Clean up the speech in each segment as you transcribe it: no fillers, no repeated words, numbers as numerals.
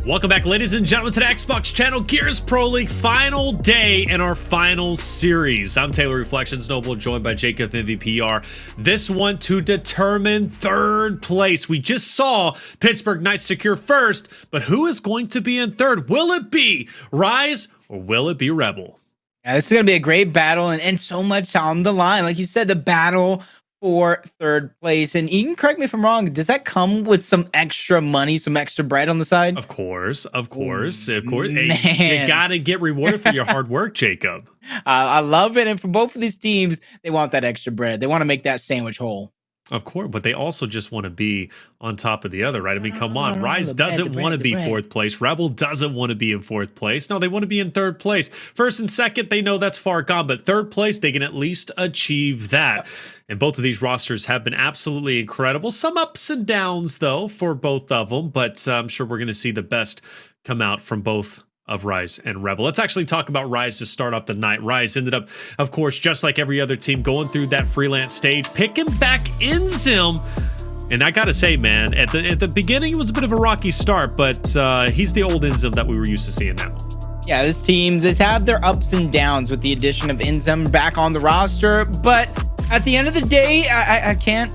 Welcome back, ladies and gentlemen, to the Xbox channel. Gears Pro League final day in our final series. I'm Taylor Reflections Noble, joined by Jacob MVPR. This one to determine third place. We just saw Pittsburgh Knights secure first, but who is going to be in third? Will it be Rise or will it be Rebel? Yeah, this is going to be a great battle and so much on the line. Like you said, the battle for third place. And you can correct me if I'm wrong. Does that come with some extra money, some extra bread on the side? Of course. Hey, Man. you got to get rewarded for your hard work, Jacob. I love it. And for both of these teams, they want that extra bread. They want to make that sandwich whole. Of course, but they also just want to be on top of the other, right? I mean, come on. Rise doesn't want to be fourth place. Rebel doesn't want to be in fourth place. No, they want to be in third place. First and second, they know that's far gone, but third place, they can at least achieve that. And both of these rosters have been absolutely incredible. Some ups and downs, though, for both of them, but I'm sure we're going to see the best come out from both of Rise and Rebel. Let's actually talk about Rise to start off the night. Rise ended up, of course, just like every other team, going through that freelance stage, picking back INZEM. And I gotta say, man, at the beginning, it was a bit of a rocky start, but he's the old INZEM that we were used to seeing now. Yeah, this team, they have their ups and downs with the addition of INZEM back on the roster, but at the end of the day, I can't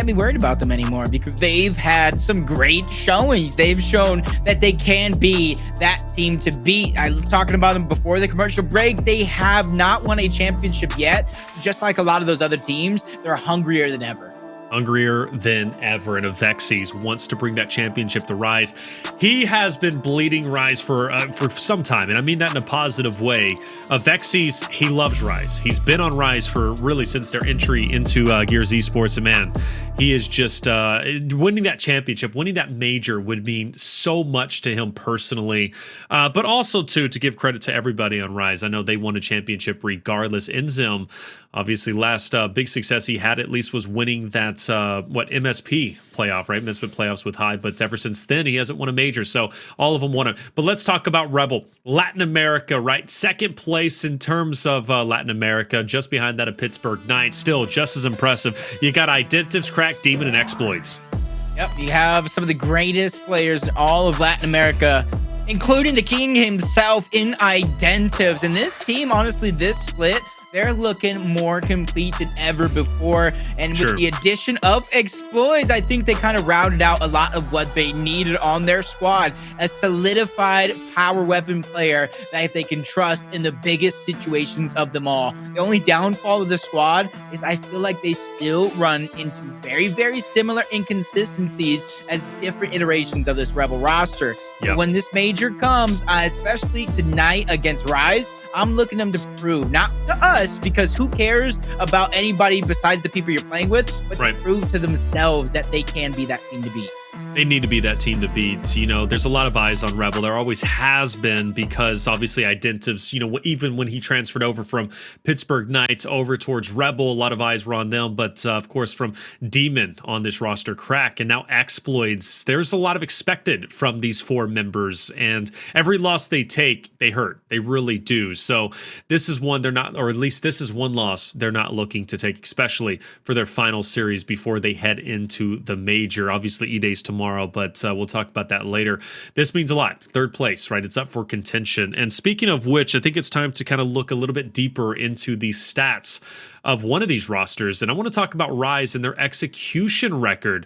be worried about them anymore because they've had some great showings. They've shown that they can be that team to beat. I was talking about them before the commercial break. They have not won a championship yet. Just like a lot of those other teams, they're hungrier than ever. Hungrier than ever, and Avexys wants to bring that championship to Rise. He has been bleeding Rise for some time, and I mean that in a positive way. Avexys, he loves Rise. He's been on Rise for really since their entry into Gears Esports, and man, he is just winning that championship, winning that major would mean so much to him personally, but also to give credit to everybody on Rise. I know they won a championship regardless. INZEM, obviously, last big success he had at least was winning that MSP playoff, right? MSP playoffs with High, but ever since then he hasn't won a major, so all of them won it. But let's talk about Rebel. Latin America, right? Second place in terms of Latin America, just behind that of Pittsburgh Knights. Still just as impressive. You got Identivez, Crack, Demon, and Xploidz. Yep, you have some of the greatest players in all of Latin America, including the king himself in Identivez. And this team, honestly, this split, they're looking more complete than ever before. And with the addition of Xploidz, I think they kind of routed out a lot of what they needed on their squad. A solidified power weapon player that they can trust in the biggest situations of them all. The only downfall of the squad is I feel like they still run into very, very similar inconsistencies as different iterations of this Rebel roster. Yep. When this major comes, especially tonight against Rise, I'm looking them to prove, not to us, because who cares about anybody besides the people you're playing with, but to prove to themselves that they can be that team to beat. They need to be that team to beat. You know, there's a lot of eyes on Rebel. There always has been, because obviously Identivez, you know, even when he transferred over from Pittsburgh Knights over towards Rebel, a lot of eyes were on them. But of course, from Demon on this roster, Crack, and now Xploidz, there's a lot of expected from these four members. And every loss they take, they hurt. They really do. So this is one they're not, or at least this is one loss they're not looking to take, especially for their final series before they head into the major. Obviously, E-Day's tomorrow, but we'll talk about that later. This means a lot. Third place, right? It's up for contention. And speaking of which, I think it's time to kind of look a little bit deeper into the stats of one of these rosters. And I want to talk about Rise and their execution record.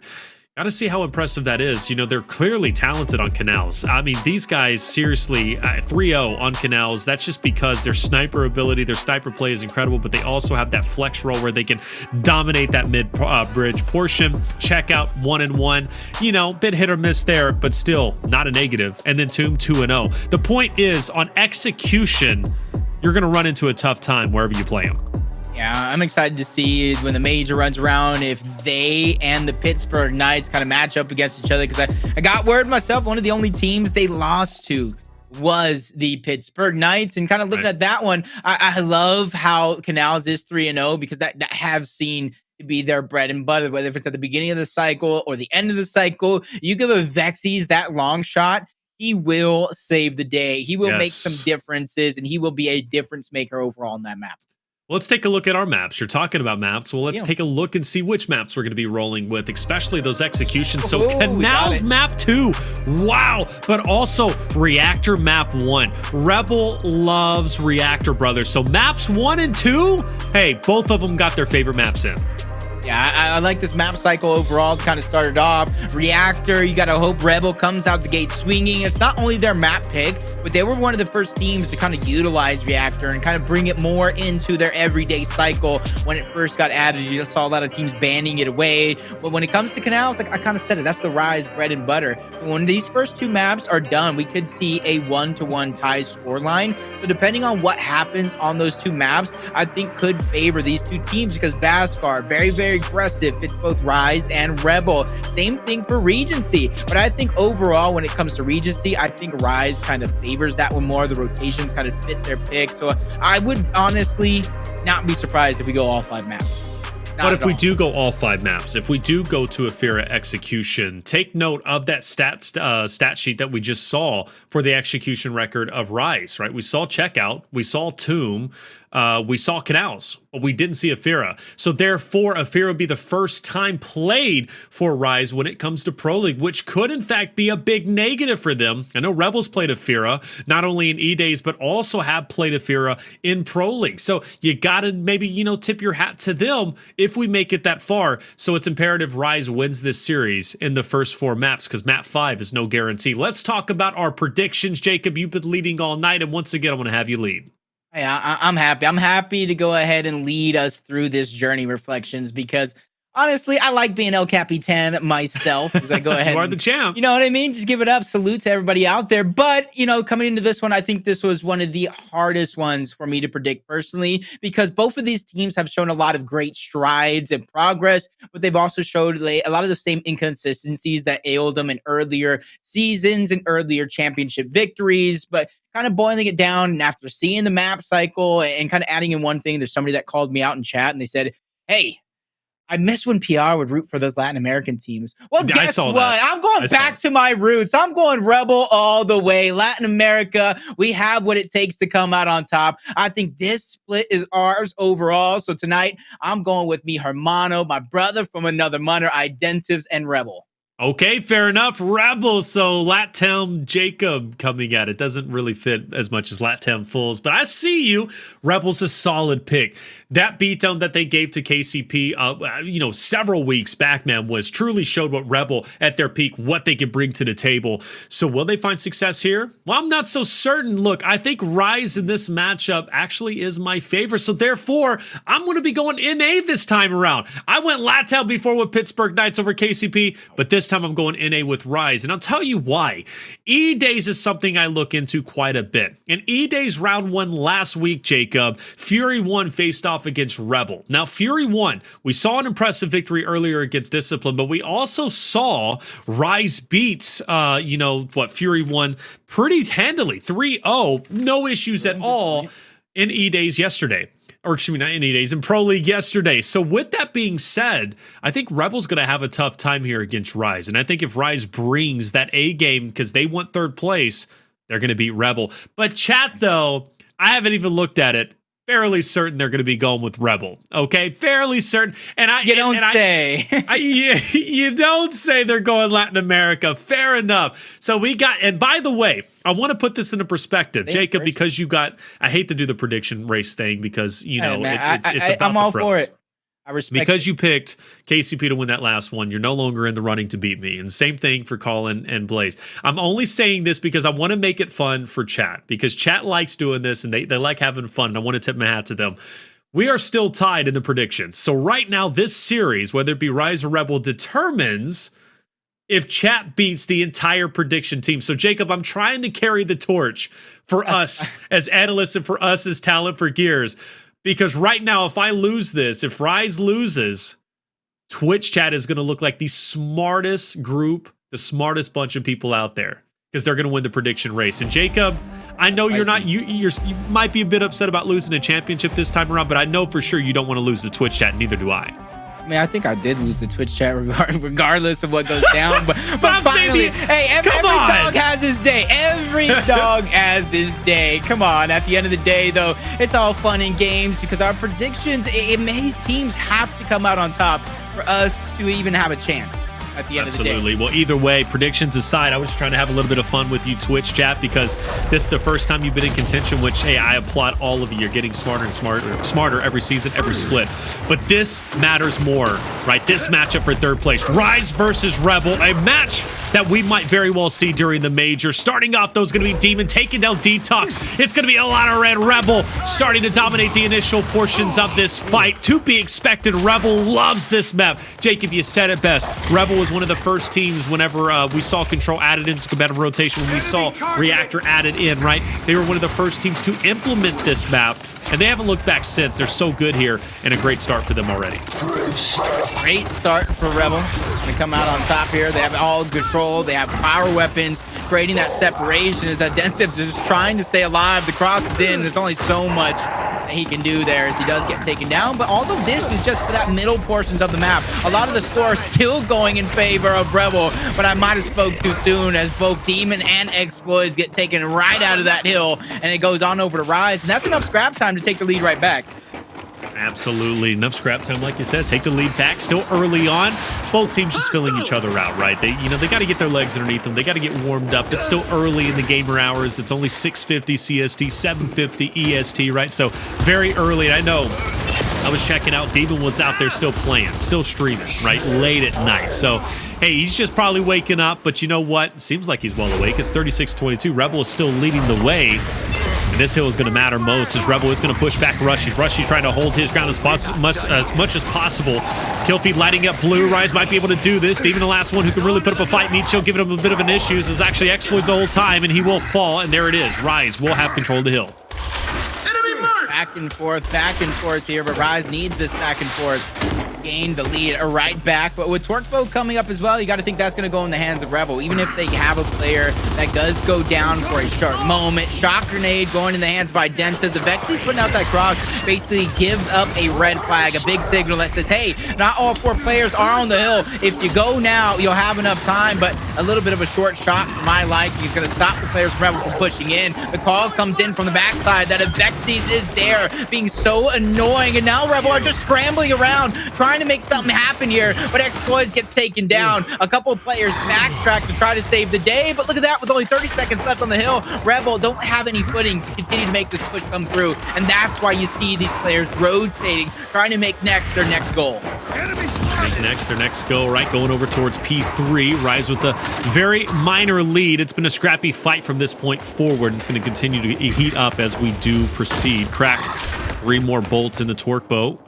Got to see how impressive that is. You know, they're clearly talented on Canals. I mean, these guys, seriously, 3-0 on Canals. That's just because their sniper ability, their sniper play is incredible, but they also have that flex roll where they can dominate that mid-bridge portion. Check out 1-1. You know, bit hit or miss there, but still not a negative. And then Tomb 2-0. The point is, on execution, you're going to run into a tough time wherever you play them. Yeah, I'm excited to see when the major runs around if they and the Pittsburgh Knights kind of match up against each other, because I got word myself, one of the only teams they lost to was the Pittsburgh Knights. And kind of looking at that one, I love how Canals is 3-0 because that have seen to be their bread and butter, whether if it's at the beginning of the cycle or the end of the cycle. You give Avexys that long shot, he will save the day. He will make some differences, and he will be a difference maker overall on that map. Let's take a look at our maps. You're talking about maps. Well, let's take a look and see which maps we're going to be rolling with, especially those executions. So Canals map 2. Wow. But also Reactor map 1. Rebel loves Reactor, brothers. So maps 1 and 2, hey, both of them got their favorite maps in. Yeah, I like this map cycle overall. Kind of started off Reactor. You got to hope Rebel comes out the gate swinging. It's not only their map pick, but they were one of the first teams to kind of utilize Reactor and kind of bring it more into their everyday cycle. When it first got added, you saw a lot of teams banning it away. But when it comes to Canals, like I kind of said it, that's the Rise bread and butter. When these first 2 maps are done, we could see a 1-to-1 tie scoreline. So depending on what happens on those 2 maps, I think could favor these 2 teams because Vasgar, very aggressive, fits both Rise and Rebel. Same thing for Regency, but I think overall when it comes to Regency, I think Rise kind of favors that one more. The rotations kind of fit their pick, so I would honestly not be surprised if we go all 5 maps. But if we do go all 5 maps, if we do go to Ephyra execution, take note of that stat sheet that we just saw for the execution record of Rise, right? We saw Checkout, we saw Tomb, we saw Canals, but we didn't see Ephyra. So therefore, Ephyra would be the first time played for Rise when it comes to Pro League, which could in fact be a big negative for them. I know Rebels played Ephyra, not only in E-Days, but also have played Ephyra in Pro League. So you gotta maybe, you know, tip your hat to them if we make it that far. So it's imperative Rise wins this series in the first 4 maps because map 5 is no guarantee. Let's talk about our predictions. Jacob, you've been leading all night, and once again, I'm gonna have you lead. Hey, I'm happy. I'm happy to go ahead and lead us through this journey reflections because honestly, I like being El Capitan myself because I go ahead. You are the champ. You know what I mean? Just give it up. Salute to everybody out there. But, you know, coming into this one, I think this was one of the hardest ones for me to predict personally because both of these teams have shown a lot of great strides and progress, but they've also showed a lot of the same inconsistencies that ailed them in earlier seasons and earlier championship victories. But kind of boiling it down, and after seeing the map cycle and kind of adding in one thing, there's somebody that called me out in chat and they said, hey, I miss when PR would root for those Latin American teams. Well, guess what? I'm going back to my roots. I'm going Rebel all the way. Latin America, we have what it takes to come out on top. I think this split is ours overall. So tonight, I'm going with mi hermano, my brother from another mother, Identivez, and Rebel. Okay, fair enough. Rebel, so Latam Jacob coming at it. Doesn't really fit as much as Latam Fools, but I see you. Rebel's a solid pick. That beatdown that they gave to KCP, you know, several weeks back, man, was truly showed what Rebel at their peak, what they could bring to the table. So will they find success here? Well, I'm not so certain. Look, I think Rise in this matchup actually is my favorite. So therefore, I'm going to be going NA this time around. I went Latam before with Pittsburgh Knights over KCP, but this time I'm going NA with Rise, and I'll tell you why. E-Days is something I look into quite a bit. In E-Days round 1 last week, Jacob, Fury 1 faced off against Rebel. Now, Fury 1, we saw an impressive victory earlier against Discipline, but we also saw Rise beat, you know, what, Fury 1 pretty handily, 3-0, no issues at all in E-Days yesterday. Or excuse me, not in E-Days, in Pro League yesterday. So with that being said, I think Rebel's going to have a tough time here against Rise. And I think if Rise brings that A game, because they want 3rd place, they're going to beat Rebel. But chat, though, I haven't even looked at it. Fairly certain they're going to be going with Rebel. Okay, fairly certain. And you don't say. You don't say they're going Latin America. Fair enough. So we got, and by the way, I want to put this into perspective, Jacob, because you got. I hate to do the prediction race thing because you know it's about I'm all the pros. for it. I respect because you picked KCP to win that last one. You're no longer in the running to beat me. And same thing for Colin and Blaze. I'm only saying this because I want to make it fun for chat because chat likes doing this and they like having fun. And I want to tip my hat to them. We are still tied in the predictions. So right now, this series, whether it be Rise or Rebel, determines if chat beats the entire prediction team. So Jacob, I'm trying to carry the torch for us as analysts and for us as talent for Gears. Because right now, if I lose this, if Rise loses, Twitch chat is going to look like the smartest group, the smartest bunch of people out there. Because they're going to win the prediction race. And Jacob, I know you're not, you might be a bit upset about losing a championship this time around, but I know for sure you don't want to lose the Twitch chat, neither do I. I mean, I think I did lose the Twitch chat regardless of what goes down. But finally, hey, every dog has his day. Every dog as his day. Come on, at the end of the day, though, it's all fun and games because our predictions, these teams have to come out on top for us to even have a chance at the end of the day. Absolutely. Well, either way, predictions aside, I was just trying to have a little bit of fun with you, Twitch chat, because this is the first time you've been in contention, which, hey, I applaud all of you. You're getting smarter and smarter every season, every split. But this matters more, right? This matchup for third place. Rise versus Rebel, a match that we might very well see during the major. Starting off, though, is going to be Demon taking down DeToX. It's going to be a lot of red. Rebel starting to dominate the initial portions of this fight. To be expected, Rebel loves this map. Jacob, you said it best. Rebel was one of the first teams whenever we saw Control added into competitive rotation, when we saw Reactor added in, right? They were one of the first teams to implement this map, and they haven't looked back since. They're so good here, and a great start for them already. Great start for Rebel. They come out on top here. They have all control. They have power weapons, creating that separation as Identivez is just trying to stay alive. The cross is in. There's only so much that he can do there as he does get taken down. But all of this is just for that middle portions of the map. A lot of the score is still going in favor of Rebel, but I might have spoke too soon as both Demon and Xploidz get taken right out of that hill, and it goes on over to Rise, and that's enough scrap time to take the lead right back. Absolutely. Enough scrap time, like you said. Take the lead back. Still early on. Both teams just filling each other out, right? They got to get their legs underneath them. They got to get warmed up. It's still early in the gamer hours. It's only 6:50 CST, 7:50 EST, right? So very early. And I know I was checking out. Demon was out there still playing, still streaming, right? Late at night. So, hey, he's just probably waking up. But you know what? Seems like he's well awake. It's 36-22. Rebel is still leading the way. And this hill is going to matter most as Rebel is going to push back Rushiez. Rushiez trying to hold his ground as much as possible. Killfeed lighting up blue. Rise might be able to do this. Even the last one who can really put up a fight, Micho giving him a bit of an issues, is actually Xploidz the whole time, and he will fall, and there it is. Rise will have control of the hill. Back and forth here, but Rise needs this back and forth. Gain the lead right back, but with Torquebo coming up as well, you got to think that's going to go in the hands of Rebel. Even if they have a player that does go down for a short moment, shock grenade going in the hands of Identivez. The Avexys putting out that cross basically gives up a red flag, a big signal that says, hey, not all 4 players are on the hill. If you go now, you'll have enough time, but a little bit of a short shot for my liking is going to stop the players from Rebel from pushing in. The call comes in from the backside that Avexys is there, being so annoying, and now Rebel are just scrambling around, trying to make something happen here, but Xploidz gets taken down. A couple of players backtrack to try to save the day, but look at that, with only 30 seconds left on the hill, Rebel don't have any footing to continue to make this push come through, and that's why you see these players rotating, trying to make next their next goal. Make next their next goal, right? Going over towards P3. Rise with a very minor lead. It's been a scrappy fight from this point forward. It's going to continue to heat up as we do proceed. Crack 3 more bolts in the Torquebo.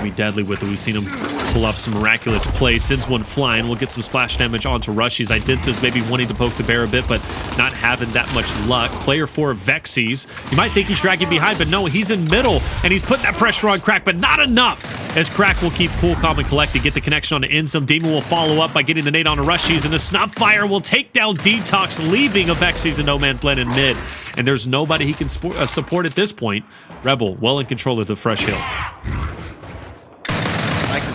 Be deadly with it. We've seen him pull off some miraculous plays. Sends one flying. We'll get some splash damage onto Rushiez. Identivez maybe wanting to poke the bear a bit, but not having that much luck. Player 4, Avexys. You might think he's dragging behind, but no, he's in middle, and he's putting that pressure on Crack, but not enough, as Crack will keep cool, calm, and collected. Get the connection onto INZEM. Demon will follow up by getting the nade onto Rushiez, and the Snapfire will take down DeToX, leaving Avexys in no man's land in mid. And there's nobody he can support at this point. Rebel well in control of the fresh hill.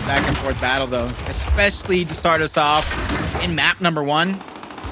Back and forth battle though, especially to start us off in map number 1.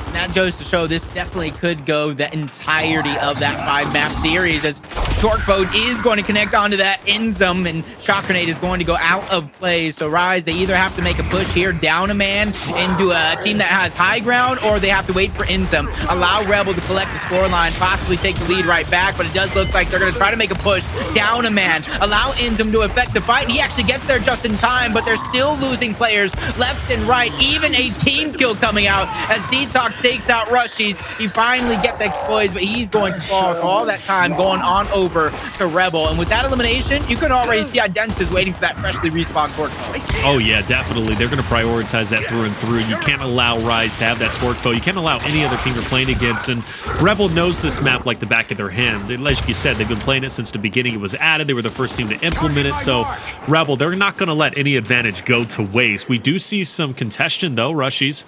And that goes to show this definitely could go the entirety of that 5-map series, as Torquebo is going to connect onto that INZEM, and Shock Grenade is going to go out of play. So Rise, they either have to make a push here, down a man into a team that has high ground, or they have to wait for INZEM, allow Rebel to collect the scoreline, possibly take the lead right back, but it does look like they're going to try to make a push, down a man, allow INZEM to affect the fight, and he actually gets there just in time, but they're still losing players left and right, even a team kill coming out as DeToX takes out Rushiez. He finally gets Xploidz, but he's going to fall. So all that time going on over to Rebel. And with that elimination, you can already see Identivez waiting for that freshly respawned Torquebo. Oh yeah, definitely. They're going to prioritize that through and through. You can't allow Rise to have that Torquebo. You can't allow any other team you're playing against. And Rebel knows this map like the back of their hand. Like you said, they've been playing it since the beginning. It was added. They were the first team to implement it. So Rebel, they're not going to let any advantage go to waste. We do see some contention though. Rushiez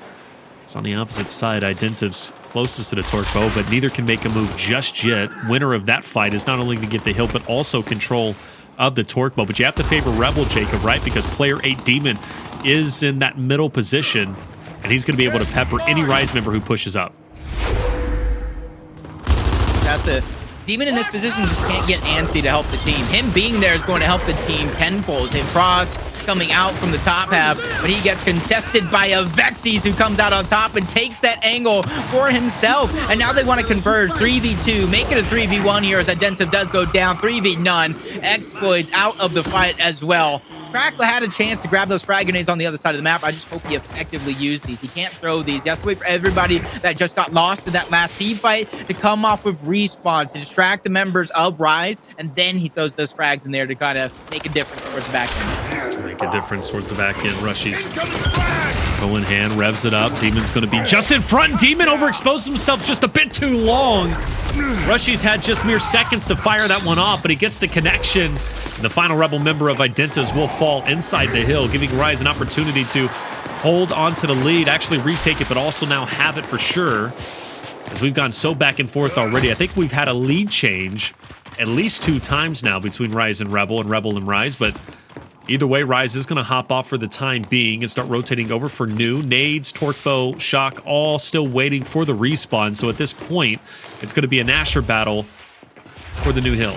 is on the opposite side. Identivez closest to the Torquebo, but neither can make a move just yet. Winner of that fight is not only to get the hill, but also control of the Torquebo. But you have to favor Rebel, Jacob, right? Because player 8 Demon is in that middle position, and he's going to be able to pepper any Rise member who pushes up. has to. Demon in this position just can't get antsy to help the team. Him being there is going to help the team tenfold. Him Frost coming out from the top half, but he gets contested by Avexys, who comes out on top and takes that angle for himself. And now they want to converge 3v2, make it a 3v1 here as Identiv does go down. 3v none. Xploidz out of the fight as well. Crackle had a chance to grab those frag grenades on the other side of the map. I just hope he effectively used these. He can't throw these. He has to wait for everybody that just got lost in that last team fight to come off with respawn to distract the members of Rise, and then he throws those frags in there to kind of make a difference towards the back end. Make a difference towards the back end. Rushiez. Bow in hand, revs it up. Demon's going to be just in front. Demon overexposed himself just a bit too long. Rushiez had just mere seconds to fire that one off, but he gets the connection. And the final Rebel member of Identivez will fall inside the hill, giving Rise an opportunity to hold on to the lead, actually retake it, but also now have it for sure. As we've gone so back and forth already, I think we've had a lead change at least 2 times now between Rise and Rebel and Rise, but either way, Rise is going to hop off for the time being and start rotating over for new. Nades, Torque Bow, Shock, all still waiting for the respawn. So at this point, it's going to be a Nasher battle for the new hill.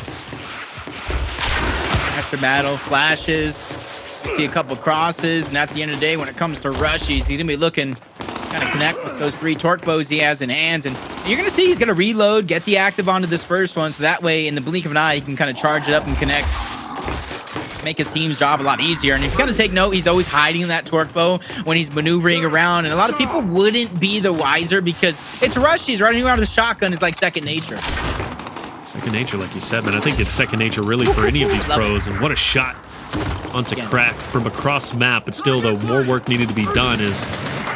Nasher battle, flashes, see a couple crosses, and at the end of the day, when it comes to Rushiez, he's going to be looking kind of connect with those 3 Torque Bows he has in hands. And you're going to see he's going to reload, get the active onto this first one, so that way, in the blink of an eye, he can kind of charge it up and connect. Make his team's job a lot easier. And if you kind of take note, he's always hiding in that Torque Bow when he's maneuvering around, and a lot of people wouldn't be the wiser because it's Rushiez. Running around with a shotgun is like second nature. Second nature, like you said, man. I think it's second nature really for any of these pros. And what a shot onto Crack from across map. But still, though, more work needed to be done as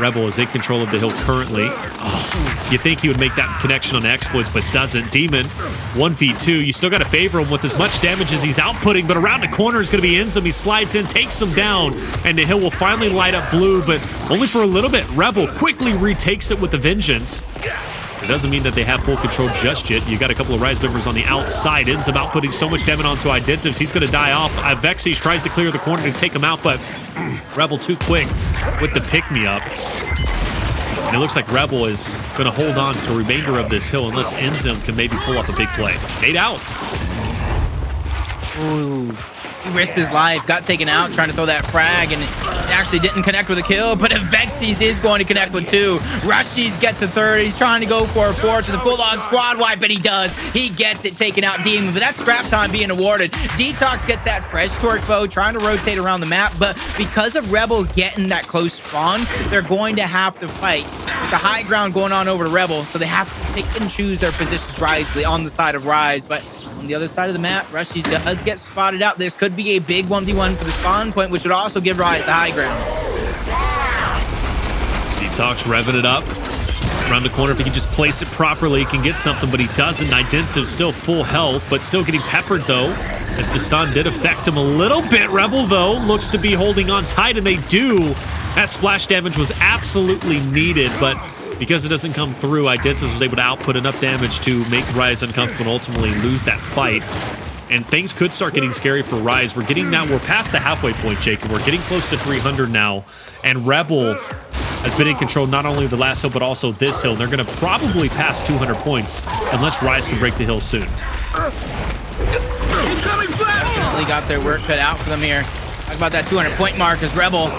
Rebel is in control of the hill currently. Oh, you think he would make that connection on Xploidz, but doesn't. Demon, 1v2. You still got to favor him with as much damage as he's outputting, but around the corner is going to be INZEM. He slides in, takes him down, and the hill will finally light up blue, but only for a little bit. Rebel quickly retakes it with the vengeance. It doesn't mean that they have full control just yet. You got a couple of Rise members on the outside. INZEM outputting so much damage onto Identivez. He's going to die off. Avexys tries to clear the corner to take him out, but Rebel too quick with the pick-me-up. And it looks like Rebel is going to hold on to the remainder of this hill unless INZEM can maybe pull off a big play. 8 out. Ooh. He risked his life, got taken out, trying to throw that frag, and it actually didn't connect with a kill, but Avexys is going to connect with 2. Rushiez gets a 3rd. He's trying to go for a 4th to the full-on squad wipe, but he does. He gets it taken out, Demon, but that's scrap time being awarded. DeToX get that fresh Torque Bow, trying to rotate around the map, but because of Rebel getting that close spawn, they're going to have to fight with the high ground going on over to Rebel, so they have to pick and choose their positions wisely on the side of Rise, but on the other side of the map, Rushiez does get spotted out. This could be a big 1v1 for the spawn point, which would also give Rise the high ground. DeToX revving it up. Around the corner, if he can just place it properly, he can get something, but he doesn't. Identiv still full health, but still getting peppered, though, as the stun did affect him a little bit. Rebel, though, looks to be holding on tight, and they do. That splash damage was absolutely needed, but because it doesn't come through, Identivez was able to output enough damage to make Rise uncomfortable and ultimately lose that fight. And things could start getting scary for Rise. We're past the halfway point, Jacob. We're getting close to 300 now. And Rebel has been in control not only of the last hill, but also this hill. They're going to probably pass 200 points unless Rise can break the hill soon. Definitely got their work cut out for them here. Talk about that 200-point mark as Rebel,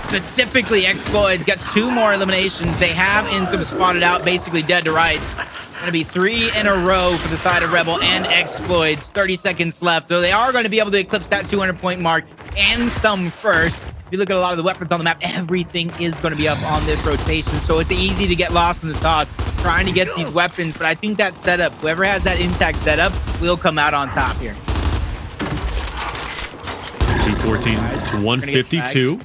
specifically Xploidz, gets 2 more eliminations. They have INZEM spotted out, basically dead to rights. Going to be 3 in a row for the side of Rebel and Xploidz. 30 seconds left, so they are going to be able to eclipse that 200-point mark and some first. If you look at a lot of the weapons on the map, everything is going to be up on this rotation, so it's easy to get lost in the sauce trying to get these weapons, but I think that setup, whoever has that intact setup, will come out on top here. 214 to 152.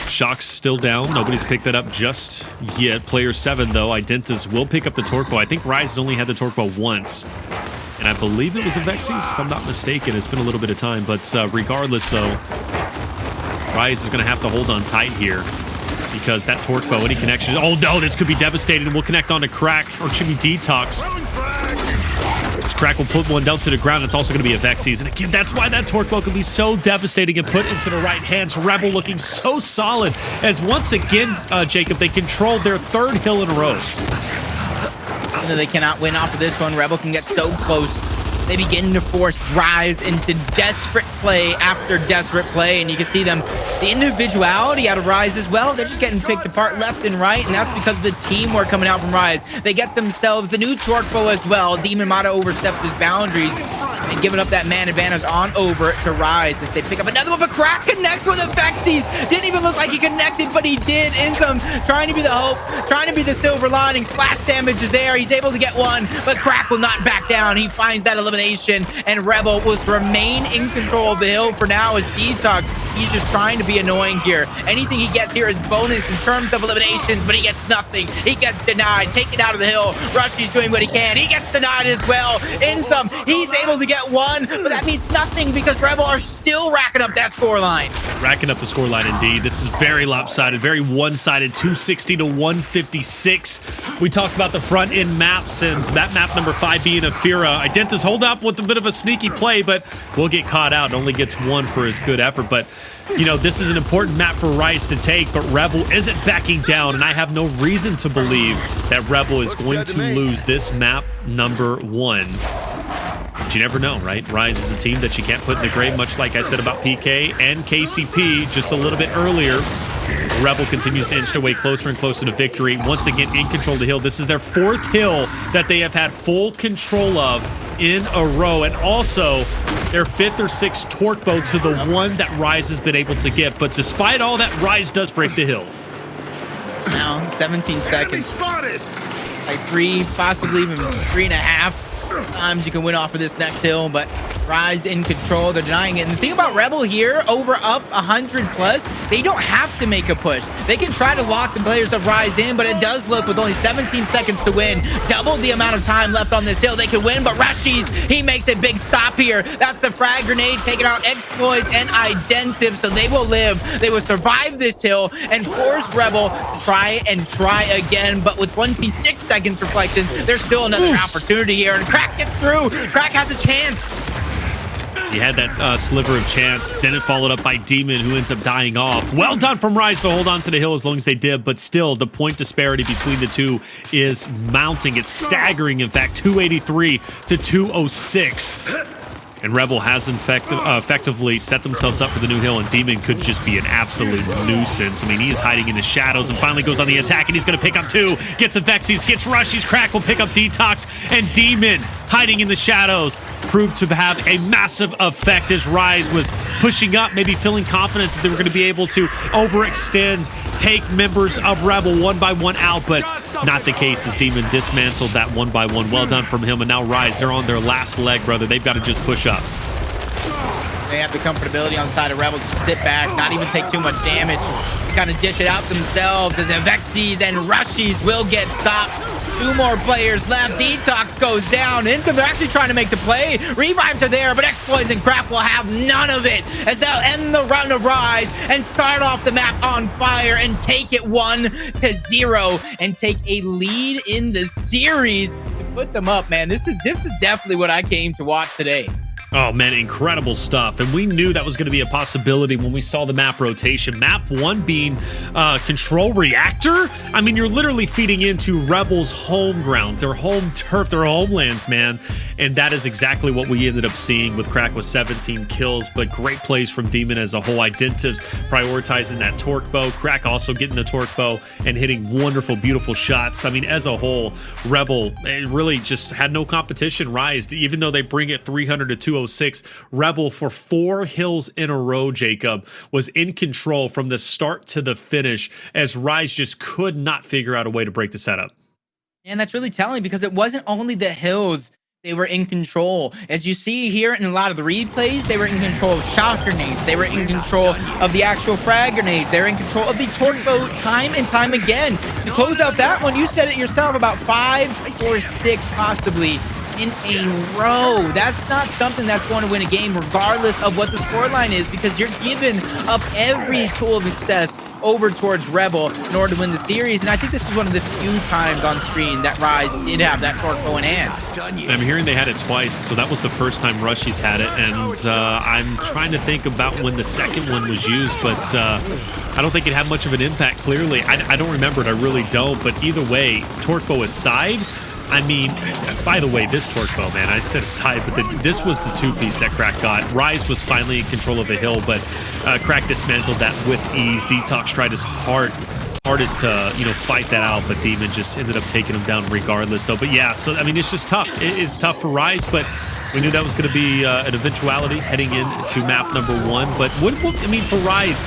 Shock's still down. Nobody's picked that up just yet. Player 7, though. Identivez will pick up the Torque Bow. I think Rise has only had the Torque Bow once. And I believe it was Avexys, if I'm not mistaken. It's been a little bit of time. But regardless, though, Rise is going to have to hold on tight here. Because that Torque Bow, any connection... Oh, no, this could be devastating. And we'll connect on to Crack. Or it should be DeToX. This Crack will put one down to the ground. It's also going to be Avexys. And again, that's why that Torque Bow can be so devastating and put into the right hands. Rebel looking so solid. As once again, Jacob, they controlled their 3rd hill in a row. Unfortunately, they cannot win off of this one. Rebel can get so close. They begin to force Rise into desperate play after desperate play, and you can see them, the individuality out of Rise as well. They're just getting picked apart left and right, and that's because of the teamwork coming out from Rise. They get themselves the new torque bow as well. Demon Mata overstepped his boundaries and giving up that man advantage on over to Rise as they pick up another one. But Crack connects with Avexys. Didn't even look like he connected, but he did. INZEM trying to be the hope, trying to be the silver lining. Splash damage is there. He's able to get one, but Crack will not back down. He finds that elimination, and Rebel will remain in control of the hill for now as DeToX. He's just trying to be annoying here. Anything he gets here is bonus in terms of eliminations, but he gets nothing. He gets denied. Taken out of the hill. Rushiez doing what he can. He gets denied as well. INZEM, he's able to get one, but that means nothing because Rebel are still racking up that scoreline. Racking up the scoreline indeed. This is very lopsided, very one-sided, 260 to 156. We talked about the front end maps, and that map number 5 being Ephyra. Identivez hold up with a bit of a sneaky play, but will get caught out. Only gets one for his good effort. But you know, this is an important map for Rise to take, but Rebel isn't backing down, and I have no reason to believe that Rebel is going to lose this map number 1. But you never know, right? Rise is a team that you can't put in the grave, much like I said about PK and KCP just a little bit earlier. Rebel continues to inch their way closer and closer to victory. Once again, in control of the hill. This is their 4th hill that they have had full control of in a row, and also their 5th or 6th torque bow to the one that Rise has been able to get. But despite all that, Rise does break the hill. Now, 17 seconds. Like 3, possibly even 3.5 times you can win off of this next hill, but Rise in control. They're denying it. And the thing about Rebel here, over up 100 plus, they don't have to make a push. They can try to lock the players of Rise in, but it does look with only 17 seconds to win, double the amount of time left on this hill, they can win. But Rushiez, he makes a big stop here. That's the frag grenade taking out Xploidz and Identivez, so they will live. They will survive this hill and force Rebel to try again. But with 26 seconds reflections, there's still another opportunity here, and Crack gets through. Crack has a chance. He had that sliver of chance, then it followed up by Demon, who ends up dying off. Well done from Rise to hold on to the hill as long as they did, but still, the point disparity between the two is mounting. It's staggering, in fact, 283 to 206. And Rebel has effectively set themselves up for the new hill, and Demon could just be an absolute nuisance. I mean, he is hiding in the shadows and finally goes on the attack, and he's going to pick up 2. Gets Avexys, gets Rushiez. Crack will pick up DeToX, and Demon, hiding in the shadows, proved to have a massive effect as Rise was pushing up, maybe feeling confident that they were going to be able to overextend, take members of Rebel one by one out, but not the case as Demon dismantled that one by one. Well done from him, and now Rise, they're on their last leg, brother. They've got to just push up. They have the comfortability on the side of Rebel to sit back, not even take too much damage, kind of dish it out themselves as Avexys and Rushiez will get stopped. 2 more players left. DeToX goes down. INZEM, they're actually trying to make the play. Revives are there, but Xploidz and Crap will have none of it as they'll end the run of Rise and start off the map on fire and take it 1-0 and take a lead in the series to put them up, man. This is definitely what I came to watch today. Oh, man, incredible stuff. And we knew that was going to be a possibility when we saw the map rotation. Map 1 being Control Reactor. I mean, you're literally feeding into Rebels' home grounds, their home turf, their homelands, man. And that is exactly what we ended up seeing with Crack with 17 kills. But great plays from Demon as a whole. Identivez prioritizing that torque bow. Crack also getting the torque bow and hitting wonderful, beautiful shots. I mean, as a whole, Rebel really just had no competition. Rise, even though they bring it 300 to 206, Rebel for 4 hills in a row, Jacob, was in control from the start to the finish as Rise just could not figure out a way to break the setup. And that's really telling because it wasn't only the hills they were in control. As you see here in a lot of the replays, they were in control of shock grenades. They were in control of the actual frag grenades. They're in control of the torque bow time and time again. To close out that one, you said it yourself, about 5 or 6 possibly in a row. That's not something that's going to win a game regardless of what the scoreline is, because you're giving up every tool of success over towards Rebel in order to win the series. And I think this is one of the few times on screen that Rise did have that torque bow in hand. I'm hearing they had it twice, so that was the first time Rushiez had it, and I'm trying to think about when the second one was used, but I don't think it had much of an impact, clearly. I don't remember it, I really don't, but either way, torque bow aside, I mean, by the way, this torque bow, man, I set aside, but this was the two-piece that Crack got. Rise was finally in control of the hill, but Crack dismantled that with ease. DeToX tried his hardest to, you know, fight that out, but Demon just ended up taking him down regardless, though. But yeah, so, I mean, it's just tough. It's tough for Rise, but we knew that was going to be an eventuality heading into map number 1. But what I mean, for Rise,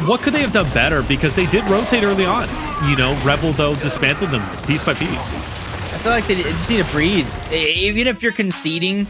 what could they have done better? Because they did rotate early on. You know, Rebel, though, dismantled them piece by piece. I feel like they just need to breathe. Even if you're conceding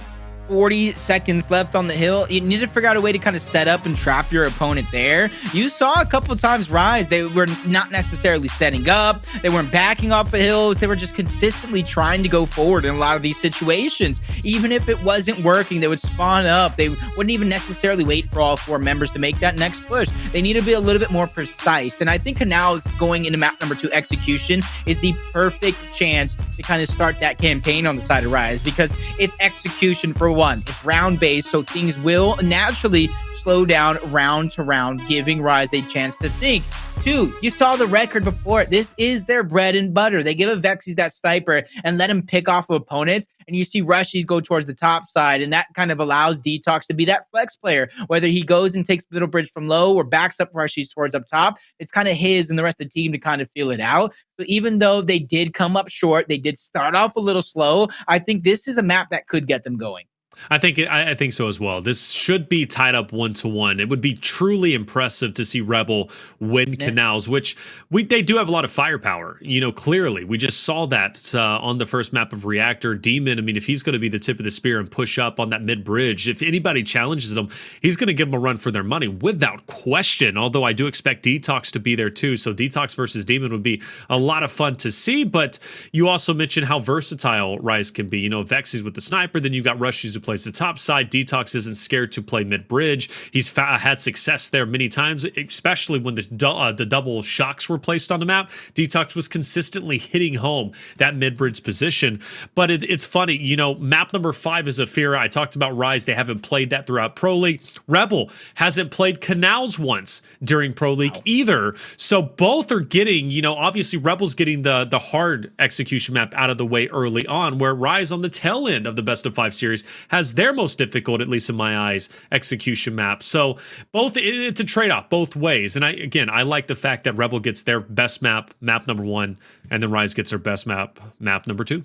40 seconds left on the hill, you need to figure out a way to kind of set up and trap your opponent there. You saw a couple of times Rise, they were not necessarily setting up, they weren't backing off the hills, they were just consistently trying to go forward in a lot of these situations. Even if it wasn't working, they would spawn up, they wouldn't even necessarily wait for all 4 members to make that next push. They need to be a little bit more precise, and I think Canals going into map number 2 execution is the perfect chance to kind of start that campaign on the side of Rise, because it's execution for 1. It's round based, so things will naturally slow down round to round, giving Rise a chance to think. 2, you saw the record before. This is their bread and butter. They give Avexys that sniper and let him pick off opponents, and you see Rushiez go towards the top side, and that kind of allows DeToX to be that flex player. Whether he goes and takes middle bridge from low or backs up Rushiez towards up top, it's kind of his and the rest of the team to kind of feel it out. So even though they did come up short, they did start off a little slow, I think this is a map that could get them going. I think so as well. This should be tied up 1-1. It would be truly impressive to see Rebel win Canals, which they do have a lot of firepower. You know, clearly we just saw that on the first map of Reactor. Demon, I mean, if he's going to be the tip of the spear and push up on that mid bridge, if anybody challenges him, he's going to give them a run for their money without question. Although I do expect DeToX to be there too, so DeToX versus Demon would be a lot of fun to see. But you also mentioned how versatile Rise can be. You know, Avexys with the sniper, then you got Rushiez who plays the top side. DeToX isn't scared to play mid bridge. He's had success there many times, especially when the double shocks were placed on the map. DeToX was consistently hitting home that mid bridge position. But it's funny, you know, map number 5 is Ephyra. I talked about Rise. They haven't played that throughout Pro League. Rebel hasn't played Canals once during Pro League either. So both are getting, you know, obviously Rebel's getting the hard execution map out of the way early on, where Rise on the tail end of the best of 5 series has their most difficult, at least in my eyes, execution map. So both, it's a trade-off both ways. And I like the fact that Rebel gets their best map number 1, and then Rise gets their best map number 2.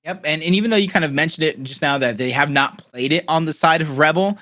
Yep, and even though you kind of mentioned it just now that they have not played it on the side of Rebel,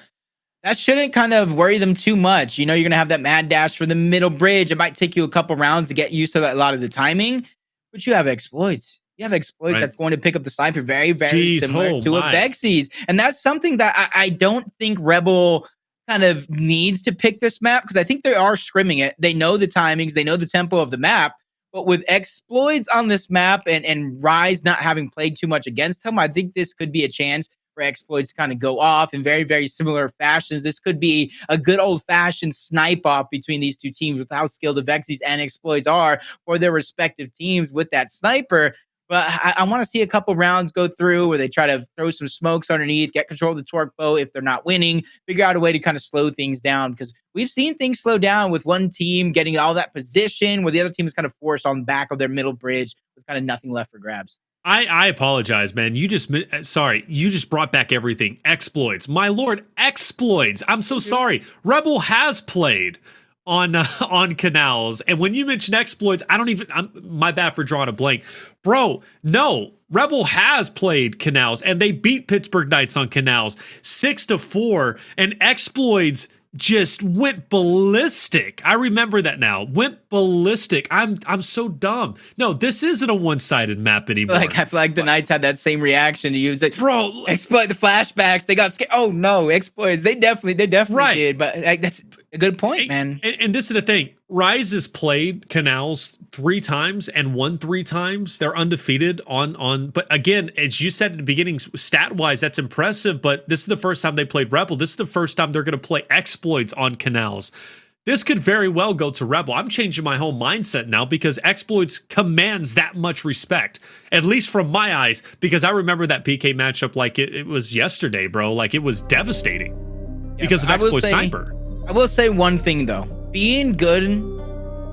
that shouldn't kind of worry them too much. You know, you're going to have that mad dash for the middle bridge. It might take you a couple rounds to get used to that, a lot of the timing, but you have Xploidz. You have Xploidz that's going to pick up the sniper very, very similar to Avexys. And that's something that I don't think Rebel kind of needs to pick this map, because I think they are scrimming it. They know the timings. They know the tempo of the map. But with Xploidz on this map and Rise not having played too much against him, I think this could be a chance for Xploidz to kind of go off in very, very similar fashions. This could be a good old-fashioned snipe-off between these two teams with how skilled Avexys and Xploidz are for their respective teams with that sniper. But I want to see a couple rounds go through where they try to throw some smokes underneath, get control of the torque bow if they're not winning, figure out a way to kind of slow things down, because we've seen things slow down with one team getting all that position where the other team is kind of forced on the back of their middle bridge with kind of nothing left for grabs. I apologize, man. You just brought back everything. Xploidz. My lord, Xploidz. I'm so sorry. Rebel has played on Canals, and when you mention Xploidz, my bad for drawing a blank, bro. No, Rebel has played Canals, and they beat Pittsburgh Knights on Canals 6-4, and Xploidz just went ballistic. I remember that now. Went ballistic. I'm so dumb. No, this isn't a one-sided map anymore. I feel like the Knights had that same reaction to use it. Bro, Exploit the flashbacks. They got scared. Oh no, Xploidz. They definitely did. But that's a good point, man. And this is the thing. Rise has played Canals 3 times and won 3 times. They're undefeated on. But again, as you said at the beginning, stat-wise, that's impressive. But this is the first time they played Rebel. This is the first time they're going to play Xploidz on Canals. This could very well go to Rebel. I'm changing my whole mindset now because Xploidz commands that much respect, at least from my eyes, because I remember that PK matchup like it was yesterday, bro. Like, it was devastating because of Xploidz sniper. I will say one thing, though. Being good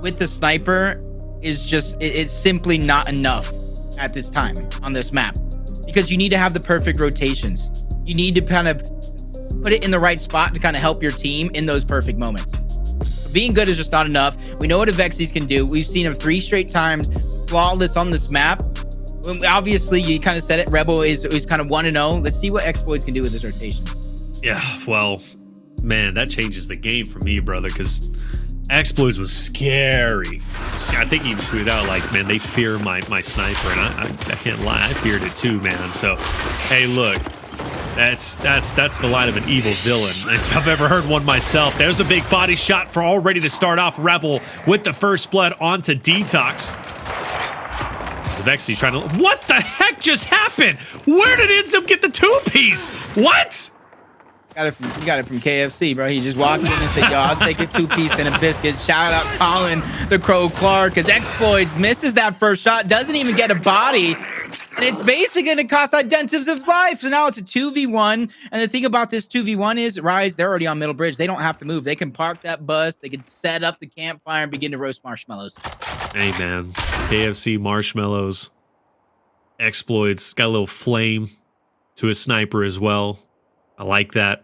with the sniper is just, it's simply not enough at this time on this map, because you need to have the perfect rotations. You need to kind of put it in the right spot to kind of help your team in those perfect moments. Being good is just not enough. We know what Avexys can do. We've seen him 3 straight times flawless on this map. Obviously, you kind of said it. Rebel is kind of 1-0. Let's see what Xploidz can do with his rotations. Yeah, well, man, that changes the game for me, brother, because Xploidz was scary. I think he even tweeted out, like, man, they fear my sniper, and I can't lie, I feared it too, man. So, hey, look, that's the line of an evil villain, if I've ever heard one myself. There's a big body shot for all ready to start off Rebel with the first blood onto DeToX. Avexys trying to... What the heck just happened? Where did INZEM get the 2-piece? What? You got it from KFC, bro. He just walked in and said, yo, I'll take a 2-piece and a biscuit. Shout out Colin the Crow Clark, because Xploidz misses that first shot, doesn't even get a body, and it's basically going to cost Identivez his life. So now it's a 2v1, and the thing about this 2v1 is, Rise, they're already on middle bridge. They don't have to move. They can park that bus. They can set up the campfire and begin to roast marshmallows. Hey, man. KFC marshmallows. Xploidz got a little flame to his sniper as well. I like that,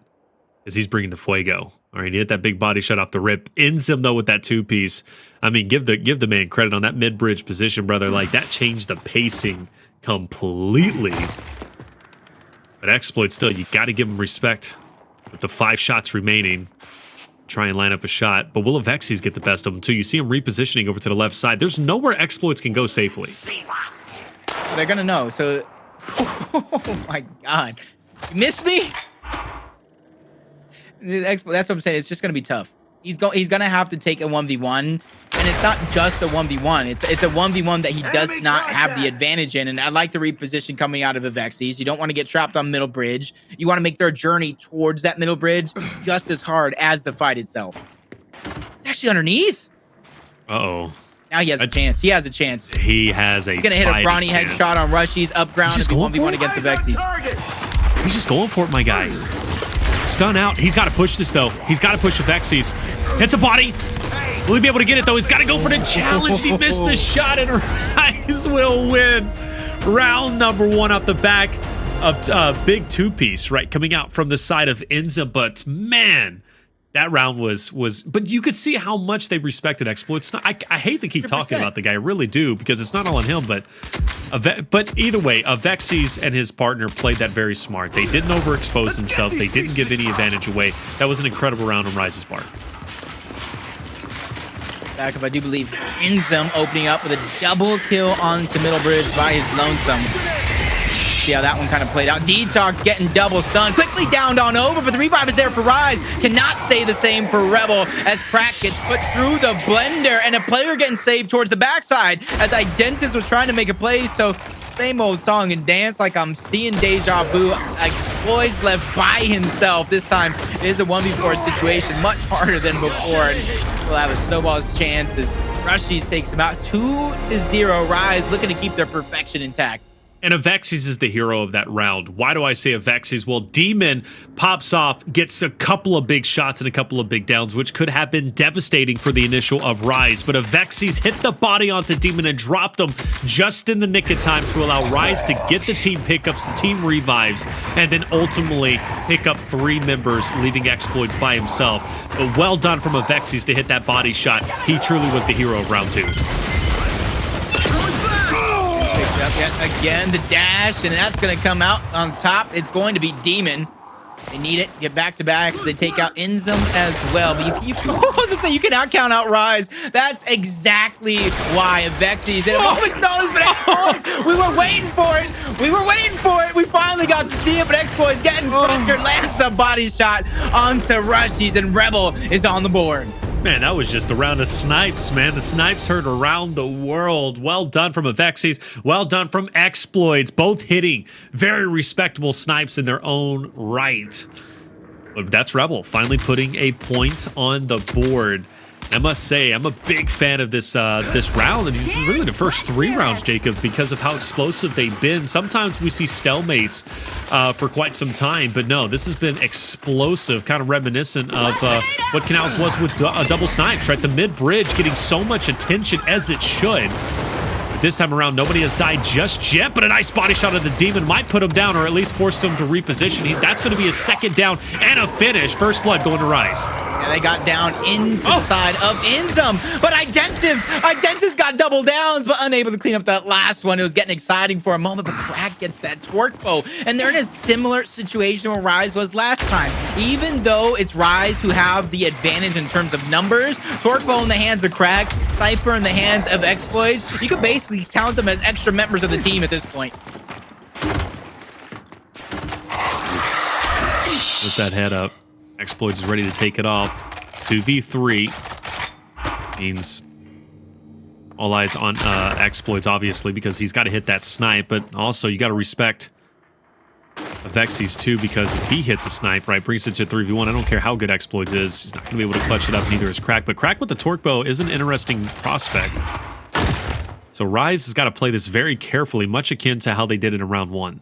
as he's bringing the fuego. All right, he hit that big body shot off the rip. INZEM, though, with that 2-piece. I mean, give the man credit on that mid-bridge position, brother. Like, that changed the pacing completely. But Xploidz, still, you got to give him respect. With the 5 shots remaining, try and line up a shot. But will Avexys get the best of him, too? You see him repositioning over to the left side. There's nowhere Xploidz can go safely. They're going to know. So, oh, my God. You missed me? That's what I'm saying. It's just going to be tough. He's going to have to take a 1v1, and it's not just a 1v1. It's a 1v1 that he does not have the advantage in, and I like the reposition coming out of Avexys. You don't want to get trapped on middle bridge. You want to make their journey towards that middle bridge just as hard as the fight itself. It's actually underneath. Uh-oh. Now he has a chance. He has a chance. He has a He's going to hit a brawny headshot on Rushiez up ground and 1v1 against Avexys. He's just going for it, my guy. Stun out. He's got to push this, though. He's got to push Avexys. Hits a body. Will he be able to get it, though? He's got to go for the challenge. He missed the shot, and Rise will win round number 1 off the back of big 2-piece, right? Coming out from the side of INZEM. But, man, that round was but you could see how much they respected Xploidz. I hate to keep 100%. Talking about the guy, I really do, because it's not all on him, but either way, Avexys and his partner played that very smart. They didn't overexpose themselves. They didn't give any advantage away. That was an incredible round on Rise's part. Back up, I do believe INZEM opening up with a double kill onto middle bridge by his lonesome. See how that one kind of played out. DeToX getting double stunned. Quickly downed on over, but the revive is there for Rise. Cannot say the same for Rebel, as Crack gets put through the blender, and a player getting saved towards the backside as Identivez was trying to make a play. So same old song and dance, like I'm seeing deja vu. Xploidz left by himself. This time it is a 1v4 situation, much harder than before. And we'll have a snowball's chance as Rushiez takes him out 2-0. Rise looking to keep their perfection intact. And Avexys is the hero of that round. Why do I say Avexys? Well, Demon pops off, gets a couple of big shots and a couple of big downs, which could have been devastating for the initial of Rise. But Avexys hit the body onto Demon and dropped him just in the nick of time to allow Rise to get the team pickups, the team revives, and then ultimately pick up 3 members, leaving Xploidz by himself. But well done from Avexys to hit that body shot. He truly was the hero of round 2. Yet again, the dash, and that's going to come out on top. It's going to be Demon. They need it. Get back to back. They take out INZEM as well. But you cannot count out Rise. That's exactly why Avexys. It always knows, but Xploidz. We were waiting for it. We were waiting for it. We finally got to see it, but Xploidz getting pressured, lands the body shot onto Rushiez, and Rebel is on the board. Man, that was just a round of snipes, man. The snipes heard around the world. Well done from Avexys. Well done from Xploidz. Both hitting very respectable snipes in their own right. But that's Rebel finally putting a point on the board. I must say, I'm a big fan of this this round, and these are really the first 3 rounds, Jacob, because of how explosive they've been. Sometimes we see stalemates for quite some time, but no, this has been explosive, kind of reminiscent of what Canals was with double snipes, right? The mid-bridge getting so much attention, as it should. But this time around, nobody has died just yet, but a nice body shot of the Demon might put him down or at least force him to reposition. That's going to be a second down and a finish. First blood going to Rise. Yeah, they got down into the side of INZEM, but Identivez got double downs, but unable to clean up that last one. It was getting exciting for a moment, but Crack gets that torque bow, and they're in a similar situation where Rise was last time. Even though it's Rise who have the advantage in terms of numbers, torque bow in the hands of Crack, Sniper in the hands of Xploidz, you could basically count them as extra members of the team at this point. With that head up, Xploidz is ready to take it off. 2v3 means all eyes on Xploidz, obviously, because he's got to hit that snipe, but also you got to respect Avexys too, because if he hits a snipe, right, brings it to 3v1, I don't care how good Xploidz is, he's not going to be able to clutch it up, neither is Crack. But Crack with the torque bow is an interesting prospect. So Rise has got to play this very carefully, much akin to how they did it in round 1.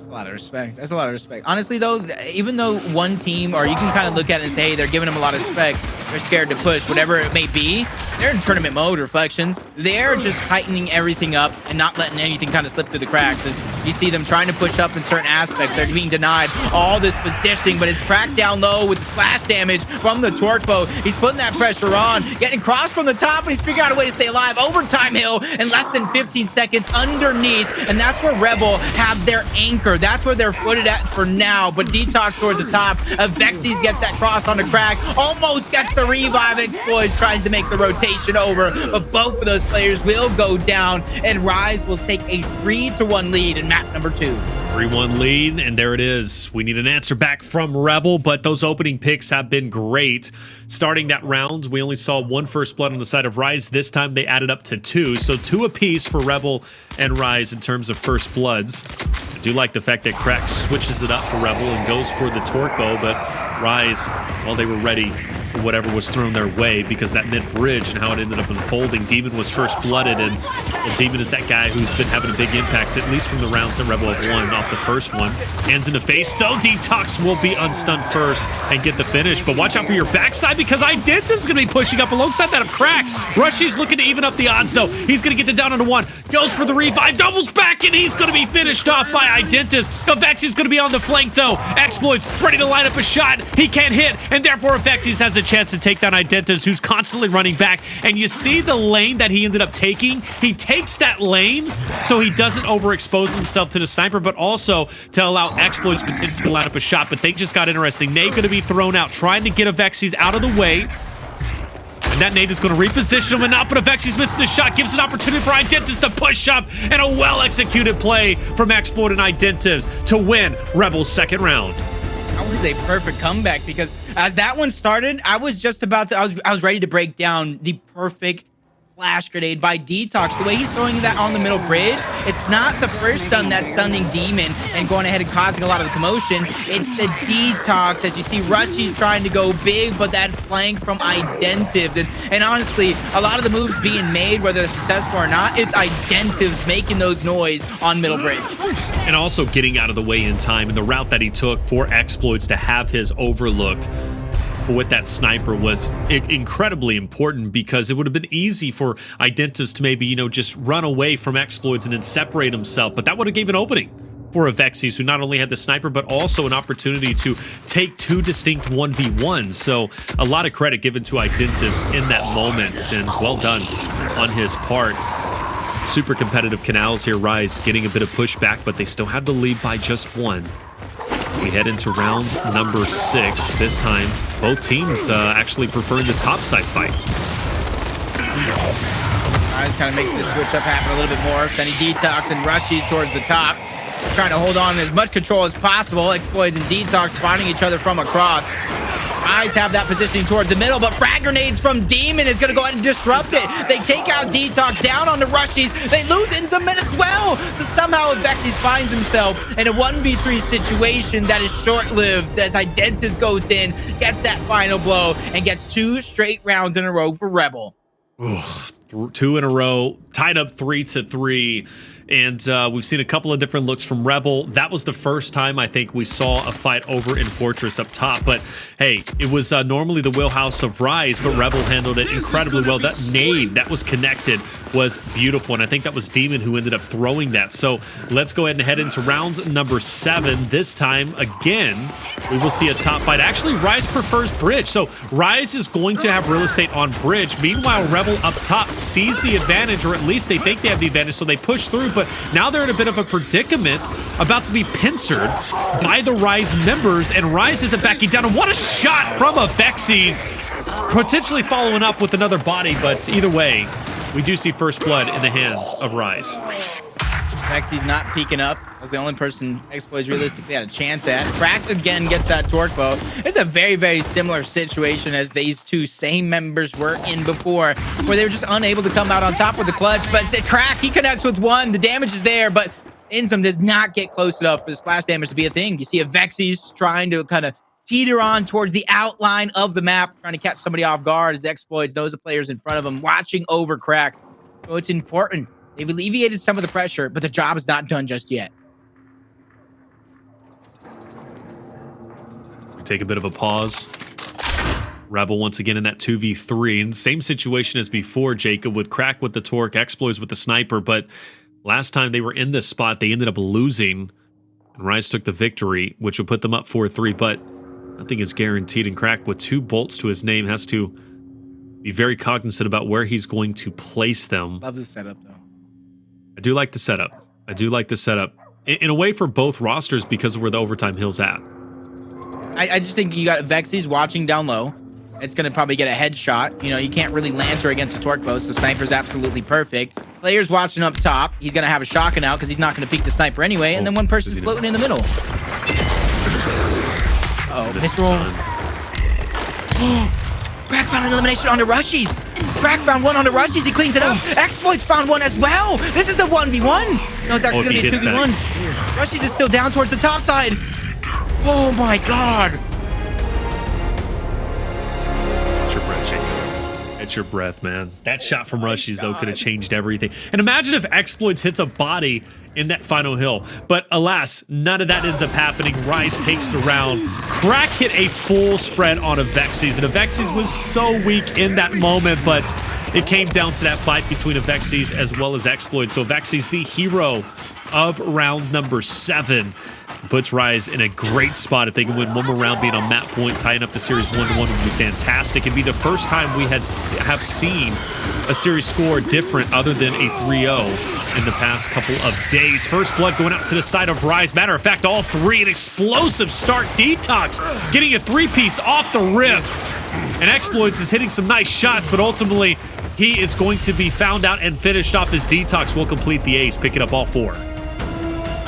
A lot of respect. That's a lot of respect. Honestly, though, even though one team, or you can kind of look at it and say, hey, they're giving them a lot of respect, they're scared to push, whatever it may be, they're in tournament mode, Reflections. They're just tightening everything up and not letting anything kind of slip through the cracks. As you see them trying to push up in certain aspects, they're being denied all this positioning, but it's Crack down low with the splash damage from the torque bow. He's putting that pressure on, getting crossed from the top, and he's figuring out a way to stay alive. Overtime hill in less than 15 seconds underneath, and that's where Rebel have their anchor. That's where they're footed at for now, but DeToX towards the top. Avexys gets that cross on the Crack, almost gets the revive. Xploidz tries to make the rotation over, but both of those players will go down, and Rise will take a 3-1 lead in map number 2. 3-1 lead, and there it is. We need an answer back from Rebel, but those opening picks have been great. Starting that round, we only saw 1 first blood on the side of Rise. This time they added up to 2, so 2 apiece for Rebel and Rise in terms of first bloods. I do like the fact that Crack switches it up for Rebel and goes for the torque bow, but Rise, well, they were ready for whatever was thrown their way, because that mid-bridge and how it ended up unfolding. Demon was first blooded, and well, Demon is that guy who's been having a big impact, at least from the rounds that Rebel have won off the first one. Hands in the face, though. DeToX will be unstunned first and get the finish, but watch out for your backside, because Identivez going to be pushing up alongside that of Crack. Rushiez looking to even up the odds, though. He's going to get the down onto 1, goes for the revive, doubles back, and he's going to be finished off by Identivez. Avexys is going to be on the flank, though. Xploidz ready to line up a shot. He can't hit, and therefore Avexys has a chance to take down Identivez, who's constantly running back. And you see the lane that he ended up taking. He takes that lane so he doesn't overexpose himself to the sniper, but also to allow Xploidz potentially to line up a shot. But they just got interesting. Nade going to be thrown out, trying to get Avexys out of the way. And that nade is going to reposition him enough, but Avexys missing the shot, gives an opportunity for Identivez to push up, and a well-executed play from Xploidz and Identivez to win Rebel's second round. That was a perfect comeback, because as that one started, I was just about to, I was ready to break down the perfect flash grenade by DeToX. The way he's throwing that on the middle bridge, it's not the first stun that's stunning Demon and going ahead and causing a lot of the commotion. It's the DeToX, as you see Rushiez trying to go big, but that flank from Identivez. And honestly, a lot of the moves being made, whether they're successful or not, it's Identivez making those noise on middle bridge. And also getting out of the way in time, and the route that he took for Xploidz to have his overlook with that sniper was incredibly important, because it would have been easy for Identivez to maybe, you know, just run away from Xploidz and then separate himself, but that would have gave an opening for Avexys, who not only had the sniper, but also an opportunity to take 2 distinct 1v1s. So a lot of credit given to Identivez in that moment, and well done on his part. Super competitive Canals here. Rise getting a bit of pushback, but they still have the lead by just 1. We head into round number 6. This time, both teams actually preferring the top side fight. Rise kind of makes this switch up happen a little bit more, sending DeToX and Rushiez towards the top, trying to hold on as much control as possible. Xploidz and DeToX spotting each other from across. Rise have that positioning towards the middle, but frag grenades from Demon is going to go ahead and disrupt it. They take out DeToX down on the Rushiez. They lose INZEM as well. So somehow Avexys finds himself in a 1v3 situation that is short-lived, as Identivez goes in, gets that final blow, and gets 2 straight rounds in a row for Rebel. Ugh, 2 in a row, tied up 3-3. And we've seen a couple of different looks from Rebel. That was the first time I think we saw a fight over in Fortress up top. But hey, it was normally the wheelhouse of Rise, but Rebel handled it incredibly well. That nade that was connected was beautiful. And I think that was Demon who ended up throwing that. So let's go ahead and head into round number 7. This time, again, we will see a top fight. Actually, Rise prefers Bridge. So Rise is going to have real estate on Bridge. Meanwhile, Rebel up top sees the advantage, or at least they think they have the advantage, so they push through. But now they're in a bit of a predicament, about to be pincered by the Rise members, and Rise isn't backing down. And what a shot from Avexys, potentially following up with another body, but either way, we do see first blood in the hands of Rise. Avexys not peeking up. Was the only person Xploidz realistically had a chance at. Crack again gets that torque bow. It's a very, very similar situation as these two same members were in before, where they were just unable to come out on top with the clutch. But Crack, he connects with one. The damage is there, but INZEM does not get close enough for the splash damage to be a thing. You see Avexys trying to kind of teeter on towards the outline of the map, trying to catch somebody off guard as Xploidz knows the players in front of him, watching over Crack. So it's important. They've alleviated some of the pressure, but the job is not done just yet. We take a bit of a pause. Rebel once again in that 2v3. And same situation as before, Jacob, with Crack with the torque, Xploidz with the sniper. But last time they were in this spot, they ended up losing. And Rise took the victory, which would put them up 4-3. But nothing is guaranteed. And Crack, with 2 bolts to his name, has to be very cognizant about where he's going to place them. Love the setup, though. I do like the setup. I do like the setup. In a way for both rosters because of where the overtime hill's at. I just think you got Avexys watching down low. It's going to probably get a headshot. You know, you can't really Lancer against a torque bow, so the sniper's absolutely perfect. Player's watching up top. He's going to have a shotgun out because he's not going to peek the sniper anyway. And then one person's floating in the middle. Oh, missile. Crack found an elimination on the Rushiez. Crack found one on the Rushiez. He cleans it up. Xploidz found one as well. This is a 1v1. No, it's actually going to be a 2v1. Rushiez is still down towards the top side. Oh my god. Catch your breath, man. That shot from Rushiez, though, could have changed everything. And imagine if Xploidz hits a body in that final hill. But alas, none of that ends up happening. Rise takes the round. Crack hit a full spread on Avexys, and Avexys was so weak in that moment, but it came down to that fight between Avexys as well as Xploidz. So Avexys, the hero of round number 7, puts Rise in a great spot. If they can win one more round, being on map point, tying up the series 1-1 would be fantastic. It'd be the first time we have seen a series score different other than a 3-0 in the past couple of days. First blood going out to the side of Rise. Matter of fact, all 3, an explosive start. DeToX getting a 3-piece off the rip. And Xploidz is hitting some nice shots, but ultimately he is going to be found out and finished off as DeToX will complete the ace, picking up all 4.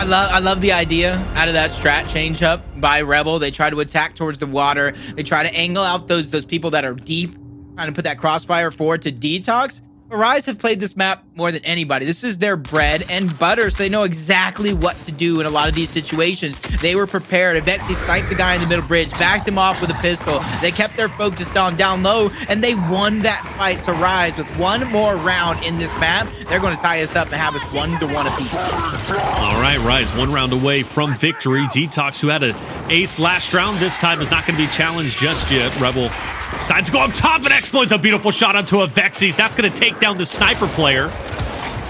I love the idea out of that strat change up by Rebel. They try to attack towards the water. They try to angle out those people that are deep, trying to put that crossfire forward to DeToX. But Rise have played this map more than anybody. This is their bread and butter, so they know exactly what to do in a lot of these situations. They were prepared. Avexys sniped the guy in the middle bridge, backed him off with a pistol. They kept their focus down low, and they won that fight. So Rise, with one more round in this map, they're going to tie us up and have us 1-1 apiece. All right, Rise 1 round away from victory. DeToX, who had an ace last round, this time is not going to be challenged just yet. Rebel decides to go up top, and Xploidz a beautiful shot onto Avexys. That's going to take down the sniper player.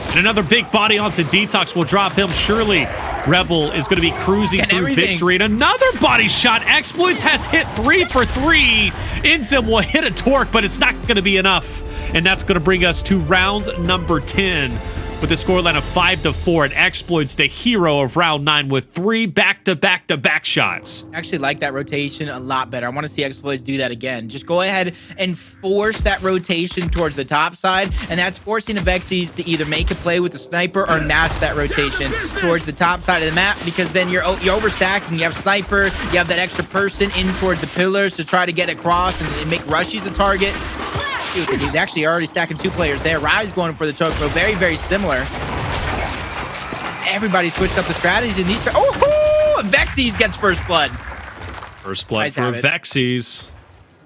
And another big body onto DeToX will drop him. Surely Rebel is going to be cruising through victory. And another body shot. Xploidz has hit 3 for 3. INZEM will hit a torque, but it's not going to be enough. And that's going to bring us to round number 10. With a scoreline of 5-4, and Xploidz, the hero of round 9, with 3 back-to-back shots. I actually like that rotation a lot better. I want to see Xploidz do that again. Just go ahead and force that rotation towards the top side, and that's forcing Avexys to either make a play with the sniper or match that rotation towards the top side of the map, because then you're overstacked and you have sniper, you have that extra person in towards the pillars to try to get across and make Rushiez a target. He's actually already stacking 2 players there. Rise going for the choke, but very, very similar. Everybody switched up the strategies in these. Oh, Avexys gets first blood. First blood for Avexys.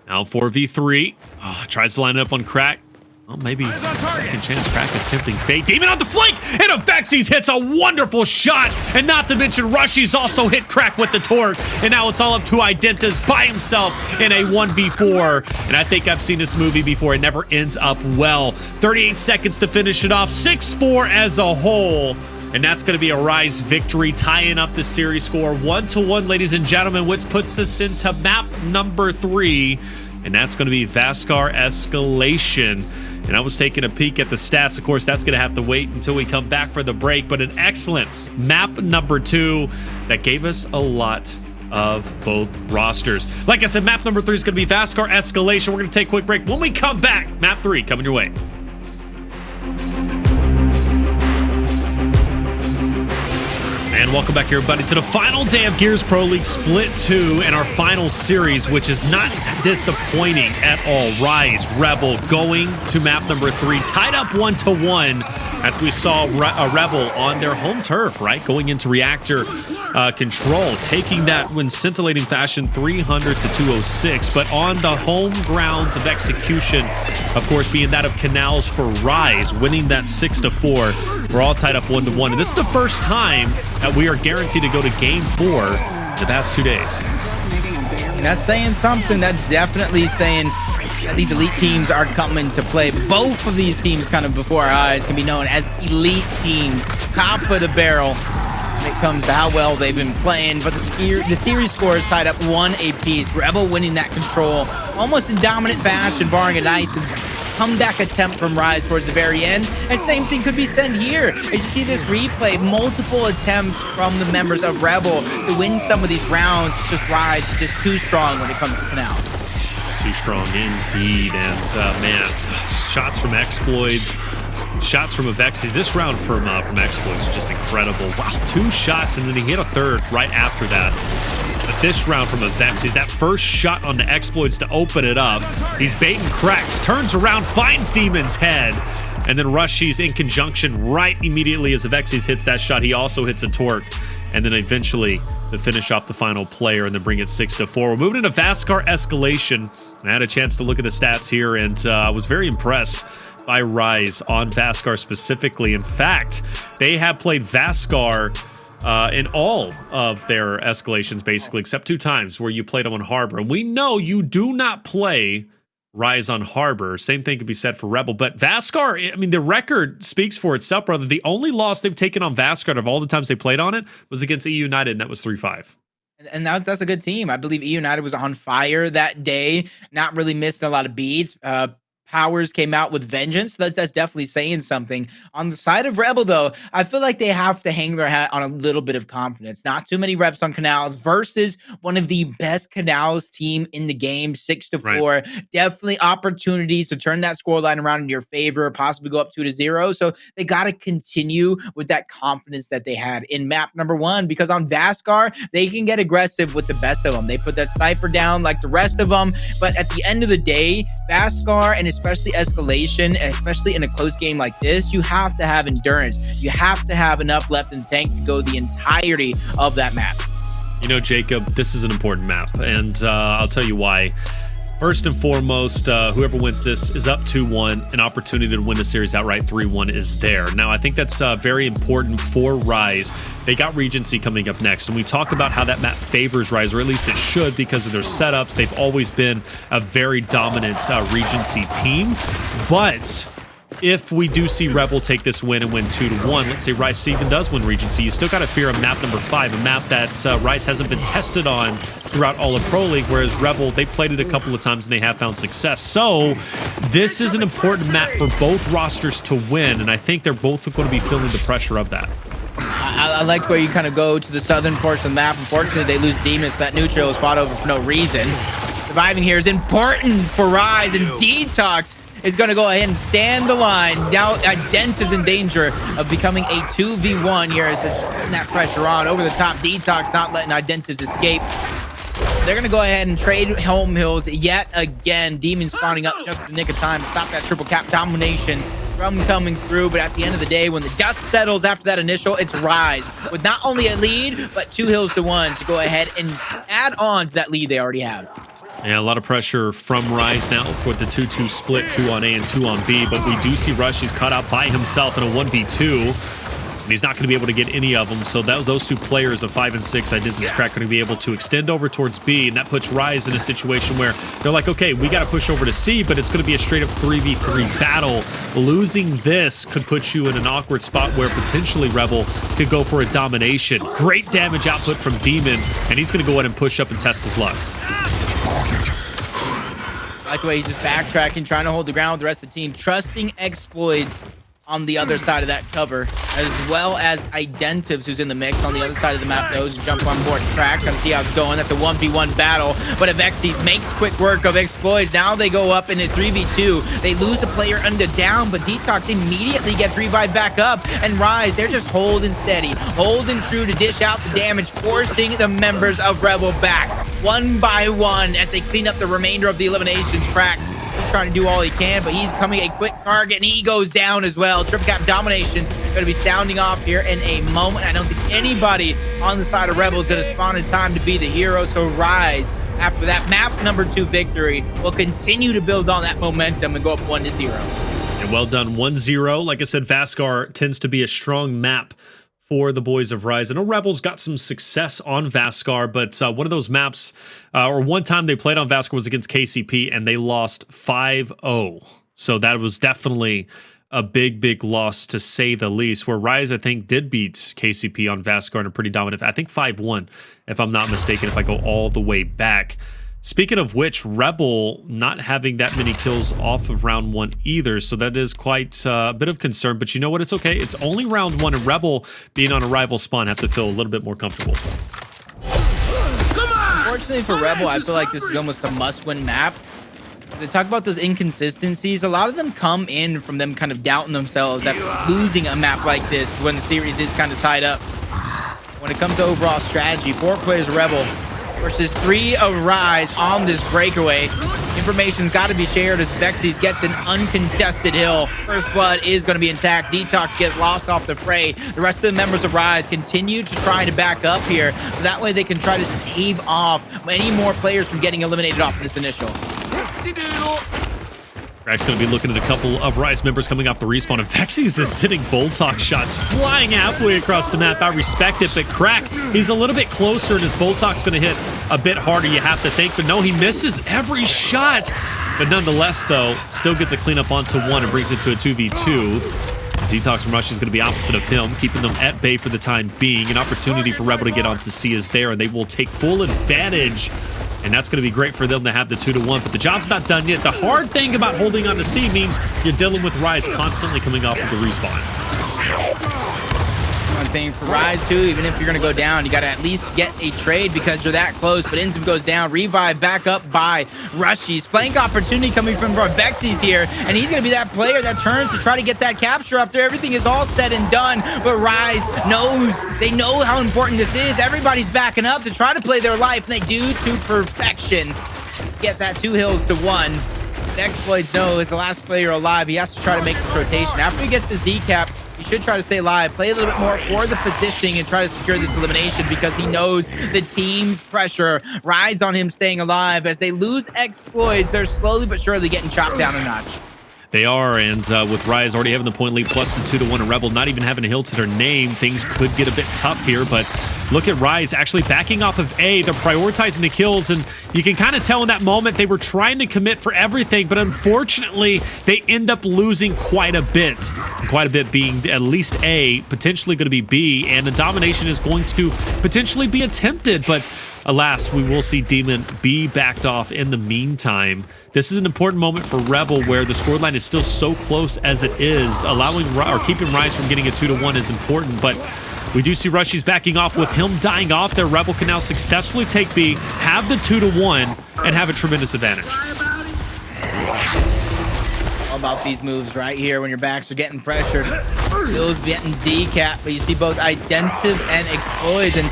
Now 4v3. Oh, tries to line it up on Crack. Well, maybe second chance practice tempting fate. Demon on the flank, and Avexys hits a wonderful shot. And not to mention, Rushiez also hit crack with the torque. And now it's all up to Identivez by himself in a 1v4. And I think I've seen this movie before. It never ends up well. 38 seconds to finish it off. 6-4 as a whole. And that's going to be a Rise victory, tying up the series score 1-1, ladies and gentlemen, which puts us into map number 3. And that's going to be Vasgar Escalation. And I was taking a peek at the stats. Of course, that's going to have to wait until we come back for the break. But an excellent map number 2 that gave us a lot of both rosters. Like I said, map number 3 is going to be Vasgar Escalation. We're going to take a quick break. When we come back, map 3 coming your way. And welcome back, everybody, to the final day of Gears Pro League Split 2 and our final series, which is not disappointing at all. Rise, Rebel going to map number 3, tied up 1-1 after we saw Rebel on their home turf, right? Going into Reactor control, taking that in scintillating fashion 300 to 206, but on the home grounds of execution, of course, being that of Canals for Rise, winning that 6-4. We're all tied up 1-1, and this is the first time that we are guaranteed to go to game 4 the past 2 days. And that's saying something. That's definitely saying that these elite teams are coming to play. Both of these teams, kind of before our eyes, can be known as elite teams, top of the barrel when it comes to how well they've been playing. But the series score is tied up 1 apiece. Rebel winning that control almost in dominant fashion, barring a nice comeback attempt from Rise towards the very end. And same thing could be said here. As you see this replay, multiple attempts from the members of Rebel to win some of these rounds. It's just Rise is just too strong when it comes to Canals. Too strong indeed. And man, shots from Xploidz, shots from Avexys. This round from Xploidz is just incredible. Wow, 2 shots, and then he hit a third right after that. But this round from Avexys, that first shot on the Xploidz to open it up, he's baiting cracks, turns around, finds Demon's head, and then Rushiez in conjunction right immediately as Avexys hits that shot. He also hits a torque, and then eventually to finish off the final player and then bring it 6-4. We're moving into Vasgar Escalation. I had a chance to look at the stats here, and I was very impressed by Rise on Vasgar specifically. In fact, they have played Vasgar in all of their escalations, basically, except 2 times where you played them on Harbor. And we know you do not play Rise on Harbor. Same thing could be said for Rebel. But Vasgar, I mean, the record speaks for itself, brother. The only loss they've taken on Vasgar of all the times they played on it was against E United, and that was 3-5. And that's a good team. I believe E United was on fire that day, not really missing a lot of beats. Powers came out with vengeance. That's definitely saying something. On the side of Rebel, though, I feel like they have to hang their hat on a little bit of confidence. Not too many reps on Canals versus one of the best Canals team in the game, 6-4. Right. Definitely opportunities to turn that scoreline around in your favor, possibly go up 2-0. So they got to continue with that confidence that they had in map number 1, because on Vasgar, they can get aggressive with the best of them. They put that sniper down like the rest of them. But at the end of the day, Vasgar, and especially Escalation, especially in a close game like this, you have to have endurance. You have to have enough left in the tank to go the entirety of that map. You know, Jacob, this is an important map, and I'll tell you why. First and foremost, whoever wins this is up 2-1. An opportunity to win the series outright 3-1 is there. Now, I think that's very important for Rise. They got Regency coming up next, and we talk about how that map favors Rise, or at least it should, because of their setups. They've always been a very dominant Regency team. But if we do see Rebel take this win and win 2-1, let's say Rice even does win Regency, you still got to fear a map number 5, a map that Rice hasn't been tested on throughout all of Pro League, whereas Rebel, they played it a couple of times and they have found success. So this is an important map for both rosters to win, and I think they're both going to be feeling the pressure of that. I like where you kind of go to the southern portion of the map. Unfortunately, they lose Demons. That neutral is fought over for no reason. Surviving here is important for Rise, and DeToX is going to go ahead and stand the line. Now, Identivez in danger of becoming a 2v1 here as they're putting that pressure on. Over the top, DeToX not letting Identivez escape. They're going to go ahead and trade home hills yet again. Demon spawning up just in the nick of time to stop that triple cap domination from coming through. But at the end of the day, when the dust settles after that initial, it's Rise with not only a lead, but 2 hills to 1 to go ahead and add on to that lead they already have. Yeah, a lot of pressure from Rise now for the 2-2 split, 2 on A and 2 on B, but we do see Rushiez caught out by himself in a 1v2. And he's not going to be able to get any of them. So those two players of 5 and 6, Identivez Crack, going to be able to extend over towards B, and that puts Rise in a situation where they're like, okay, we got to push over to C, but it's going to be a straight up 3v3 battle. Losing this could put you in an awkward spot where potentially Rebel could go for a domination. Great damage output from Demon, and he's going to go ahead and push up and test his luck. I like the way he's just backtracking, trying to hold the ground with the rest of the team, trusting Xploidz on the other side of that cover, as well as Identivez, who's in the mix on the other side of the map, knows to jump on board Crack, kind of see how it's going. That's a 1v1 battle, but Avexys makes quick work of Xploidz. Now they go up into 3v2. They lose a player under down, but DeToX immediately gets revived back up, and Rise, they're just holding steady, holding true to dish out the damage, forcing the members of Rebel back one by one as they clean up the remainder of the eliminations. Crack, he's trying to do all he can, but he's coming a quick target, and he goes down as well. Triple cap domination going to be sounding off here in a moment. I don't think anybody on the side of Rebel is going to spawn in time to be the hero. So Rise, after that map number 2 victory, will continue to build on that momentum and go up 1-0. And well done, 1-0. Like I said, Vasgar tends to be a strong map for the boys of Rise. I know Rebels got some success on Vasgar, but one of those maps, or one time they played on Vasgar was against KCP, and they lost 5-0. So that was definitely a big loss, to say the least, where Rise, I think, did beat KCP on Vasgar in a pretty dominant, I think 5-1, if I'm not mistaken, if I go all the way back. Speaking of which, Rebel not having that many kills off of round 1 either, so that is quite a bit of concern. But you know what? It's okay. It's only round 1, and Rebel being on a rival spawn have to feel a little bit more comfortable. Unfortunately for Rebel, I feel like this is almost a must-win map. They talk about those inconsistencies. A lot of them come in from them kind of doubting themselves after losing a map like this when the series is kind of tied up. When it comes to overall strategy, 4 players Rebel versus 3 of Rise on this breakaway. Information's got to be shared as Avexys gets an uncontested hill. First blood is going to be intact. DeToX gets lost off the fray. The rest of the members of Rise continue to try to back up here. So that way they can try to stave off any more players from getting eliminated off this initial. Crack's going to be looking at a couple of Rise members coming off the respawn. Avexys is sitting DeToX shots flying halfway across the map. I respect it, but Crack, he's a little bit closer, and his DeToX going to hit a bit harder, you have to think. But no, he misses every shot. But nonetheless, though, still gets a cleanup onto 1 and brings it to a 2v2. DeToX from Rushiez is going to be opposite of him, keeping them at bay for the time being. An opportunity for Rebel to get onto C is there, and they will take full advantage. And that's going to be great for them to have the 2-1. But the job's not done yet. The hard thing about holding on to C means you're dealing with Rise constantly coming off of the respawn. One thing for Rise, too, even if you're going to go down, you got to at least get a trade because you're that close. But INZEM goes down. Revive back up by Rushiez. Flank opportunity coming from Avexys here. And he's going to be that player that turns to try to get that capture after everything is all said and done. But Rise knows, they know how important this is. Everybody's backing up to try to play their life, and they do to perfection. Get that 2 hills to 1. Xploidz knows the last player alive. He has to try to make this rotation. After he gets this decap, he should try to stay alive, play a little bit more for the positioning, and try to secure this elimination because he knows the team's pressure rides on him staying alive. As they lose Xploidz, they're slowly but surely getting chopped down a notch. They are, and with Rise already having the point lead plus the 2-1, and Rebel not even having a hill to their name, things could get a bit tough here. But look at Rise actually backing off of A. They're prioritizing the kills, and you can kind of tell in that moment they were trying to commit for everything, but unfortunately they end up losing quite a bit. Quite a bit being at least A, potentially going to be B, and the domination is going to potentially be attempted, but alas, we will see Demon be backed off in the meantime. This is an important moment for Rebel where the scoreline is still so close as it is. Allowing or keeping Rise from getting a 2-1 is important, but we do see Rushiez backing off. With him dying off there, Rebel can now successfully take B, have the 2-1, and have a tremendous advantage. All about these moves right here when your backs are getting pressured. Bill's getting decapped, but you see both Identivez and Xploidz, and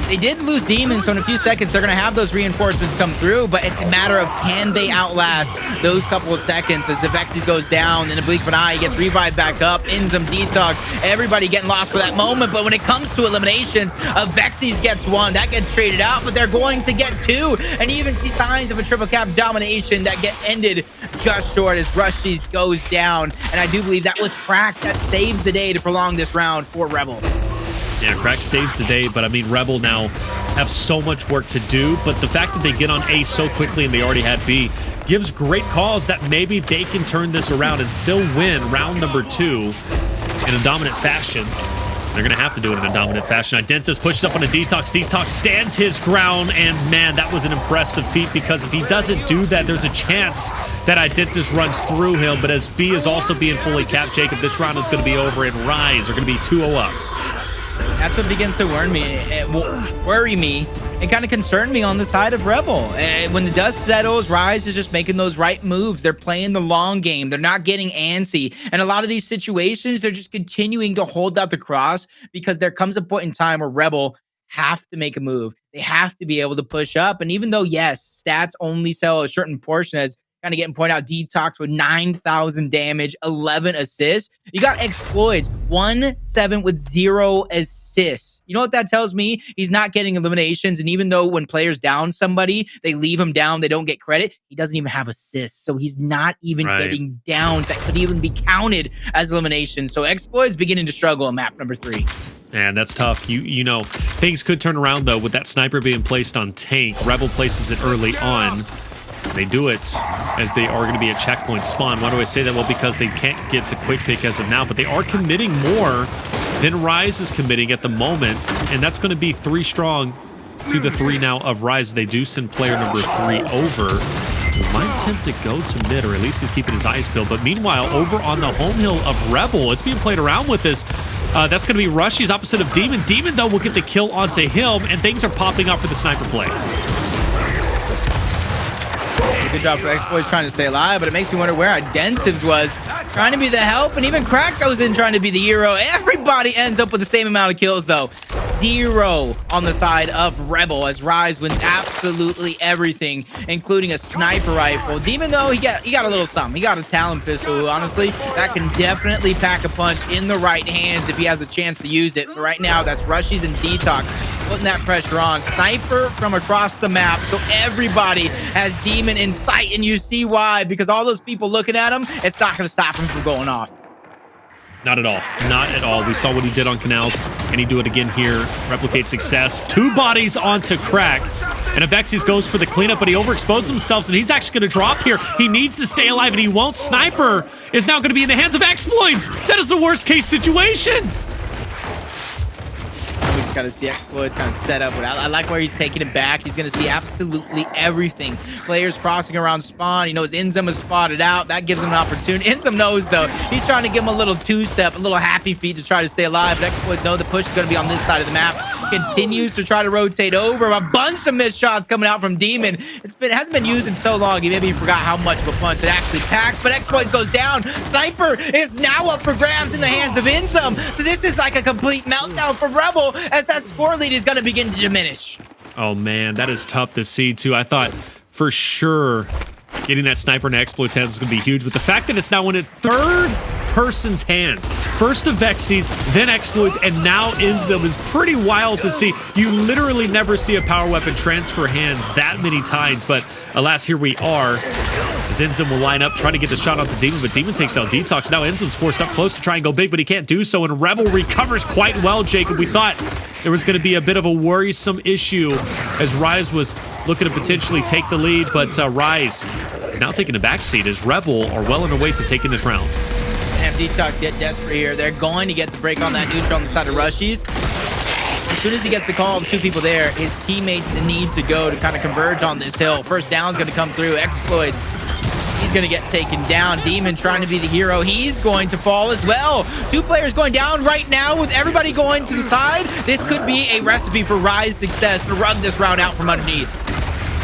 They did lose Demon, so in a few seconds, they're going to have those reinforcements come through, but it's a matter of can they outlast those couple of seconds as Avexys goes down, and a blink of an eye, he gets revived back up, INZEM, DeToX, everybody getting lost for that moment, but when it comes to eliminations, Avexys gets one, that gets traded out, but they're going to get two, and you even see signs of a triple cap domination that get ended just short as Rushiez goes down, and I do believe that was Crack that saved the day to prolong this round for Rebel. Yeah, Crack saves the day, but I mean, Rebel now have so much work to do, but the fact that they get on A so quickly and they already had B gives great cause that maybe they can turn this around and still win round number 2 in a dominant fashion. They're going to have to do it in a dominant fashion. Identivez pushes up on a DeToX. DeToX stands his ground, and man, that was an impressive feat because if he doesn't do that, there's a chance that Identivez runs through him, but as B is also being fully capped, Jacob, this round is going to be over, and Rise are going to be 2-0 up. That's what begins to worry me and kind of concern me on the side of Rebel. When the dust settles, Rise is just making those right moves. They're playing the long game. They're not getting antsy. And a lot of these situations, they're just continuing to hold out the cross because there comes a point in time where Rebel have to make a move. They have to be able to push up. And even though, yes, stats only sell a certain portion, as kind of getting pointed out, DeToX with 9,000 damage, 11 assists. You got Xploidz, 1-7 with 0 assists. You know what that tells me? He's not getting eliminations, and even though when players down somebody, they leave him down, they don't get credit, he doesn't even have assists, so he's not even getting downs that could even be counted as eliminations. So Xploidz beginning to struggle in map number 3. Man, that's tough. You know, things could turn around, though, with that sniper being placed on Tank. Rebel places it early on. They do it as they are going to be at checkpoint spawn. Why do I say that? Well, because they can't get to quick pick as of now, but they are committing more than Rise is committing at the moment, and that's going to be 3 strong to the 3 now of Rise. They do send player number 3 over. He might attempt to go to mid, or at least he's keeping his eyes peeled. But meanwhile, over on the home hill of Rebel, it's being played around with this. That's going to be Rushiez opposite of Demon. Demon, though, will get the kill onto him, and things are popping up for the sniper play. Good job for Xploidz trying to stay alive, but it makes me wonder where Identivez was, trying to be the help, and even Crack goes in trying to be the hero. Everybody ends up with the same amount of kills, though. 0 on the side of Rebel as Rise wins absolutely everything, including a sniper rifle. Demon, though, he got a little something. He got a Talon pistol, honestly, that can definitely pack a punch in the right hands if he has a chance to use it. But right now, that's Rushiez and DeToX putting that pressure on. Sniper from across the map, so everybody has Demon in sight, and you see why, because all those people looking at him, it's not going to stop him from going off. Not at all. Not at all. We saw what he did on Canals, and he do it again here. Replicate success. 2 bodies onto Crack, and Avexys goes for the cleanup, but he overexposed himself, and he's actually going to drop here. He needs to stay alive, and he won't. Sniper is now going to be in the hands of Xploidz. That is the worst case situation. We just got to see Xploidz kind of set up. I like where he's taking it back. He's going to see absolutely everything. Players crossing around spawn. He knows INZEM is spotted out. That gives him an opportunity. INZEM knows, though. He's trying to give him a little 2-step, a little happy feet to try to stay alive. But Xploidz knows the push is going to be on this side of the map. Continues to try to rotate over. A bunch of missed shots coming out from Demon. It hasn't been used in so long. Maybe forgot how much of a punch it actually packs. But Xploidz goes down. Sniper is now up for grabs in the hands of INZEM. So this is like a complete meltdown for Rebel, as that score lead is going to begin to diminish. Oh, man, that is tough to see, too. I thought for sure getting that sniper in Xploidz hands is going to be huge, but the fact that it's now in a third person's hands, first Avexys, then Xploidz, and now INZEM, is pretty wild to see. You literally never see a power weapon transfer hands that many times, but alas, here we are, as INZEM will line up, trying to get the shot off the Demon, but Demon takes out DeToX. Now INZEM's forced up close to try and go big, but he can't do so, and Rebel recovers quite well, Jacob. We thought there was going to be a bit of a worrisome issue as Rise was looking to potentially take the lead, but Rise is now taking a backseat as Rebel are well on their way to taking this round. And if DeToX get desperate here, they're going to get the break on that neutral on the side of Rushiez. As soon as he gets the call of 2 people there, his teammates need to go to kind of converge on this hill. First down's going to come through. Xploidz, he's going to get taken down. Demon trying to be the hero. He's going to fall as well. 2 players going down right now with everybody going to the side. This could be a recipe for Rise success to run this round out from underneath.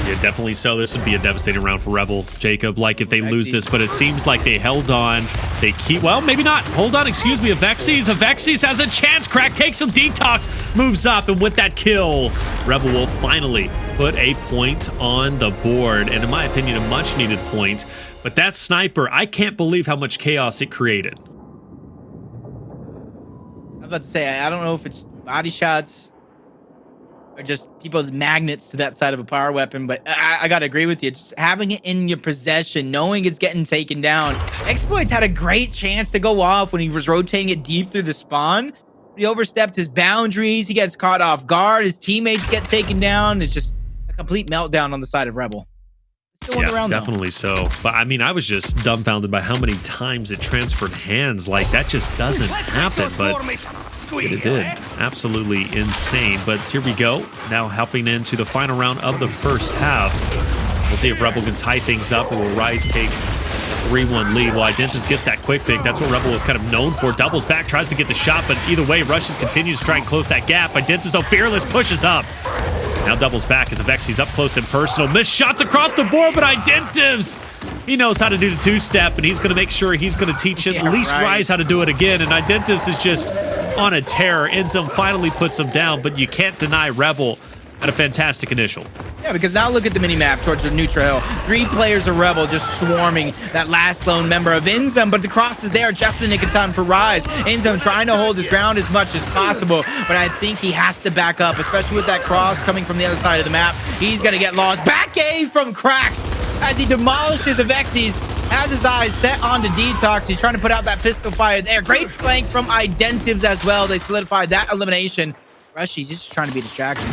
Yeah, definitely so. This would be a devastating round for Rebel, Jacob, like if they lose this, but it seems like they held on. They keep, well, maybe not. Hold on, excuse me, Avexys. Avexys has a chance. Crack takes some DeToX, moves up, and with that kill, Rebel will finally put a point on the board, and in my opinion, a much-needed point. But that sniper, I can't believe how much chaos it created. I'm about to say, I don't know if it's body shots or just people's magnets to that side of a power weapon, but I gotta agree with you. Just having it in your possession, knowing it's getting taken down. Xploidz had a great chance to go off when he was rotating it deep through the spawn. He overstepped his boundaries. He gets caught off guard. His teammates get taken down. It's just a complete meltdown on the side of Rebel. Still won the round, definitely so. But I mean, I was just dumbfounded by how many times it transferred hands. Like, that just doesn't happen, but it did. Absolutely insane. But here we go. Now hopping into the final round of the first half. We'll see if Rebel can tie things up, or will Rise take a 3-1 lead. Well, Identivez gets that quick pick. That's what Rebel was kind of known for. Doubles back, tries to get the shot, but either way, Rushiez continues to try and close that gap. Identivez, so fearless, pushes up. Now doubles back as Avexys up close and personal. Missed shots across the board, but Identivez, he knows how to do the two-step, and he's going to make sure he's going to teach at least Rise how to do it again. And Identivez is just on a tear. INZEM finally puts him down, but you can't deny Rebel had a fantastic initial. Yeah, because now look at the mini-map towards the neutral hill. 3 players of Rebel just swarming that last lone member of INZEM, but the cross is there just in the nick of time for Rise. INZEM trying to hold his ground as much as possible, but I think he has to back up, especially with that cross coming from the other side of the map. He's going to get lost. Back A from Crack as he demolishes Avexys. Has his eyes set on the DeToX. He's trying to put out that pistol fire there. Great flank from Identivez as well. They solidified that elimination. Rushiez just trying to be a distraction.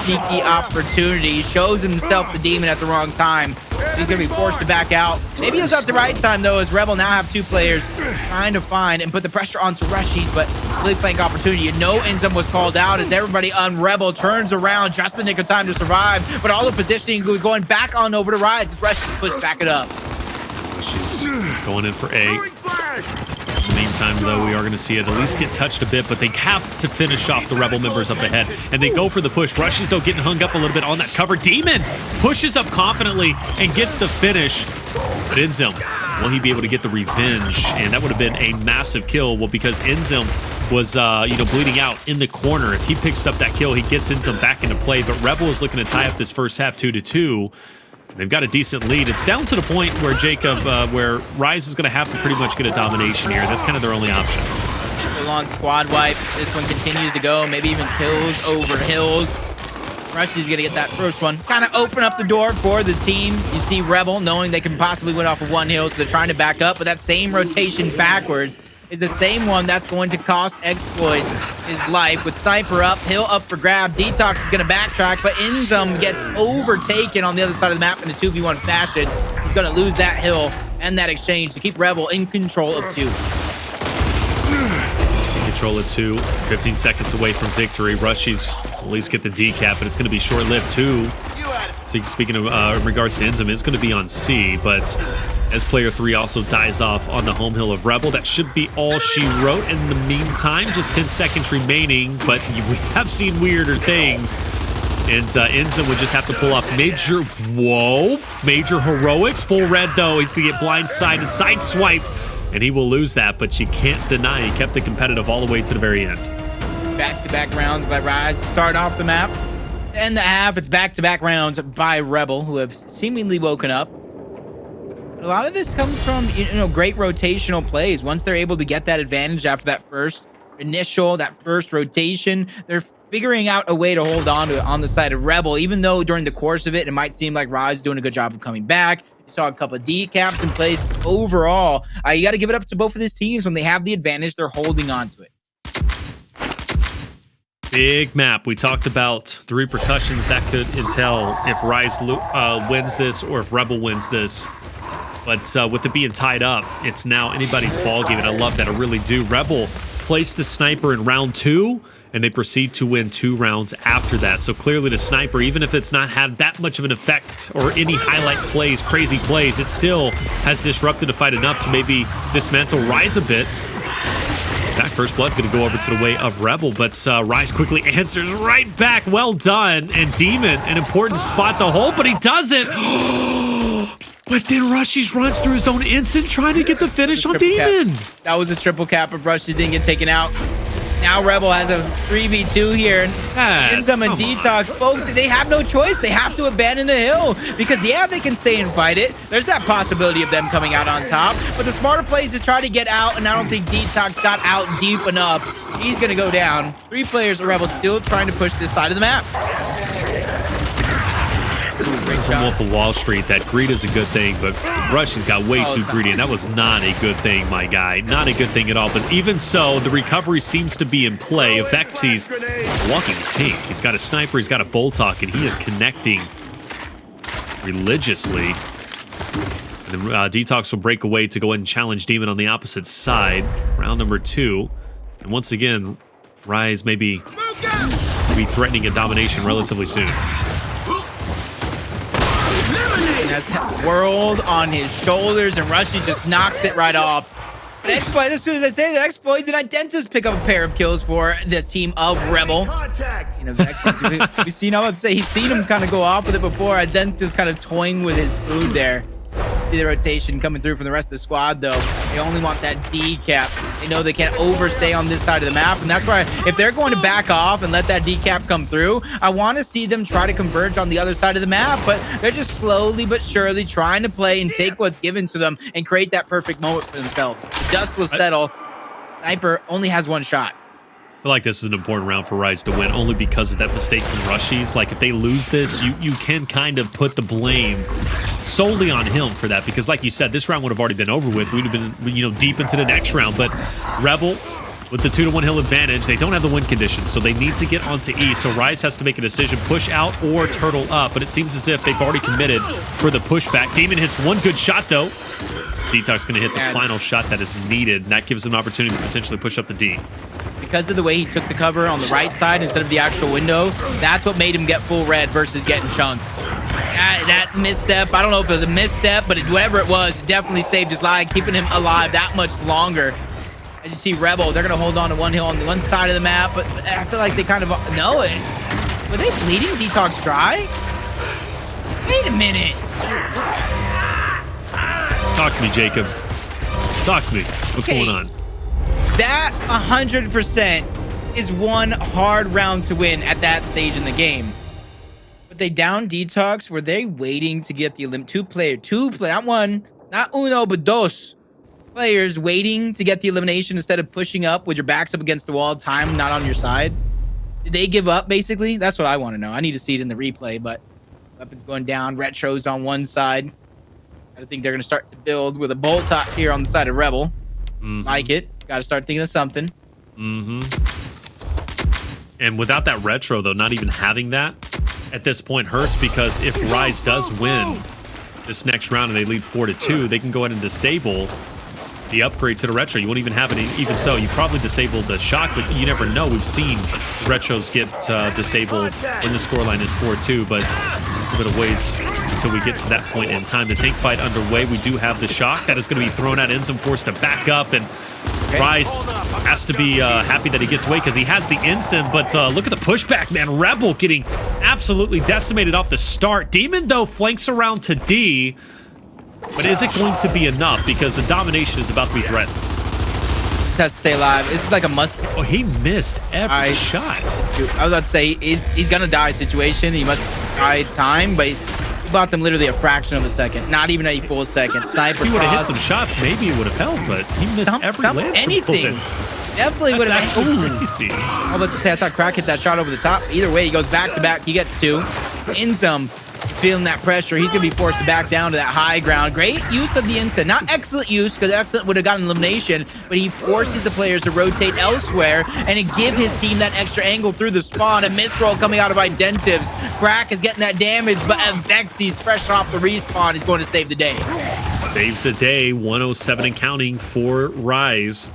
Sneaky opportunity. Shows himself the demon at the wrong time. He's going to be forced to back out. Maybe it was at the right time, though, as Rebel now have 2 players trying to find and put the pressure onto Rushiez, but really flank opportunity. You know INZEM was called out as everybody on Rebel turns around just the nick of time to survive, but all the positioning going back on over to Rise as Rushiez puts back it up. She's going in for A. In the meantime, though, we are going to see it at least get touched a bit, but they have to finish off the Rebel members up ahead, and they go for the push. Rushiez, though, getting hung up a little bit on that cover. Demon pushes up confidently and gets the finish. But INZEM, will he be able to get the revenge? And that would have been a massive kill. Well, because INZEM was, bleeding out in the corner. If he picks up that kill, he gets INZEM back into play. But Rebel is looking to tie up this first half 2-2. They've got a decent lead. It's down to the point where Jacob, where Rise is going to have to pretty much get a domination here. That's kind of their only option. Full on squad wipe. This one continues to go. Maybe even kills over hills. Rushiez going to get that first one. Kind of open up the door for the team. You see Rebel knowing they can possibly win off of 1 hill, so they're trying to back up. But that same rotation backwards is the same one that's going to cost Xploidz his life. With sniper up, hill up for grab. DeToX is going to backtrack, but INZEM gets overtaken on the other side of the map in a 2v1 fashion. He's going to lose that hill and that exchange to keep Rebel in control of 2. In control of 2, 15 seconds away from victory. Rushiez at least get the decap, but it's going to be short-lived too. So speaking of in regards to INZEM, it's going to be on C, but as player 3 also dies off on the home hill of Rebel, that should be all she wrote. In the meantime, just 10 seconds remaining, but we have seen weirder things. And INZEM would just have to pull off major heroics. Full red, though. He's going to get blindsided, sideswiped, and he will lose that. But you can't deny he kept it competitive all the way to the very end. Back-to-back rounds by Rise to start off the map. To end the half, it's back-to-back rounds by Rebel, who have seemingly woken up. But a lot of this comes from, great rotational plays. Once they're able to get that advantage after that first rotation, they're figuring out a way to hold on to it on the side of Rebel, even though during the course of it, it might seem like Rise is doing a good job of coming back. You saw a couple of decaps in place. Overall, you got to give it up to both of these teams. When they have the advantage, they're holding on to it. Big map. We talked about the repercussions that could entail if Rise wins this or if Rebel wins this. But with it being tied up, it's now anybody's ballgame, and I love that. I really do. Rebel placed the sniper in round 2, and they proceed to win 2 rounds after that. So clearly the sniper, even if it's not had that much of an effect or any highlight plays, crazy plays, it still has disrupted the fight enough to maybe dismantle Rise a bit. fact, first blood going to go over to the way of Rebel, but Rise quickly answers right back. Well done. And Demon, an important spot to hold, but he doesn't. But then Rushiez runs through his own instant trying to get the finish on Demon. That was a triple cap if Rushiez didn't get taken out. Now Rebel has a 3v2 here. INZEM and DeToX, folks, they have no choice. They have to abandon the hill because, yeah, they can stay and fight it. There's that possibility of them coming out on top. But the smarter play is to try to get out, and I don't think DeToX got out deep enough. He's going to go down. 3 players of Rebel still trying to push this side of the map. From Wolf of Wall Street, that greed is a good thing, but Rushiez got way too greedy, and that was not a good thing, my guy. Not a good thing at all. But even so, the recovery seems to be in play. Avexys, walking tank. He's got a sniper, he's got a bolt-hawk, and he is connecting religiously. And then DeToX will break away to go ahead and challenge Demon on the opposite side. Round number 2. And once again, Rise may be threatening a domination relatively soon. Has the world on his shoulders, and Rushiez just knocks it right off. But Xploidz, as soon as I say that, Xploidz and Identivez pick up a pair of kills for the team of Rebel. You know, we've seen, I would say, he's seen him kind of go off with it before. Identivez kind of toying with his food there. See the rotation coming through from the rest of the squad, though. They only want that D cap. They know they can't overstay on this side of the map, and that's why if they're going to back off and let that D cap come through, I want to see them try to converge on the other side of the map, but they're just slowly but surely trying to play and take what's given to them and create that perfect moment for themselves. The dust will settle. Sniper only has 1 shot. I feel like this is an important round for Rise to win, only because of that mistake from Rushiez. Like, if they lose this, you can kind of put the blame solely on him for that, because like you said, this round would have already been over with. We'd have been, you know, deep into the next round. But Rebel, with the 2-to-1 hill advantage, they don't have the win conditions, so they need to get onto E. So Rise has to make a decision, push out or turtle up. But it seems as if they've already committed for the pushback. Demon hits 1 good shot, though. DeToX going to hit the final shot that is needed, and that gives him an opportunity to potentially push up the D. Because of the way he took the cover on the right side instead of the actual window, that's what made him get full red versus getting chunked. That misstep, I don't know if it was a misstep, but whatever it was, it definitely saved his life, keeping him alive that much longer. As you see, Rebel, they're going to hold on to 1 hill on the one side of the map, but I feel like they kind of know it. Were they bleeding DeToX dry? Wait a minute. Talk to me, Jacob. Talk to me. What's going on? That 100% is 1 hard round to win at that stage in the game. But they down DeToX. Were they waiting to get the two player, not 1, not uno, but dos players waiting to get the elimination instead of pushing up with your backs up against the wall, time not on your side? Did they give up, basically? That's what I want to know. I need to see it in the replay, but weapons going down, Retro's on one side. I think they're going to start to build with a bolt top here on the side of Rebel. Like it. Got to start thinking of something. And without that Retro, though, not even having that at this point hurts, because if Rise does win this next round and they lead 4-2, they can go ahead and disable the upgrade to the Retro. You won't even have it. Even so, you probably disabled the shock, but you never know. We've seen Retros get disabled when the scoreline is 4-2, but a bit of ways until we get to that point in time. The tank fight underway. We do have the shock that is going to be thrown out. INZEM forced to back up, and Rise has to be happy that he gets away because he has the INZEM, but look at the pushback, man. Rebel getting absolutely decimated off the start. Demon, though, flanks around to D, but is it going to be enough? Because the domination is about to be threatened. Just has to stay alive. This is like a must. Oh, he missed every shot. I was about to say, he's going to die situation. He must die time, but he bought them literally a fraction of a second. Not even a full second. Sniper. If he would have hit some shots, maybe it would have helped, but he missed every lance. Anything. Definitely would have been crazy. I was about to say, I thought Crack hit that shot over the top. Either way, he goes back to back. He gets 2. INZEM is feeling that pressure. He's going to be forced to back down to that high ground. Great use of the INZEM. Not excellent use, because excellent would have gotten elimination, but he forces the players to rotate elsewhere and to give his team that extra angle through the spawn. A misroll coming out of Identivez. Crack is getting that damage, but Avexys, fresh off the respawn, is going to save the day. Saves the day. 107 and counting for Rise.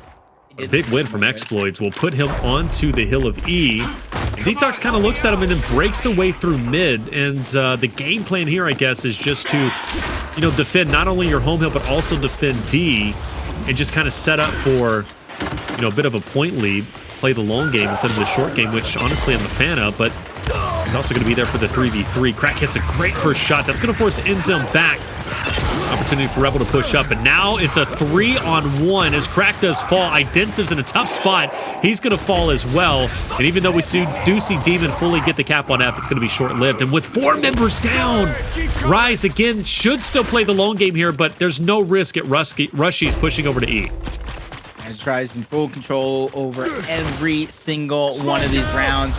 A big win from Xploidz will put him onto the hill of E. And DeToX kind of looks at him and then breaks away through mid. And the game plan here, I guess, is just to, you know, defend not only your home hill, but also defend D, and just kind of set up for, you a bit of a point lead, play the long game instead of the short game, which honestly I'm a fan of, but he's also going to be there for the 3v3. Crack hits a great first shot. That's going to force INZEM back. Opportunity for Rebel to push up, and now it's a 3-on-1 as Crack does fall. Identivez in a tough spot. He's going to fall as well, and even though we do see Demon fully get the cap on F, it's going to be short-lived. And with 4 members down, Rise again should still play the long game here, but there's no risk at Rushiez pushing over to E. And tries in full control over every single one of these rounds.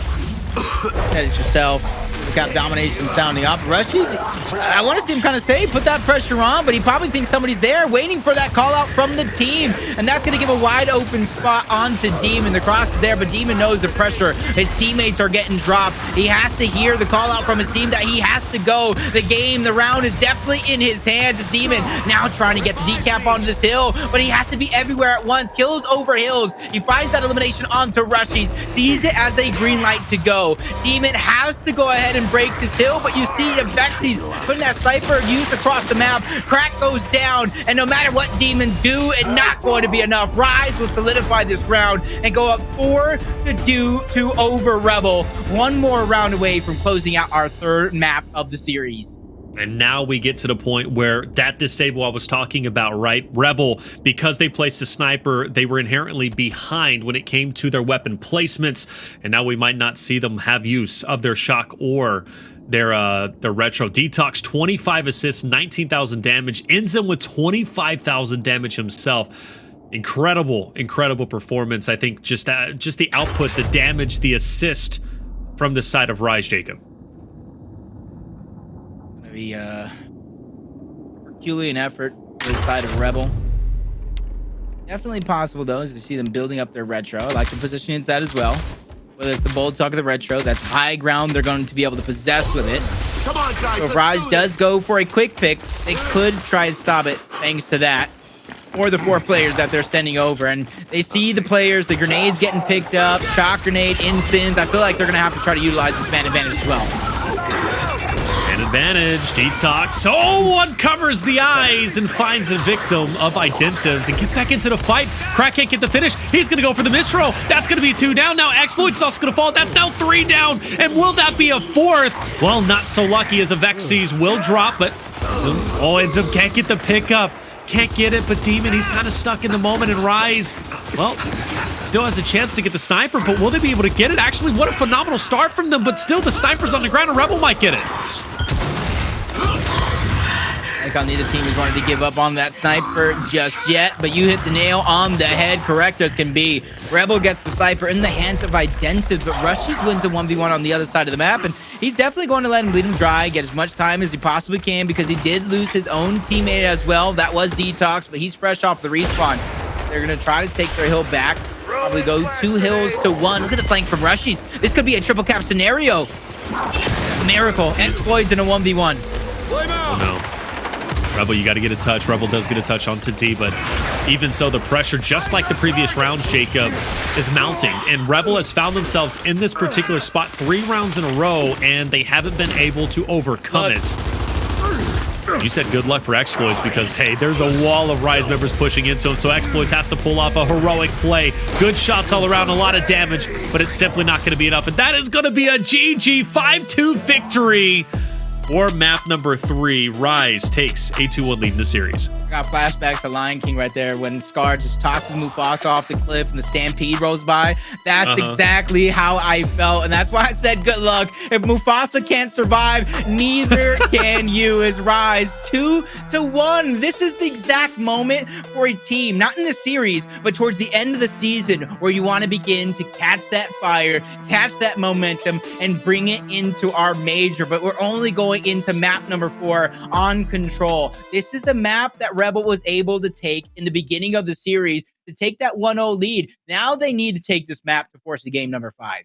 Said it yourself. Look out, domination sounding up. Rushiez, I want to see him kind of stay, put that pressure on, but he probably thinks somebody's there waiting for that call out from the team. And that's going to give a wide open spot onto Demon. The cross is there, but Demon knows the pressure. His teammates are getting dropped. He has to hear the call out from his team that he has to go. The round is definitely in his hands. It's Demon now trying to get the decap onto this hill, but he has to be everywhere at once. Kills over hills. He finds that elimination onto Rushiez, sees it as a green light to go. Demon has to go ahead and break this hill, but you see Avexys putting that sniper used across the map. Crack goes down, and no matter what Demon do, it's not going to be enough. Rise will solidify this round and go up 4-2 over Rebel. One more round away from closing out our 3rd map of the series. And now we get to the point where that disable I was talking about, right? Rebel, because they placed a sniper, they were inherently behind when it came to their weapon placements. And now we might not see them have use of their shock or their retro. DeToX, 25 assists, 19,000 damage. INZEM with 25,000 damage himself. Incredible performance. I think just the output, the damage, the assist from the side of Rise, Jacob. Be Herculean effort for the side of Rebel. Definitely possible though, is to see them building up their retro. I like the position inside as well. Whether it's the bold talk of the retro, that's high ground they're going to be able to possess with it. Come on, guys. So if Rise does go for a quick pick, they could try to stop it thanks to that. Or the 4 players that they're standing over, and they see the players, the grenades getting picked up, shock grenade, incense. I feel like they're gonna have to try to utilize this man advantage as well. Advantage, DeToX. Oh, uncovers the eyes and finds a victim of Identivez and gets back into the fight. Crack can't get the finish. He's going to go for the misthrow. That's going to be 2 down. Now Xploidz is also going to fall. That's now 3 down. And will that be a 4th? Well, not so lucky as Avexys will drop, but INZEM can't get the pickup. Can't get it, but Demon, he's kind of stuck in the moment, and Rise, well, still has a chance to get the sniper, but will they be able to get it? Actually, what a phenomenal start from them, but still the sniper's on the ground, and Rebel might get it. I think neither team is wanting to give up on that sniper just yet, but you hit the nail on the head, correct as can be. Rebel gets the sniper in the hands of Identivez, but Rushiez wins a 1v1 on the other side of the map, and he's definitely going to let him bleed him dry, get as much time as he possibly can, because he did lose his own teammate as well. That was DeToX, but he's fresh off the respawn. They're going to try to take their hill back, probably go 2 hills to 1. Look at the flank from Rushiez. This could be a triple cap scenario. Miracle. Xploidz in a 1v1. Oh, no. Rebel, you got to get a touch. Rebel does get a touch on D, but even so, the pressure, just like the previous rounds, Jacob, is mounting. And Rebel has found themselves in this particular spot 3 rounds in a row, and they haven't been able to overcome it. You said good luck for Xploidz because, hey, there's a wall of Rise members pushing into him, so Xploidz has to pull off a heroic play. Good shots all around, a lot of damage, but it's simply not going to be enough. And that is going to be a GG 5-2 victory for map number 3. Rise takes a 2-1 lead in the series. I got flashbacks to Lion King right there when Scar just tosses Mufasa off the cliff and the stampede rolls by. That's exactly how I felt, and that's why I said good luck. If Mufasa can't survive, neither can you. As Rise 2-1. This is the exact moment for a team, not in the series, but towards the end of the season, where you want to begin to catch that fire, catch that momentum, and bring it into our major. But we're only going into map number 4 on Control. This is the map that Rebel was able to take in the beginning of the series to take that 1-0 lead. Now they need to take this map to force the game number 5.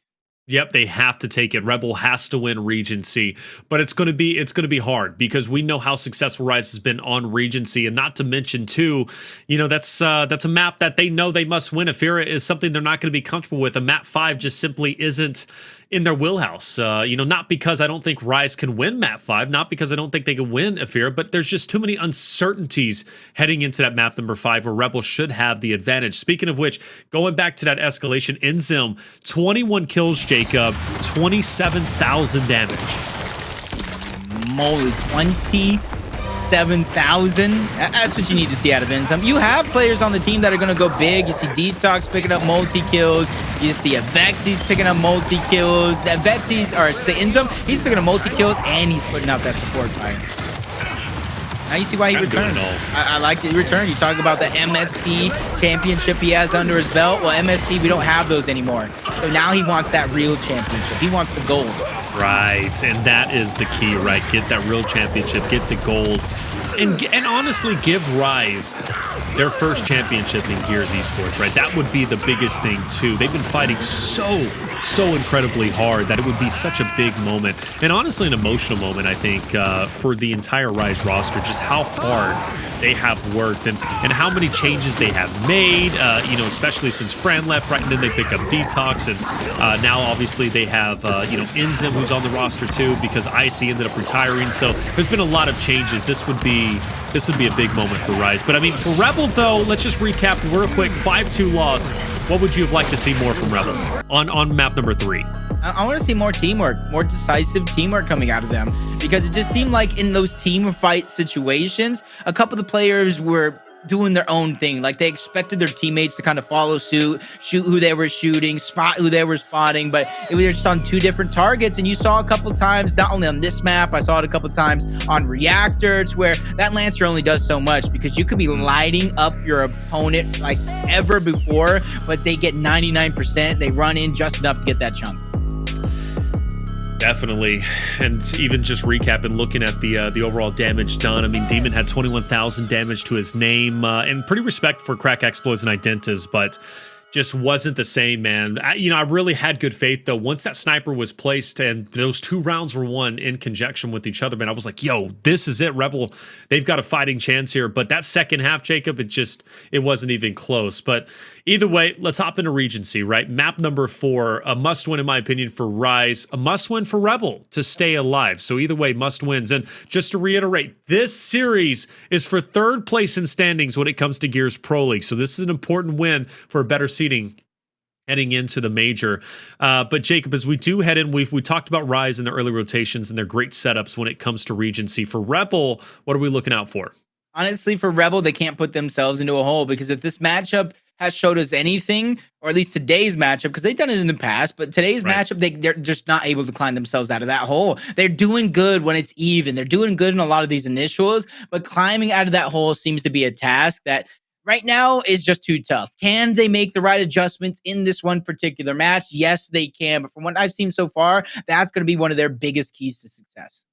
Yep, they have to take it. Rebel has to win Regency, but it's going to be hard because we know how successful Rise has been on Regency, and not to mention too, that's a map that they know they must win. Ephyra is something they're not going to be comfortable with. A map 5 just simply isn't in their wheelhouse. Not because I don't think Rise can win map 5, not because I don't think they can win Ephyra, but there's just too many uncertainties heading into that map number 5 where Rebel should have the advantage. Speaking of which, going back to that escalation, INZEM, 21 kills, Jacob, 27,000 damage. Moly, 27,000. That's what you need to see out of INZEM. You have players on the team that are going to go big. You see DeToX picking up multi-kills. You see Avexys picking up multi-kills. The Avexys, or I should say INZEM, he's picking up multi-kills, and he's putting out that support fire. Now you see why he returned. I like the return. You talk about the MSP championship he has under his belt. Well, MSP, we don't have those anymore. So now he wants that real championship. He wants the gold. Right, and that is the key, right? Get that real championship, get the gold, and honestly give Rise their first championship in Gears Esports, right? That would be the biggest thing too. They've been fighting so incredibly hard that it would be such a big moment, and honestly an emotional moment, I think, for the entire Rise roster, just how hard they have worked and how many changes they have made, especially since Fran left, right? And then they pick up DeToX, and now obviously they have, INZEM, who's on the roster too, because IC ended up retiring. So there's been a lot of changes. This would be a big moment for Rise. But I mean, for Rebel though, let's just recap real quick. 5-2 loss. What would you have liked to see more from Rebel on map number 3? I want to see more teamwork, more decisive teamwork coming out of them, because it just seemed like in those team fight situations, a couple of the players were doing their own thing. Like they expected their teammates to kind of follow suit, shoot who they were shooting, spot who they were spotting, but it was just on 2 different targets. And you saw a couple times, not only on this map, I saw it a couple times on Reactor, to where that Lancer only does so much, because you could be lighting up your opponent like ever before, but they get 99%. They run in just enough to get that chunk. Definitely, and even just recapping, looking at the overall damage done. I mean, Demon had 21,000 damage to his name, and pretty respect for Crack Xploidz and Identivez, but just wasn't the same, man. I really had good faith though. Once that sniper was placed and those 2 rounds were won in conjunction with each other, man, I was like, yo, this is it. Rebel, they've got a fighting chance here. But that second half, Jacob, it wasn't even close. But either way, let's hop into Regency, right? Map number 4, a must win in my opinion for Rise, a must win for Rebel to stay alive. So either way, must wins. And just to reiterate, this series is for 3rd place in standings when it comes to Gears Pro League. So this is an important win for a better seating heading into the major. But Jacob, as we do head in, we talked about Rise in the early rotations and their great setups when it comes to Regency. For Rebel, what are we looking out for? Honestly, for Rebel, they can't put themselves into a hole, because if this matchup has showed us anything, or at least today's matchup, because they've done it in the past, but today's matchup, they're just not able to climb themselves out of that hole. They're doing good when it's even. They're doing good in a lot of these initials, but climbing out of that hole seems to be a task that right now is just too tough. Can they make the right adjustments in this one particular match? Yes, they can. But from what I've seen so far, that's going to be one of their biggest keys to success.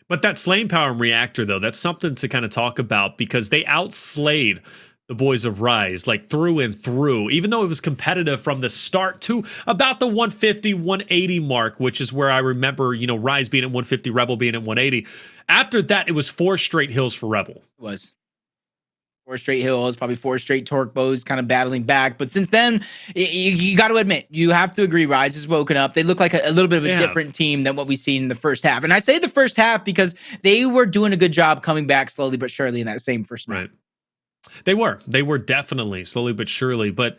But that slaying power in Reactor, though, that's something to kind of talk about, because they outslayed the boys of Rise, like through and through, even though it was competitive from the start to about the 150, 180 mark, which is where I remember, Rise being at 150, Rebel being at 180. After that, it was 4 straight hills for Rebel. It was 4 straight hills, probably 4 straight torque bows kind of battling back. But since then, you got to admit, you have to agree, Rise has woken up. They look like a little bit of a different team than what we've seen in the first half. And I say the first half because they were doing a good job coming back slowly but surely in that same first match. Right. They were definitely slowly but surely. But,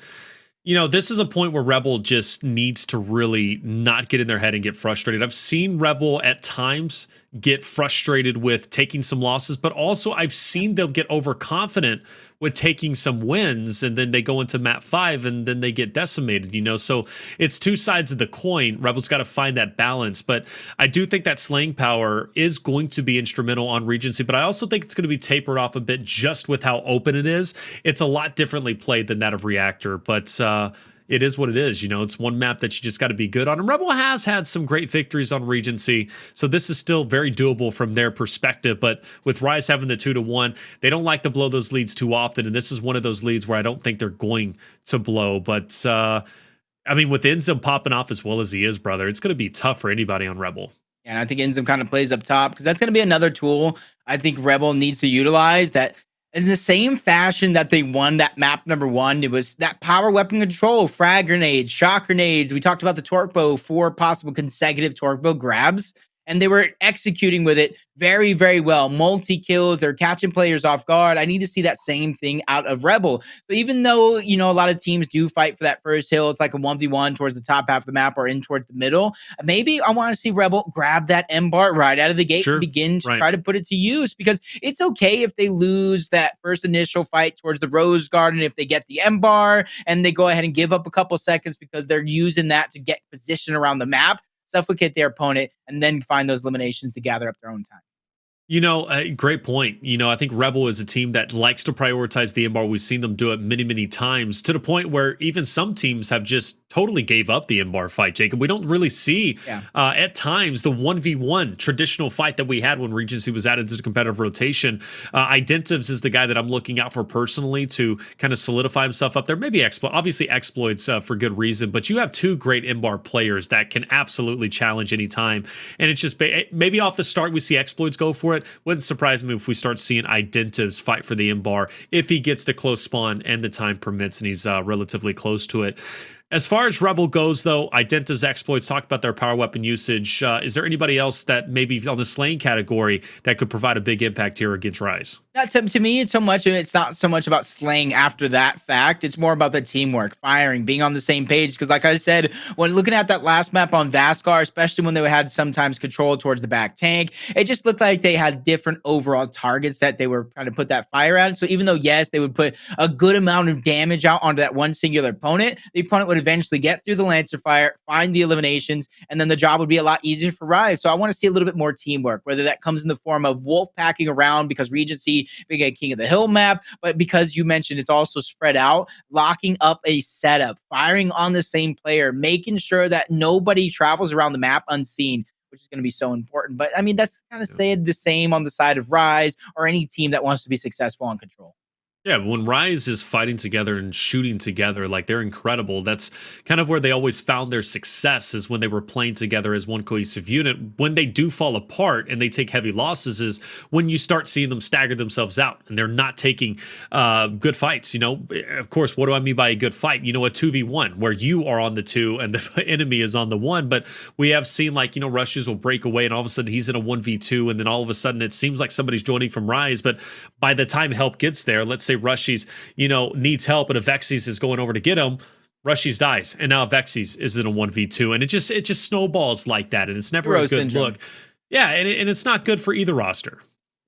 this is a point where Rebel just needs to really not get in their head and get frustrated. I've seen Rebel at times get frustrated with taking some losses, but also I've seen them get overconfident with taking some wins, and then they go into map 5 and then they get decimated, so it's 2 sides of the coin. Rebel's got to find that balance, but I do think that slaying power is going to be instrumental on Regency, but I also think it's going to be tapered off a bit just with how open it is. It's a lot differently played than that of Reactor, but it is what it is. It's one map that you just got to be good on. And Rebel has had some great victories on Regency, so this is still very doable from their perspective. But with Rise having the 2-1, they don't like to blow those leads too often, and this is one of those leads where I don't think they're going to blow. But I mean, with INZEM popping off as well as he is, brother, it's going to be tough for anybody on Rebel. And I think INZEM kind of plays up top because that's going to be another tool I think Rebel needs to utilize that in the same fashion that they won that map #1. It was that power weapon control, frag grenades, shock grenades. We talked about the torque bow, 4 possible consecutive torque bow grabs. And they were executing with it very, very well. Multi-kills, they're catching players off guard. I need to see that same thing out of Rebel. So even though, you know, a lot of teams do fight for that first hill, it's like a 1v1 towards the top half of the map or in towards the middle. Maybe I want to see Rebel grab that M bar right out of the gate and begin to try to put it to use, because it's okay if they lose that first initial fight towards the Rose Garden, if they get the M bar and they go ahead and give up a couple seconds because they're using that to get position around the map, suffocate their opponent, and then find those eliminations to gather up their own time. You know, great point. You know, I think Rebel is a team that likes to prioritize the M-bar. We've seen them do it many, many times, to the point where even some teams have just totally gave up the M-bar fight, Jacob. We don't really see, at times, the 1v1 traditional fight that we had when Regency was added to the competitive rotation. Identivez is the guy that I'm looking out for personally to kind of solidify himself up there. Maybe obviously Xploidz for good reason, but you have 2 great M-bar players that can absolutely challenge any time. And it's just, maybe off the start, we see Xploidz go for it. Wouldn't surprise me if we start seeing Identivez fight for the M-bar if he gets the close spawn and the time permits and he's relatively close to it. As far as Rebel goes, though, Identivez, Xploidz talked about their power weapon usage. Is there anybody else that maybe on the slaying category that could provide a big impact here against Rise? Not to me, it's not so much about slaying after that fact. It's more about the teamwork, firing, being on the same page. Because like I said, when looking at that last map on Vasgar, especially when they had sometimes control towards the back tank, it just looked like they had different overall targets that they were trying to put that fire at. So even though, yes, they would put a good amount of damage out onto that one singular opponent, the opponent would eventually get through the Lancer fire, find the eliminations, and then the job would be a lot easier for Rise. So I want to see a little bit more teamwork, whether that comes in the form of wolf packing around because Regency being a King of the Hill map, but because you mentioned it's also spread out, locking up a setup, firing on the same player, making sure that nobody travels around the map unseen, which is going to be so important. But I mean, that's kind of saying the same on the side of Rise or any team that wants to be successful on Control. Yeah, when Rise is fighting together and shooting together, like they're incredible. That's kind of where they always found their success, is when they were playing together as one cohesive unit. When they do fall apart and they take heavy losses is when you start seeing them stagger themselves out and they're not taking good fights. You know, of course, what do I mean by a good fight? You know, a 2v1 where you are on the 2 and the enemy is on the 1. But we have seen, like, you know, Rushiez will break away and all of a sudden he's in a 1v2 and then all of a sudden it seems like somebody's joining from Rise. But by the time help gets there, let's say Rushiez, you know, needs help and Avexys is going over to get him, Rushiez dies, and now Avexys is in a 1v2, and it just snowballs like that, and it's never a good look. Yeah, and it's not good for either roster.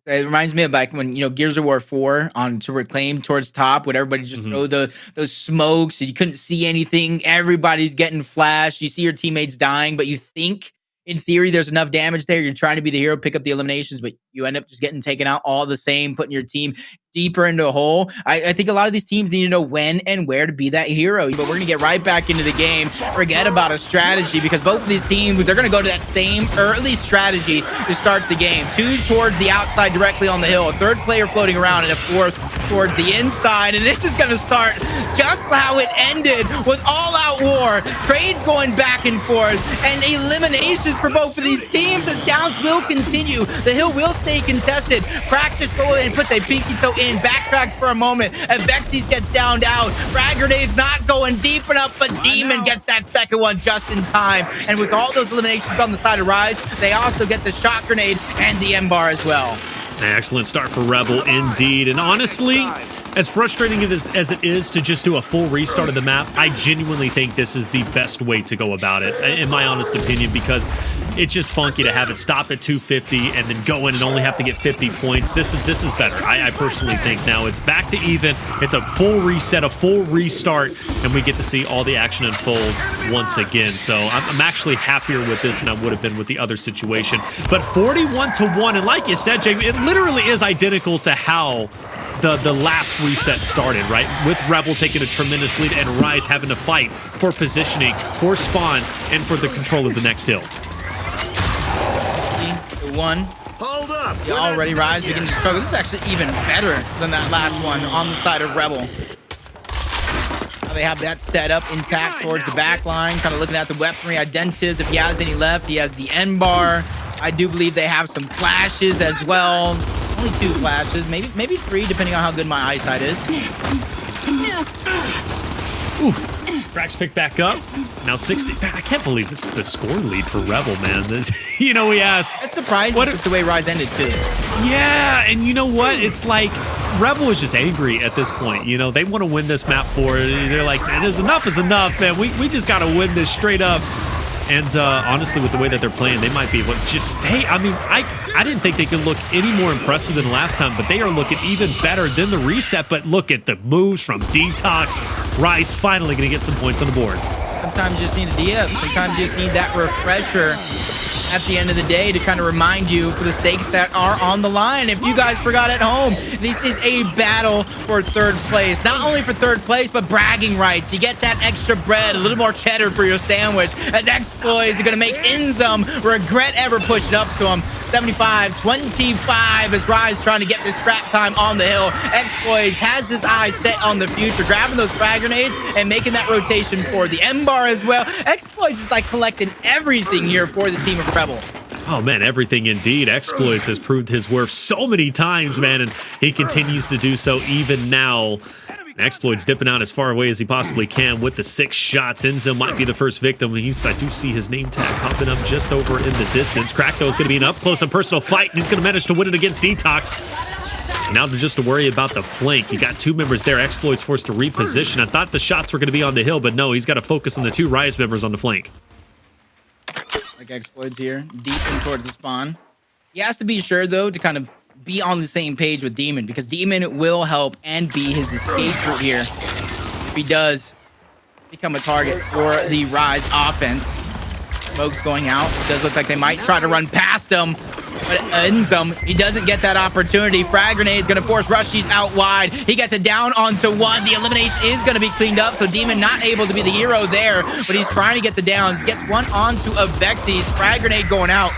It reminds me of like when, you know, Gears of War 4 on to reclaim towards top, when everybody just throw those smokes, and you couldn't see anything. Everybody's getting flashed. You see your teammates dying, but you think in theory there's enough damage there. You're trying to be the hero, pick up the eliminations, but you end up just getting taken out all the same, putting your team deeper into a hole. I think a lot of these teams need to know when and where to be that hero. But we're going to get right back into the game. Forget about a strategy, because both of these teams, they're going to go to that same early strategy to start the game. 2 towards the outside directly on the hill, a 3rd player floating around, and a 4th towards the inside. And this is going to start just how it ended, with all-out war, trades going back and forth, and eliminations for both of these teams as downs will continue. The hill will stay contested. Practice go and put their pinky toe in, backtracks for a moment. Avexys gets downed out. Frag grenade's not going deep enough, but Demon gets that second one just in time. And with all those eliminations on the side of Rise, they also get the shot grenade and the M-bar as well. Excellent start for Rebel indeed. And honestly, as frustrating as it is to just do a full restart of the map, I genuinely think this is the best way to go about it, in my honest opinion, because it's just funky to have it stop at 250 and then go in and only have to get 50 points. This is better. I personally think now it's back to even. It's a full reset, a full restart, and we get to see all the action unfold once again. So I'm actually happier with this than I would have been with the other situation. But 41-1, and like you said, Jamie, it literally is identical to how the last reset started, right? With Rebel taking a tremendous lead and Rise having to fight for positioning, for spawns, and for the control of the next hill. 1. Hold up. Yeah, already Rise beginning to struggle. This is actually even better than that last one on the side of Rebel. Now they have that set up intact towards the back line. Kind of looking at the weaponry. Identivez, if he has any left, he has the N bar. I do believe they have some flashes as well. Only 2 flashes, maybe 3, depending on how good my eyesight is. Ooh. Cracks pick back up. Now 60. Man, I can't believe this is the score lead for Rebel, man. You know, we asked. That's surprising with the way Rise ended, too. Yeah, and you know what? It's like Rebel is just angry at this point. You know, they want to win this map for it. They're like, man, enough is enough, man. We just got to win this straight up. And honestly, with the way that they're playing, they might be I mean, I didn't think they could look any more impressive than last time, but they are looking even better than the reset. But look at the moves from DeToX. Rice finally going to get some points on the board. Sometimes you just need a DF. Sometimes you just need that refresher at the end of the day to kind of remind you for the stakes that are on the line. If you guys forgot at home, this is a battle for 3rd place. Not only for 3rd place, but bragging rights. You get that extra bread, a little more cheddar for your sandwich, as Xploidz are going to make INZEM regret ever pushing up to him. 75-25 as Rise trying to get this scrap time on the hill. Xploidz has his eyes set on the future, grabbing those frag grenades and making that rotation for the M-bar as well. Xploidz is like collecting everything here for the team of Rebel. Oh, man, everything indeed. Xploidz has proved his worth so many times, man, and he continues to do so even now. Xploidz dipping out as far away as he possibly can with the 6 shots. INZEM might be the first victim. I do see his name tag popping up just over in the distance. Crack, though, is going to be an up-close and personal fight, and he's going to manage to win it against DeToX. Now they're just to worry about the flank. You got 2 members there. Xploidz forced to reposition. I thought the shots were going to be on the hill, but no, he's got to focus on the 2 Rise members on the flank. Like Xploidz here, deep in towards the spawn. He has to be sure, though, to kind of be on the same page with Demon, because Demon will help and be his escape route here if he does become a target for the Rise offense. Smoke's going out. It does look like they might try to run past him, but INZEM, he doesn't get that opportunity. Frag grenade is going to force Rushiez out wide. He gets it down onto 1. The elimination is going to be cleaned up, so Demon not able to be the hero there, but he's trying to get the downs. Gets 1 onto Avexys. Frag grenade going out.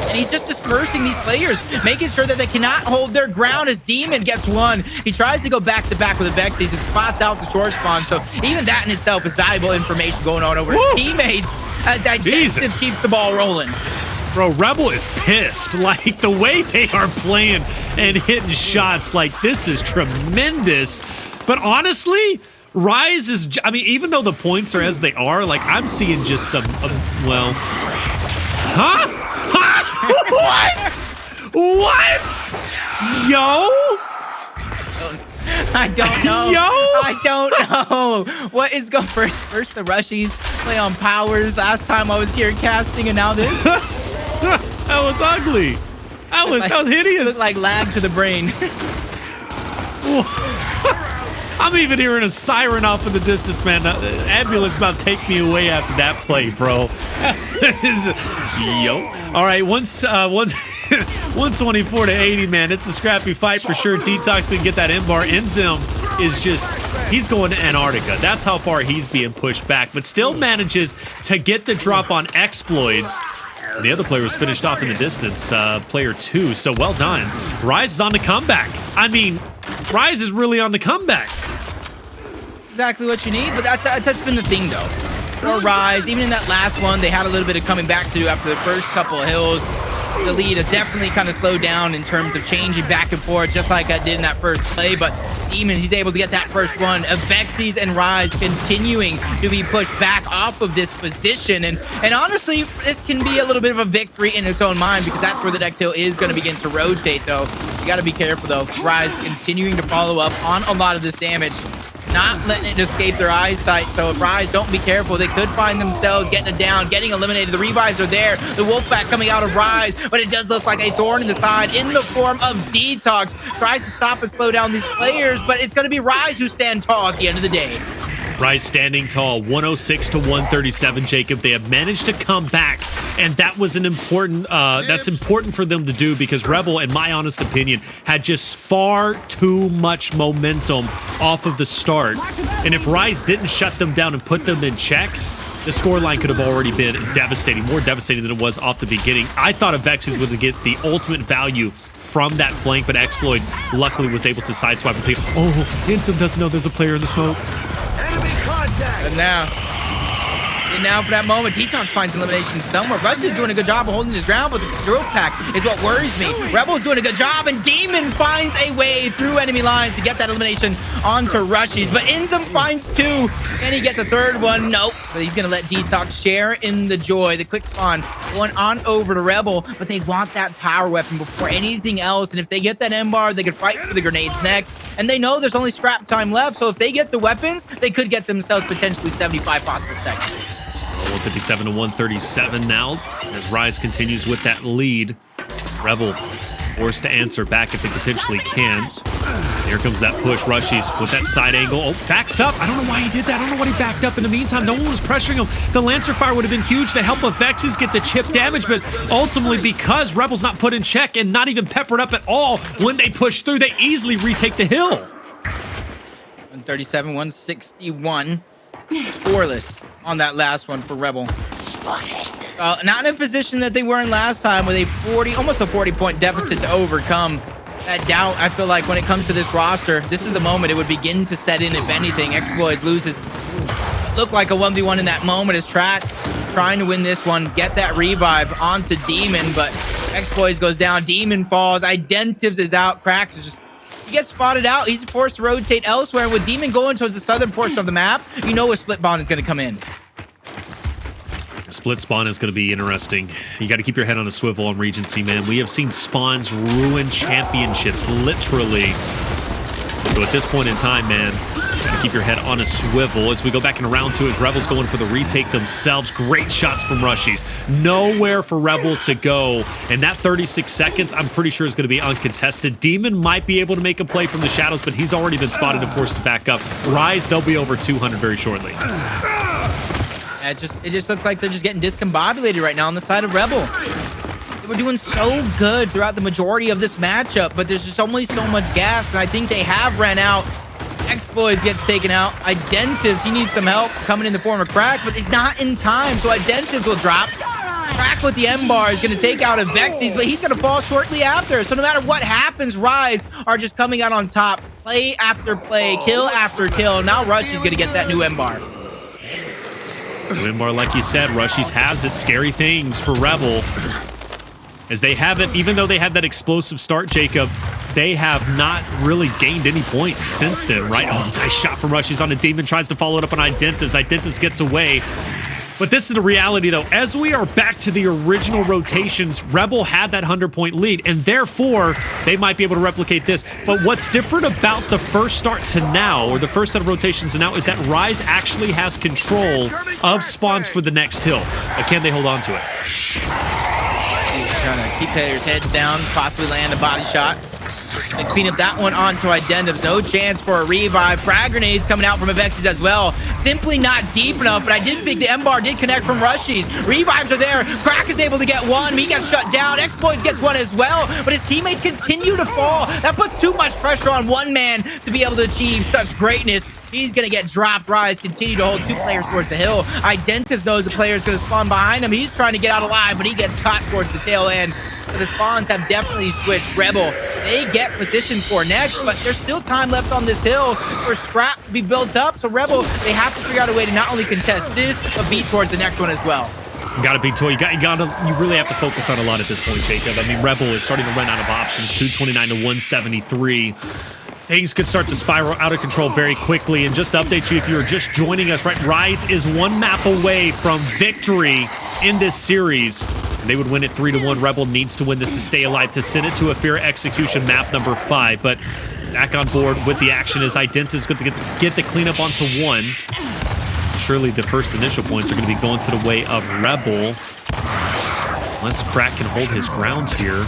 And he's just dispersing these players, making sure that they cannot hold their ground as Demon gets 1. He tries to go back-to-back with Avexys and spots out the short spawn, so even that in itself is valuable information going on over his teammates as Identivez keeps the ball rolling. Bro, Rebel is pissed. Like, the way they are playing and hitting shots, like, this is tremendous. But honestly, Rise is, I mean, even though the points are as they are, like, I'm seeing just some, well, huh? What? Yo? I don't know. Yo? I don't know. What is going first the Rushiez play on powers. Last time I was here casting, and now this. That was ugly. That was hideous. It looked like lag to the brain. I'm even hearing a siren off in the distance, man. Ambulance about to take me away after that play, bro. Yo. All right, 124 to 80, man. It's a scrappy fight for sure. DeToX can get that M-bar. INZEM is just, he's going to Antarctica. That's how far he's being pushed back, but still manages to get the drop on Xploidz. The other player was finished off in the distance, player 2, so well done. Rise is on the comeback. I mean, Rise is really on the comeback. Exactly what you need, but that's been the thing, though. For Rise, even in that last one, they had a little bit of coming back to do after the first couple of hills. The lead has definitely kind of slowed down in terms of changing back and forth, just like I did in that first play, but Demon, he's able to get that first one. Avexys and Rise continuing to be pushed back off of this position, and honestly, this can be a little bit of a victory in its own mind, because that's where the next hill is going to begin to rotate, though. You got to be careful, though. Rise continuing to follow up on a lot of this damage, not letting it escape their eyesight. So if Rise don't be careful, they could find themselves getting it down, getting eliminated. The revives are there. The Wolfpack coming out of Rise, but it does look like a thorn in the side in the form of DeToX. Tries to stop and slow down these players, but it's going to be Rise who stand tall at the end of the day. Rise standing tall, 106 to 137, Jacob. They have managed to come back, and that was an important, that's important for them to do, because Rebel, in my honest opinion, had just far too much momentum off of the start. And if Rise didn't shut them down and put them in check, the scoreline could have already been devastating, more devastating than it was off the beginning. I thought Avexys would get the ultimate value from that flank, but Xploidz luckily was able to sideswipe and take, oh, INZEM doesn't know there's a player in the smoke. And now for that moment, DeToX finds elimination somewhere. Rushiez is doing a good job of holding his ground, but the growth pack is what worries me. Rebel's doing a good job, and Demon finds a way through enemy lines to get that elimination onto Rushiez. But INZEM finds two. Can he get the third one? Nope. But he's going to let DeToX share in the joy. The quick spawn going on over to Rebel, but they want that power weapon before anything else. And if they get that M-bar, they could fight for the grenades next. And they know there's only scrap time left, so if they get the weapons, they could get themselves potentially 75 pots per second. 157 to 137 now as Rise continues with that lead. Rebel forced to answer back if they potentially can. Here comes that push. Rushiez with that side angle. Oh, backs up. I don't know why he did that. I don't know what he backed up. In the meantime, no one was pressuring him. The Lancer fire would have been huge to help Avexys get the chip damage, but ultimately, because Rebel's not put in check and not even peppered up at all, when they push through, they easily retake the hill. 137, 161. Scoreless on that last one for Rebel. Not in a position that they were in last time with almost a 40-point deficit to overcome. That doubt, I feel like when it comes to this roster, this is the moment it would begin to set in, if anything. Xploidz loses. Looked like a 1v1 in that moment as Track trying to win this one, get that revive onto Demon, but Xploidz goes down, Demon falls, Identivez is out, Cracks is just, he gets spotted out, he's forced to rotate elsewhere, and with Demon going towards the southern portion of the map, you know a split bond is going to come in. Split spawn is going to be interesting. You got to keep your head on a swivel on Regency, man. We have seen spawns ruin championships, literally. So at this point in time, man, got to keep your head on a swivel as we go back in round two as Rebel's going for the retake themselves. Great shots from Rushiez. Nowhere for Rebel to go. And that 36 seconds, I'm pretty sure is going to be uncontested. Demon might be able to make a play from the shadows, but he's already been spotted and forced to back up. Rise, they'll be over 200 very shortly. It just looks like they're just getting discombobulated right now on the side of Rebel. They were doing so good throughout the majority of this matchup, but there's just only so much gas, and I think they have ran out. Xploidz gets taken out. Identivez, he needs some help coming in the form of Crack, but he's not in time, so Identivez will drop. Crack with the M-bar is going to take out Avexys, but he's going to fall shortly after. So no matter what happens, Rise are just coming out on top. Play after play, kill after kill. Now Rushiez going to get that new M-bar. Wimbar, like you said, Rushiez has it. Scary things for Rebel. As they haven't, even though they had that explosive start, Jacob, they have not really gained any points since then, right? Oh, nice shot from Rushiez on a Demon. Tries to follow it up on Identivez. Identivez gets away. But this is the reality, though. As we are back to the original rotations, Rebel had that 100-point lead, and therefore, they might be able to replicate this. But what's different about the first start to now, or the first set of rotations to now, is that Rise actually has control of spawns for the next hill. But can they hold on to it? He's trying to keep his head down, possibly land a body shot. And clean up that one onto Identivez. No chance for a revive. Frag grenades coming out from Avexys as well. Simply not deep enough, but I did think the M-bar did connect from Rushiez. Revives are there. Crack is able to get one. He gets shut down. Xploidz gets one as well, but his teammates continue to fall. That puts too much pressure on one man to be able to achieve such greatness. He's going to get dropped. Rise continue to hold two players towards the hill. Identivez knows the player is going to spawn behind him. He's trying to get out alive, but he gets caught towards the tail end. But the spawns have definitely switched. Rebel, they get positioned for next, but there's still time left on this hill for scrap to be built up. So Rebel, they have to figure out a way to not only contest this, but beat towards the next one as well. Got a big toy. You really have to focus on a lot at this point, Jacob. I mean, Rebel is starting to run out of options. 229 to 173. Things could start to spiral out of control very quickly. And just to update you, if you were just joining us, right, Rise is one map away from victory in this series. And they would win it 3-1. Rebel needs to win this to stay alive, to send it to Ephyra execution map number 5. But back on board with the action is Identivez going to get the cleanup onto 1. Surely the first initial points are going to be going to the way of Rebel. Unless Crack can hold his ground here.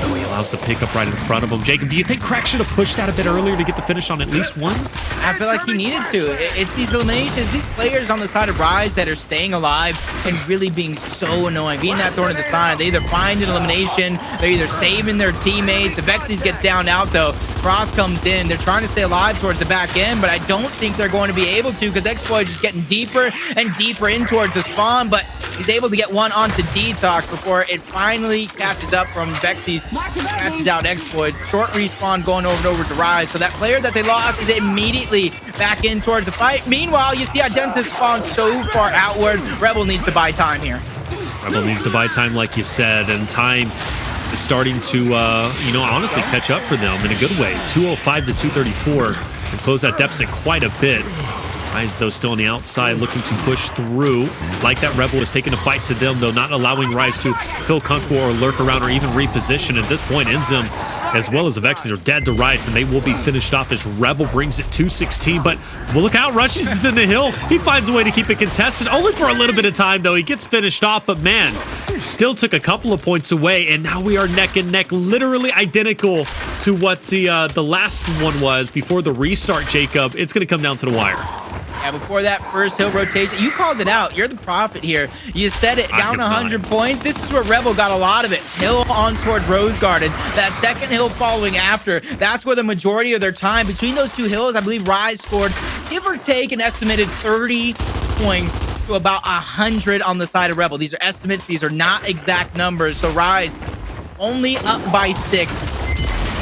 No, he allows the pickup right in front of him. Jacob, do you think Crack should have pushed that a bit earlier to get the finish on at least one? I feel like he needed to. It's these eliminations, these players on the side of Rise that are staying alive and really being so annoying. Being that thorn in the side, they either find an elimination, they're either saving their teammates. Avexys gets down out though. Frost comes in. They're trying to stay alive towards the back end, but I don't think they're going to be able to because Xploidz is getting deeper and deeper in towards the spawn. But He's able to get one onto DeToX before it finally catches up from Avexys. Catches out Xploidz. Short respawn going over to Rise. So that player that they lost is immediately back in towards the fight. Meanwhile, you see Identivez spawn so far outward. Rebel needs to buy time here. Rebel needs to buy time, like you said, and time is starting to, you know, honestly catch up for them in a good way. 205 to 234, and close that deficit quite a bit. Rise, though, still on the outside, looking to push through. Like that, Rebel is taking a fight to them, though, not allowing Rise to feel comfortable or lurk around or even reposition. At this point, INZEM, as well as Avexys, are dead to rights, and they will be finished off as Rebel brings it to 16. But well, look out, Rushiez is in the hill. He finds a way to keep it contested, only for a little bit of time, though. He gets finished off, but man, still took a couple of points away, and now we are neck and neck, literally identical to what the last one was before the restart, Jacob. It's going to come down to the wire. Yeah, before that first hill rotation, you called it out. You're the prophet here. You said it, down 100 points. This is where Rebel got a lot of it. Hill on towards Rose Garden. That second hill following after. That's where the majority of their time. Between those two hills, I believe Rise scored, give or take, an estimated 30 points to about 100 on the side of Rebel. These are estimates. These are not exact numbers. So Rise only up by 6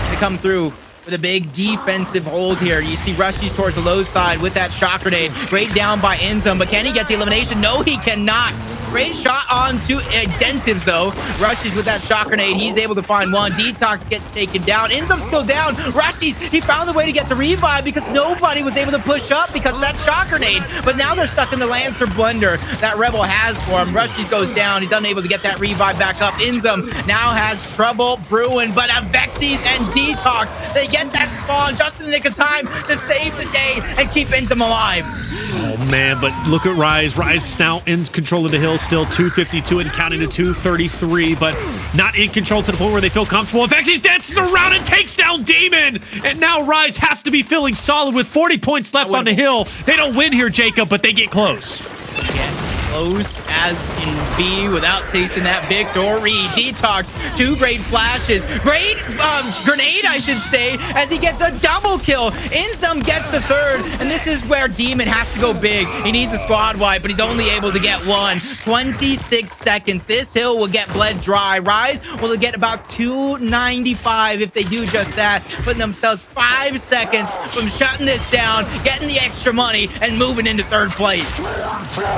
to come through with a big defensive hold here. You see Rushiez towards the low side with that shock grenade. Great down by INZEM, but can he get the elimination? No, he cannot. Great shot onto Identivez, though. Rushiez with that shock grenade. He's able to find one. DeToX gets taken down. INZEM's still down. Rushiez, he found a way to get the revive because nobody was able to push up because of that shock grenade. But now they're stuck in the Lancer blender that Rebel has for him. Rushiez goes down. He's unable to get that revive back up. INZEM now has trouble brewing, but Avexys and DeToX, they get that spawn just in the nick of time to save the day and keep INZEM alive. Oh, man, but look at Rise. Rise now in control of the hill, still 252 and counting to 233, but not in control to the point where they feel comfortable. Avexys dances around and takes down Demon, and now Rise has to be feeling solid with 40 points left on the hill. They don't win here, Jacob, but they get close. Yeah. Close as can be without tasting that victory. DeToX, 2 great flashes. Great grenade, I should say, as he gets a double kill. INZEM gets the 3rd, and this is where Demon has to go big. He needs a squad wipe, but he's only able to get 1. 26 seconds. This hill will get bled dry. Rise will get about 295 if they do just that, putting themselves 5 seconds from shutting this down, getting the extra money, and moving into 3rd place.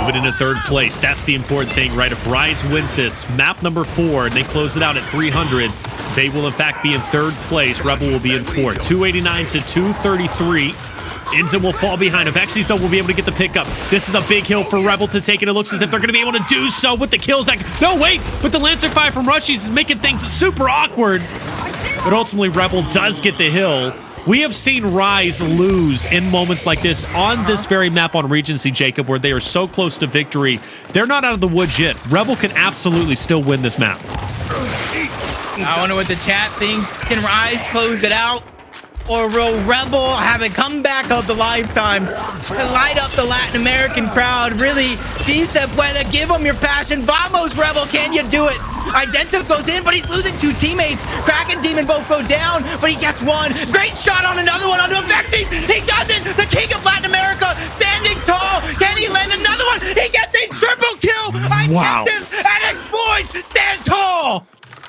Moving into 3rd place. That's the important thing, right? If Rise wins this, map number 4, and they close it out at 300, they will in fact be in 3rd place. Rebel will be in 4th. 289 to 233. INZEM will fall behind. Avexys, though, will be able to get the pickup. This is a big hill for Rebel to take, and it looks as if they're going to be able to do so with the kills. No, wait! But the Lancer fire from Rushiez is making things super awkward. But ultimately, Rebel does get the hill. We have seen Rise lose in moments like this on this very map on Regency, Jacob, where they are so close to victory. They're not out of the woods yet. Rebel can absolutely still win this map. I wonder what the chat thinks. Can Rise close it out? Or will Rebel have a comeback of the lifetime to light up the Latin American crowd? Really, si se puede. Give them your passion. Vamos, Rebel. Can you do it? Identivez goes in, but he's losing 2 teammates. Crack and Demon both go down, but he gets 1. Great shot on another one onto Avexys. He does it. The king of Latin America standing tall. Can he land another one? He gets a triple kill. Wow. Identivez and Xploidz stand tall.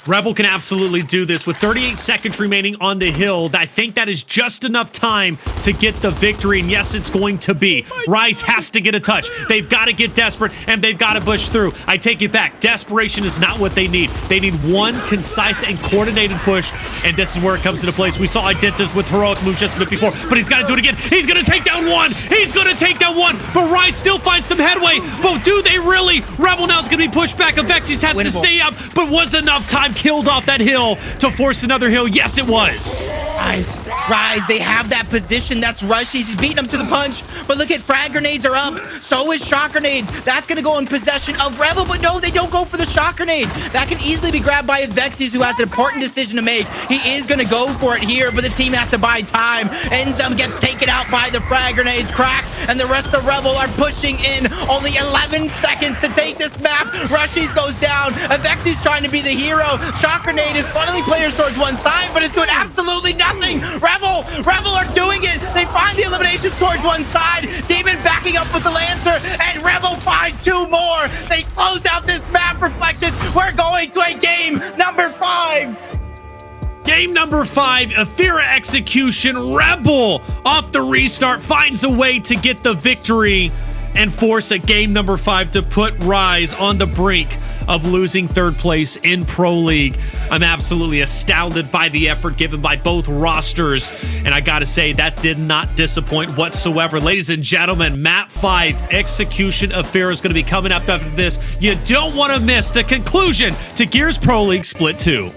Rebel can absolutely do this with 38 seconds remaining on the hill. I think that is just enough time to get the victory, and yes, it's going to be. Rise has to get a touch. They've got to get desperate, and they've got to push through. I take it back. Desperation is not what they need. They need one concise and coordinated push, and this is where it comes into place. We saw Identivez with heroic moves just a bit before, but he's got to do it again. He's going to take down 1. He's going to take down 1, but Rise still finds some headway. But do they really? Rebel now is going to be pushed back. Avexys has to stay up, but was enough time killed off that hill to force another hill? Yes, it was. Rise, they have that position. That's Rushiez. He's beating them to the punch. But look at frag grenades are up. So is shock grenades. That's going to go in possession of Rebel. But no, they don't go for the shock grenade. That can easily be grabbed by Avexys, who has an important decision to make. He is going to go for it here, but the team has to buy time. INZEM gets taken out by the frag grenades. Crack and the rest of Rebel are pushing in. Only 11 seconds to take this map. Rushiez goes down. Avexys trying to be the hero. Shock grenade is funneling players towards one side, but it's doing absolutely nothing. Rebel Rebel. Rebel are doing it. They find the eliminations towards one side. Demon backing up with the Lancer, and Rebel find 2 more. They close out this map. Reflections, we're going to a game number 5. Game number 5, Ephyra execution. Rebel off the restart finds a way to get the victory and force a game number 5 to put Rise on the brink of losing 3rd place in Pro League. I'm absolutely astounded by the effort given by both rosters, and I gotta say that did not disappoint whatsoever. Ladies and gentlemen, map 5 execution Ephyra is going to be coming up after this. You don't want to miss the conclusion to Gears Pro League Split 2.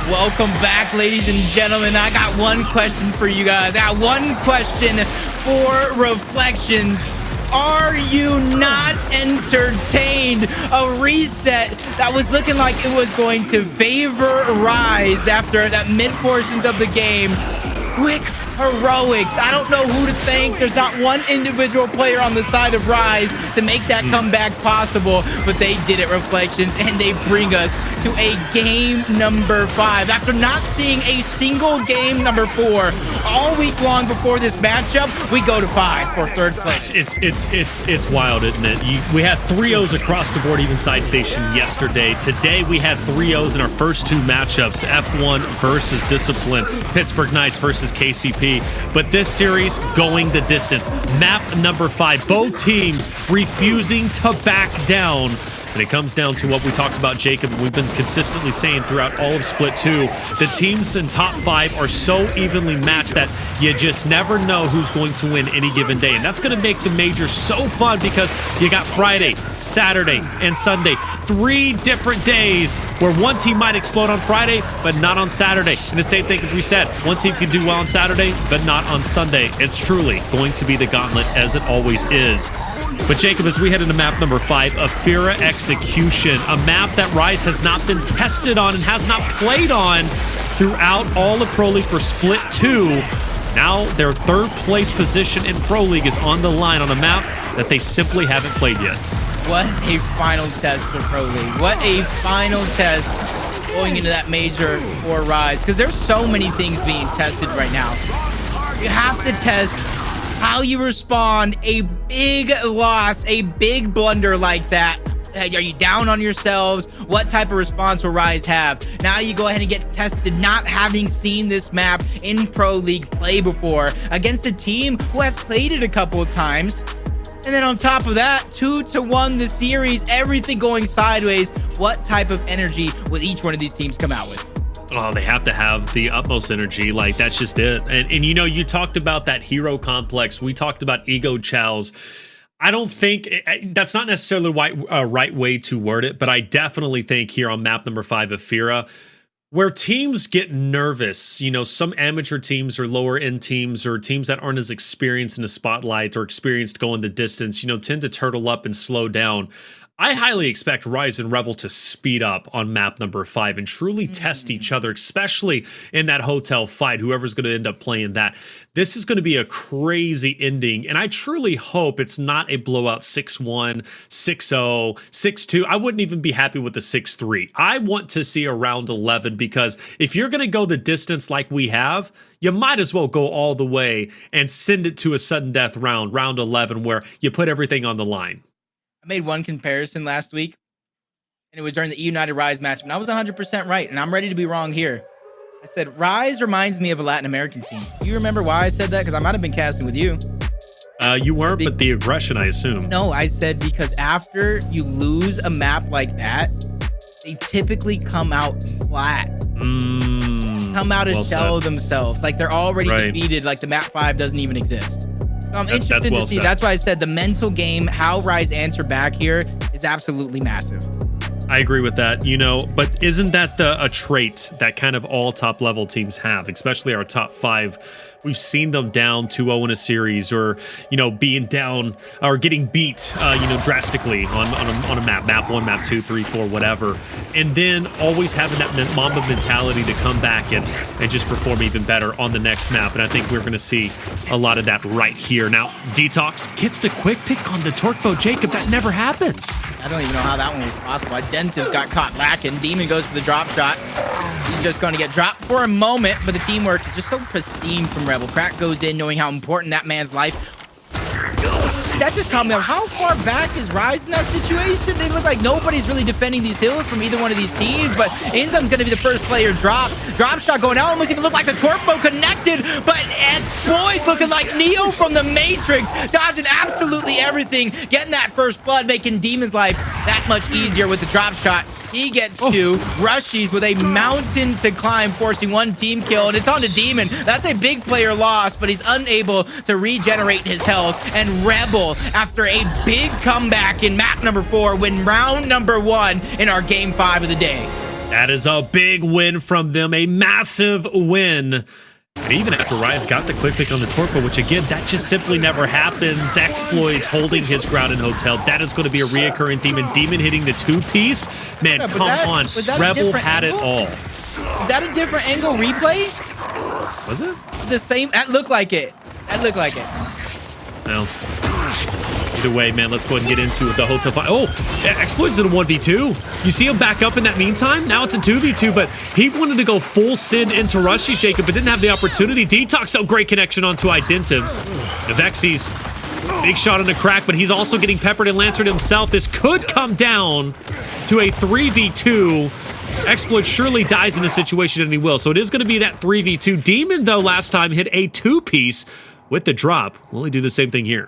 Welcome back, ladies and gentlemen. I got one question for you guys. I got one question for Reflections. Are you not entertained? A reset that was looking like it was going to favor Rise after that mid portions of the game. Quick heroics. I don't know who to thank. There's not one individual player on the side of Rise to make that comeback possible, but they did it, Reflections, and they bring us to a game number 5 after not seeing a single game number 4 all week long before this matchup. We go to 5 for 3rd place. It's wild, isn't it? We had 3-0s across the board, even side station yesterday. Today we had 3-0s in our first 2 matchups: F1 versus Discipline, Pittsburgh Knights versus KCP. But this series going the distance. Map number 5, both teams refusing to back down And it comes down to what we talked about, Jacob, and we've been consistently saying throughout all of Split 2. The teams in top 5 are so evenly matched that you just never know who's going to win any given day. And that's going to make the major so fun because you got Friday, Saturday, and Sunday. 3 different days where one team might explode on Friday, but not on Saturday. And the same thing as we said, one team can do well on Saturday, but not on Sunday. It's truly going to be the gauntlet, as it always is. But Jacob, as we head into map number 5, Ephyra Execution, a map that Rise has not been tested on and has not played on throughout all of Pro League for Split 2. Now their 3rd place position in Pro League is on the line on a map that they simply haven't played yet. What a final test for Pro League. What a final test going into that major for Rise. Because there's so many things being tested right now. You have to test how you respond a big loss, a big blunder like that. Are you down on yourselves? What type of response will Rise have? Now you go ahead and get tested, not having seen this map in Pro League play before against a team who has played it a couple of times. And then on top of that, 2-1 the series, everything going sideways. What type of energy will each one of these teams come out with? Oh, they have to have the utmost energy. Like, that's just it. And you know, you talked about that hero complex. We talked about ego chows. I don't think that's not necessarily the right way to word it, but I definitely think here on map number 5, Ephyra, where teams get nervous, you know, some amateur teams or lower end teams or teams that aren't as experienced in the spotlight or experienced going the distance, you know, tend to turtle up and slow down. I highly expect Rise and Rebel to speed up on map number 5 and truly test each other, especially in that hotel fight, whoever's going to end up playing that. This is going to be a crazy ending, and I truly hope it's not a blowout 6-1, 6-0, 6-2. I wouldn't even be happy with the 6-3. I want to see a round 11 because if you're going to go the distance like we have, you might as well go all the way and send it to a sudden death round, round 11, where you put everything on the line. I made one comparison last week, and it was during the United Rise match, and I was 100% right, and I'm ready to be wrong here. I said, Rise reminds me of a Latin American team. Do you remember why I said that? Because I might have been casting with you. You weren't, but the aggression, I assume. No, I said because after you lose a map like that, they typically come out flat. Come out and tell themselves. Like they're already defeated, like the map 5 doesn't even exist. So I'm interested to see. That's why I said the mental game, how Rise answer back here is absolutely massive. I agree with that, you know, but isn't that a trait that kind of all top level teams have, especially our top 5? We've seen them down 2-0 in a series, or, you know, being down or getting beat, you know, drastically on a map 1, map 2, 3, 4, whatever. And then always having that Mamba mentality to come back and just perform even better on the next map. And I think we're going to see a lot of that right here. Now, DeToX gets the quick pick on the torque bow. Jacob, that never happens. I don't even know how that one was possible. Identivez got caught lacking. Demon goes for the drop shot. He's just going to get dropped for a moment, but the teamwork is just so pristine from Rebel. Crack goes in knowing how important that man's life. That just taught me how far back is Rise in that situation. They look like nobody's really defending these hills from either one of these teams, but INZEM's going to be the first player drop. Drop shot going out, almost even look like the torque bow connected, but Xploidz looking like Neo from the Matrix, dodging absolutely everything, getting that first blood, making Demon's life that much easier with the drop shot. He gets to Rushiez with a mountain to climb, forcing one team kill, and it's on to Demon. That's a big player loss, but he's unable to regenerate his health. And Rebel, after a big comeback in map number 4, win round number 1 in our game 5 of the day. That is a big win from them, a massive win. And even after Rise got the quick pick on the Torpo, which again, that just simply never happens. Xploidz holding his ground in Hotel. That is going to be a reoccurring theme. And Demon hitting the 2-piece. Man, come on. Rebel had it all. Is that a different angle replay? Was it? The same. That looked like it. That looked like it. Well, either way, man, let's go ahead and get into the Hotel fight. Oh, Xploidz in a 1v2. You see him back up in that meantime? Now it's a 2v2, but he wanted to go full send into Rushiez, Jacob, but didn't have the opportunity. DeToX, so great connection onto Identivez. Avexys, big shot on the crack, but he's also getting peppered and lancered himself. This could come down to a 3v2. Xploidz surely dies in this situation, and he will. So it is going to be that 3v2. Demon, though, last time hit a 2-piece with the drop. Will he do the same thing here?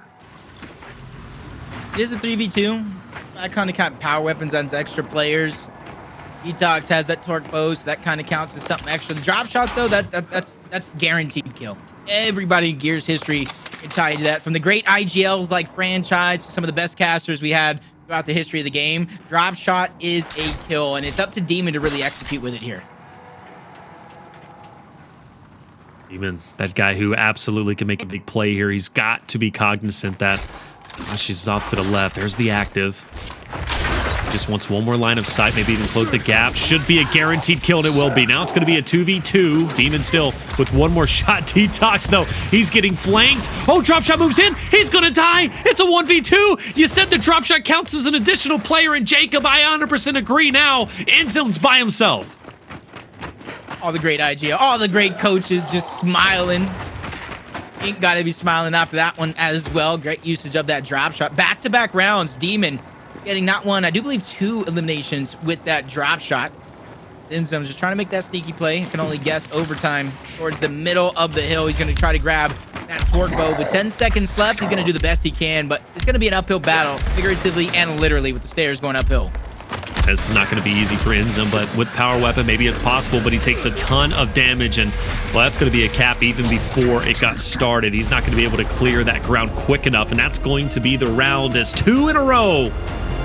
It is a 3v2. that kind of power weapons on extra players. DeToX has that torque bow, so that kind of counts as something extra. The drop shot, though, that's guaranteed kill. Everybody in Gears history can tie into that. From the great IGLs like Franchise to some of the best casters we had throughout the history of the game, drop shot is a kill, and it's up to Demon to really execute with it here. Demon, that guy who absolutely can make a big play here. He's got to be cognizant that she's off to the left. There's the active. Just wants one more line of sight, maybe even close the gap. Should be a guaranteed kill, and it will be. Now it's going to be a 2v2. Demon still with one more shot. DeToX, though, he's getting flanked. Oh, drop shot moves in. He's going to die. It's a 1v2. You said the drop shot counts as an additional player, and Jacob, I 100% agree now. INZEM's by himself. All the great IGL, all the great coaches just smiling. Ain't got to be smiling after that one as well. Great usage of that drop shot. Back-to-back rounds. Demon getting not one, I do believe 2 eliminations with that drop shot. INZEM just trying to make that sneaky play. Can only guess overtime towards the middle of the hill. He's going to try to grab that torque bow. With 10 seconds left, he's going to do the best he can, but it's going to be an uphill battle, figuratively and literally, with the stairs going uphill. This is not going to be easy for INZEM, but with power weapon, maybe it's possible, but he takes a ton of damage, and, well, that's going to be a cap even before it got started. He's not going to be able to clear that ground quick enough, and that's going to be the round as 2 in a row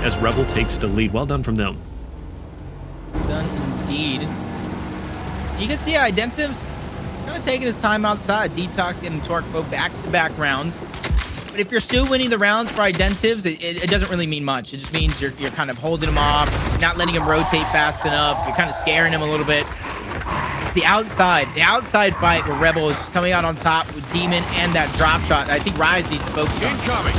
as Rebel takes the lead. Well done from them. Done indeed. You can see Identivez kind of taking his time outside. DeToX getting torque bow back-to-back rounds. But if you're still winning the rounds for Identivez, it doesn't really mean much. It just means you're kind of holding him off, not letting him rotate fast enough. You're kind of scaring him a little bit. It's the outside fight where Rebel is just coming out on top with Demon and that drop shot. I think Rise needs to focus on. Incoming.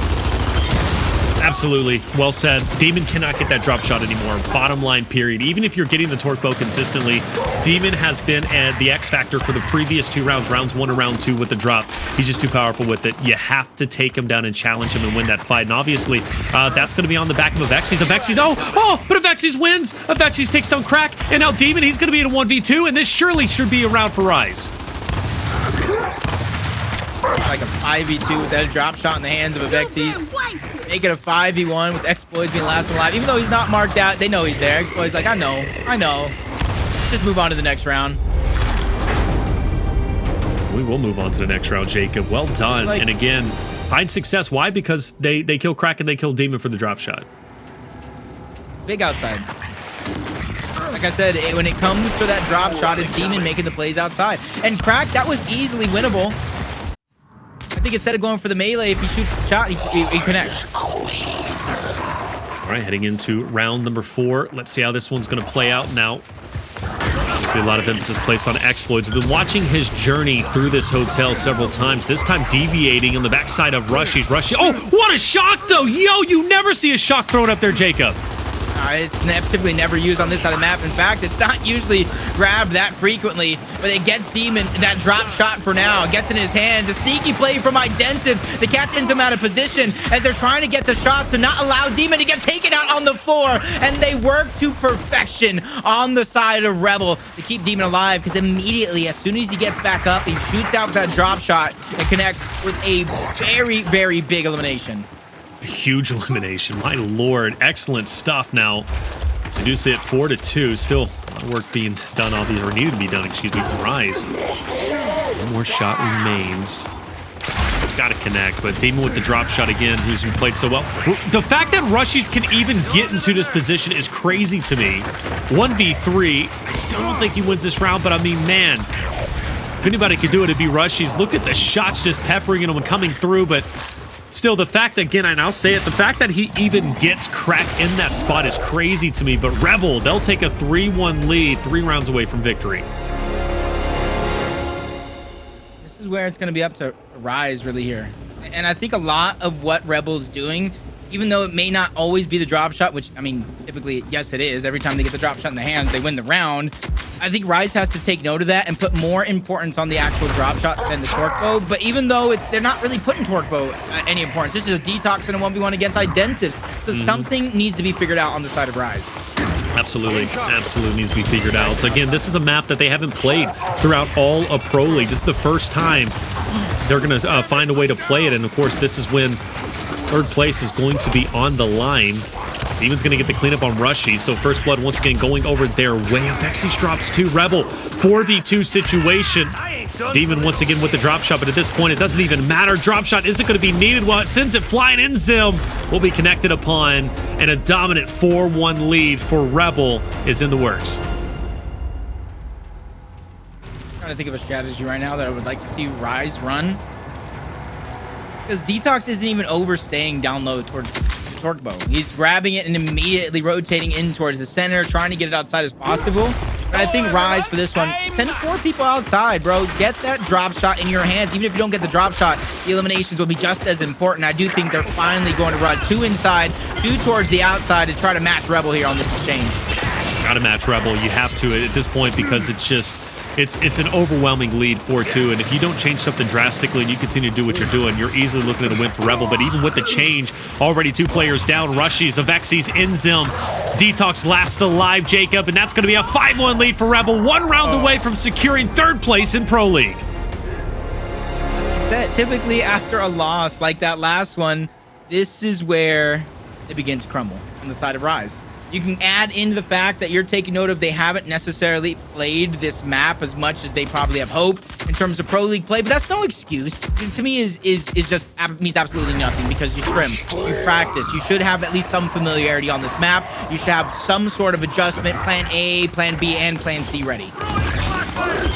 Absolutely. Well said. Demon cannot get that drop shot anymore. Bottom line, period. Even if you're getting the torque bow consistently, Demon has been at the X factor for the previous 2 rounds, rounds 1 and round 2 with the drop. He's just too powerful with it. You have to take him down and challenge him and win that fight. And obviously, that's going to be on the back of Avexys. But Avexys wins. Avexys takes down Crack, and now Demon, he's going to be in a 1v2, and this surely should be a round for Rise. Like a 5v2 with that drop shot in the hands of Avexys. Make it a 5v1 with Xploidz being the last one alive. Even though he's not marked out, they know he's there. Xploidz like, I know. Let's just move on to the next round. We will move on to the next round, Jacob. Well done. And again, find success. Why? Because they kill Crack and they kill Demon for the drop shot. Big outside. Like I said, when it comes to that drop shot, it's Demon making the plays outside. And Crack, that was easily winnable. I think instead of going for the melee, if he shoots the shot, he connects. All right, heading into round number 4. Let's see how this one's going to play out now. Obviously, a lot of emphasis placed on Xploidz. We've been watching his journey through this hotel several times, this time deviating on the backside of Rushiez. Oh, what a shock, though! Yo, you never see a shock thrown up there, Jacob. It's typically never used on this side of the map. In fact, it's not usually grabbed that frequently, but it gets Demon that drop shot for now. It gets in his hands. A sneaky play from Identivez to catch INZEM out of position as they're trying to get the shots to not allow Demon to get taken out on the floor, and they work to perfection on the side of Rebel to keep Demon alive, because immediately, as soon as he gets back up, he shoots out that drop shot and connects with a very, very big elimination. Huge elimination. My lord. Excellent stuff now. So do see it 4-2. Still a lot of work being done, obviously, or needed to be done, excuse me, from Rise. One more shot remains. Got to connect, but Demon with the drop shot again, who's been played so well. The fact that Rushiez can even get into this position is crazy to me. 1v3. I still don't think he wins this round, but I mean, man, if anybody could do it, it'd be Rushiez. Look at the shots just peppering him and coming through, but still, the fact that, again, and I'll say it, the fact that he even gets Crack in that spot is crazy to me. But Rebel, they'll take a 3-1 lead, 3 rounds away from victory. This is where it's going to be up to Rise, really, here. And I think a lot of what Rebel's doing, even though it may not always be the drop shot, which, I mean, typically, yes, it is. Every time they get the drop shot in the hand, they win the round. I think Rise has to take note of that and put more importance on the actual drop shot than the torque bow. But even though they're not really putting torque bow any importance, this is a DeToX and a 1v1 against Identivez. So something needs to be figured out on the side of Rise. Absolutely needs to be figured out. Again, this is a map that they haven't played throughout all of Pro League. This is the first time they're going to find a way to play it. And of course, this is when third place is going to be on the line. Demon's going to get the cleanup on Rushiez, so First Blood once again going over their way. Avexys drops 2. Rebel 4v2 situation. Demon once again with the drop shot, but at this point it doesn't even matter. Drop shot isn't going to be needed while it sends it flying. INZEM will be connected upon, and a dominant 4-1 lead for Rebel is in the works. Trying to think of a strategy right now that I would like to see Rise run, because DeToX isn't even overstaying down low towards the torque bow. He's grabbing it and immediately rotating in towards the center, trying to get it outside as possible. But I think Rise for this one, send 4 people outside, bro. Get that drop shot in your hands. Even if you don't get the drop shot, the eliminations will be just as important. I do think they're finally going to run 2 inside, 2 towards the outside to try to match Rebel here on this exchange. Gotta match Rebel. You have to at this point, because it's just it's an overwhelming lead 4-2, and if you don't change something drastically and you continue to do what you're doing, you're easily looking at a win for Rebel. But even with the change, already 2 players down. Rushiez, Avexys, INZEM, DeToX last alive, Jacob, and that's going to be a 5-1 lead for Rebel, 1 round away from securing 3rd place in Pro League. Typically after a loss like that last one, this is where it begins to crumble on the side of Rise. You can add into the fact that you're taking note of they haven't necessarily played this map as much as they probably have hoped in terms of Pro League play, but that's no excuse. To me, is just means absolutely nothing, because you scrim, you practice. You should have at least some familiarity on this map. You should have some sort of adjustment, plan A, plan B, and plan C ready.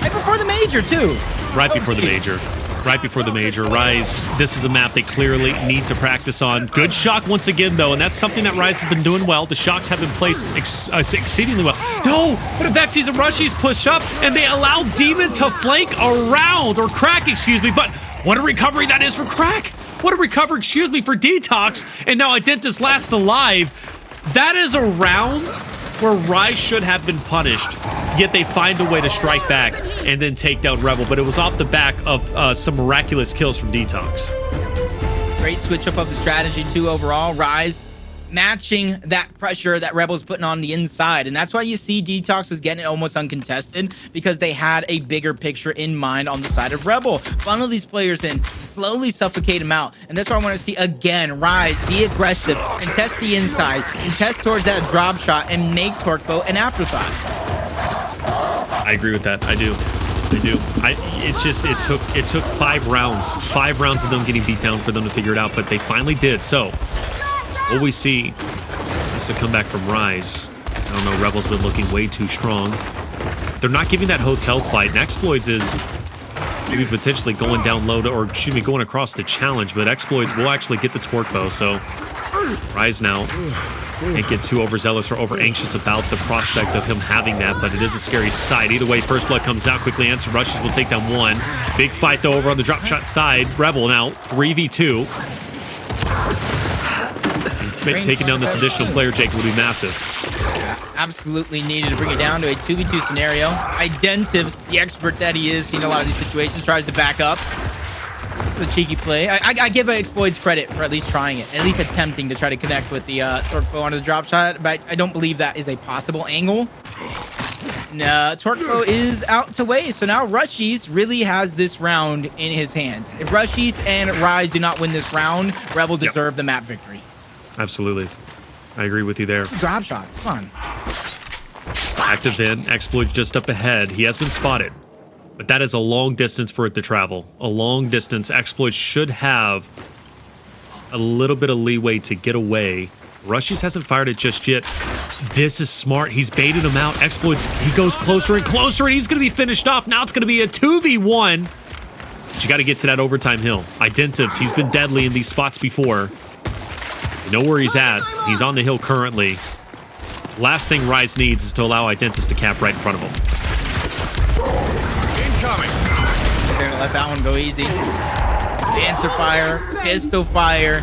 Right before the major, too. Right before the major. Right before the major. Rise, this is a map they clearly need to practice on. Good shock once again, though, and that's something that Rise has been doing well. The shocks have been placed exceedingly well. No, but Avexys and Rushiez push up, and they allow Demon to flank around, or Crack, excuse me, but what a recovery that is for Crack. What a recovery, excuse me, for DeToX, and now Identivez last alive. That is a round where Rise should have been punished, yet they find a way to strike back and then take down Rebel, but it was off the back of some miraculous kills from DeToX. Great switch up of the strategy too overall. Rise matching that pressure that Rebel's putting on the inside, and that's why you see DeToX was getting it almost uncontested, because they had a bigger picture in mind on the side of Rebel. Funnel these players in, slowly suffocate them out, and that's what I want to see again. Rise, be aggressive, and test the inside, and test towards that drop shot, and make torque bow an afterthought. I agree with that. I do. It took 5 rounds of them getting beat down for them to figure it out, but they finally did. So what we see is a comeback from Rise. I don't know, Rebel's been looking way too strong. They're not giving that hotel fight, and Xploidz is maybe potentially going down low, or excuse me, going across the challenge, but Xploidz will actually get the torque bow. So Rise now can't get too overzealous or over anxious about the prospect of him having that, but it is a scary sight. Either way, First Blood comes out quickly. Answer Rushiez will take down 1. Big fight though over on the drop shot side. Rebel now 3v2. Taking down this additional player, Jake, would be massive. Absolutely needed to bring it down to a 2v2 scenario. Identivez, the expert that he is, seeing a lot of these situations, tries to back up. It's a cheeky play. I give Xploidz credit for at least trying it, at least attempting to try to connect with the torque bow onto the drop shot, but I don't believe that is a possible angle. No, torque bow is out to waste, so now Rushiez really has this round in his hands. If Rushiez and Rise do not win this round, Rebel deserve the map victory. Absolutely. I agree with you there. Drop shot. Come on. Active in. Xploidz just up ahead. He has been spotted. But that is a long distance for it to travel. A long distance. Xploidz should have a little bit of leeway to get away. Rushiez hasn't fired it just yet. This is smart. He's baited him out. Xploidz, he goes closer and closer, and he's going to be finished off. Now it's going to be a 2v1. But you got to get to that overtime hill. Identivez, he's been deadly in these spots before. You know where he's at. He's on the hill currently. Last thing Rise needs is to allow Identivez to cap right in front of him. Incoming. They're gonna let that one go easy. Answer fire, pistol fire.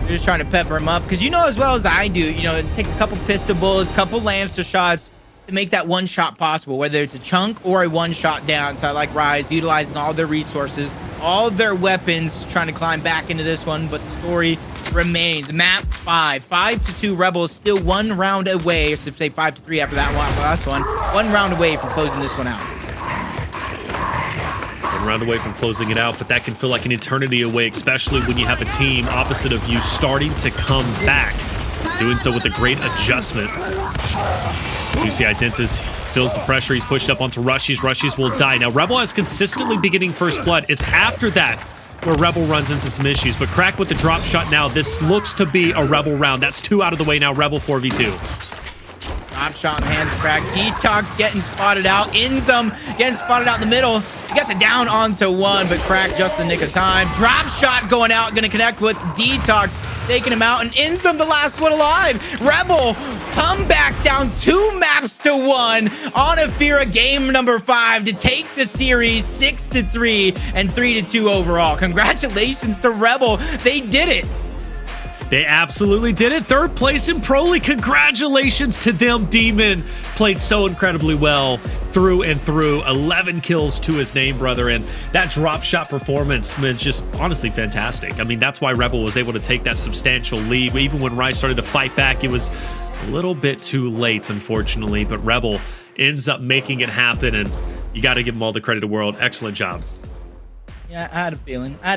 They're just trying to pepper him up, because you know as well as I do, you know, it takes a couple pistol bullets, a couple Lancer shots to make that one shot possible, whether it's a chunk or a one shot down. So I like Rise utilizing all their resources, all their weapons, trying to climb back into this one, but the story remains. Map 5-2 Rebels, still 1 round away, or so say 5-3 after that one, last one. 1 round away from closing this one out. 1 round away from closing it out, but that can feel like an eternity away, especially when you have a team opposite of you starting to come back. doing so with a great adjustment. You see Identivez feels the pressure. He's pushed up onto Rushiez. Rushiez will die. Now, Rebel has consistently been getting first blood. It's after that where Rebel runs into some issues. But Crack with the drop shot now. This looks to be a Rebel round. That's 2 out of the way now. Rebel 4v2. Drop shot in the hands of Crack. DeToX getting spotted out. INZEM getting spotted out in the middle. He gets it down onto 1, but Crack just the nick of time. Drop shot going out. Going to connect with DeToX. Taking him out, and INZEM the last one alive. Rebel come back down 2 maps to 1 on Ephyra game number 5 to take the series 6-3 and 3-2 overall. Congratulations to Rebel. They did it. They absolutely did it. 3rd place in Pro League. Congratulations to them. Demon played so incredibly well through and through. 11 kills to his name, brother. And that drop shot performance was just honestly fantastic. I mean, that's why Rebel was able to take that substantial lead. Even when Rice started to fight back, it was a little bit too late, unfortunately. But Rebel ends up making it happen. And you got to give them all the credit in the world. Excellent job. Yeah, I had a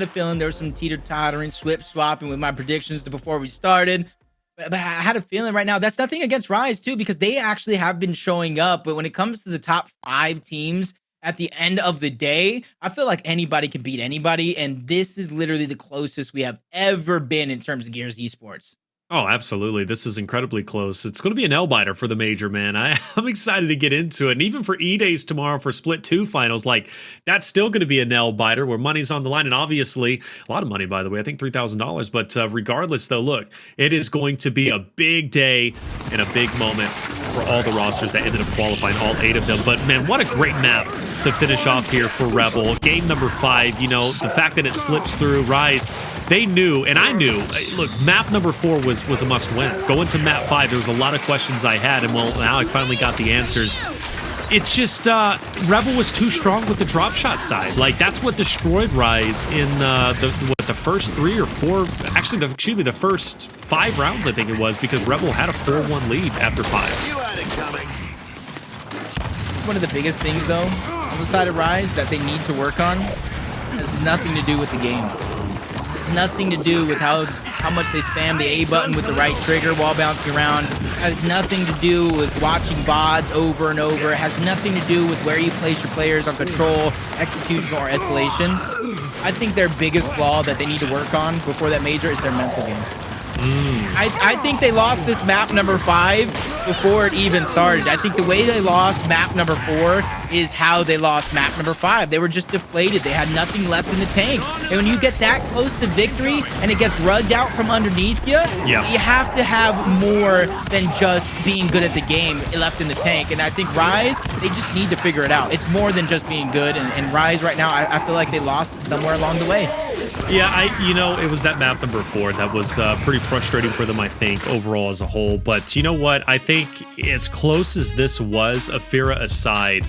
feeling. There was some teeter-tottering, swip-swapping with my predictions before we started. But I had a feeling right now. That's nothing against Rise, too, because they actually have been showing up. But when it comes to the top 5 teams at the end of the day, I feel like anybody can beat anybody. And this is literally the closest we have ever been in terms of Gears Esports. Oh, absolutely. This is incredibly close. It's going to be a nail-biter for the major, man. I'm excited to get into it. And even for E-Days tomorrow for Split 2 finals, like, that's still going to be a nail-biter where money's on the line. And obviously, a lot of money, by the way. I think $3,000. But regardless, though, look, it is going to be a big day and a big moment for all the rosters that ended up qualifying, all 8 of them. But, man, what a great map to finish off here for Rebel. Game number 5, you know, the fact that it slips through Rise, they knew, and I knew, look, map number 4 was a must-win. Going to map 5, there was a lot of questions I had, and well, now I finally got the answers. It's just, Rebel was too strong with the drop shot side. Like, that's what destroyed Rise in the first 3 or 4, actually, the first 5 rounds, I think it was, because Rebel had a 4-1 lead after 5. You had it coming. One of the biggest things, though, on the side of Rise that they need to work on has nothing to do with the game. Nothing to do with how much they spam the A button with the right trigger while bouncing around. Has nothing to do with watching VODs over and over. It has nothing to do with where you place your players on control, execution, or escalation. I think their biggest flaw that they need to work on before that major is their mental game. I think they lost this map number 5 before it even started. I think the way they lost map number 4 is how they lost map number 5. They were just deflated. They had nothing left in the tank. And when you get that close to victory and it gets rugged out from underneath you, you have to have more than just being good at the game left in the tank. And I think Rise, they just need to figure it out. It's more than just being good. And Rise right now, I feel like they lost it somewhere along the way. Yeah, you know, it was that map number 4 that was pretty frustrating for them, I think, overall as a whole. But you know what? I think as close as this was, Ephyra aside,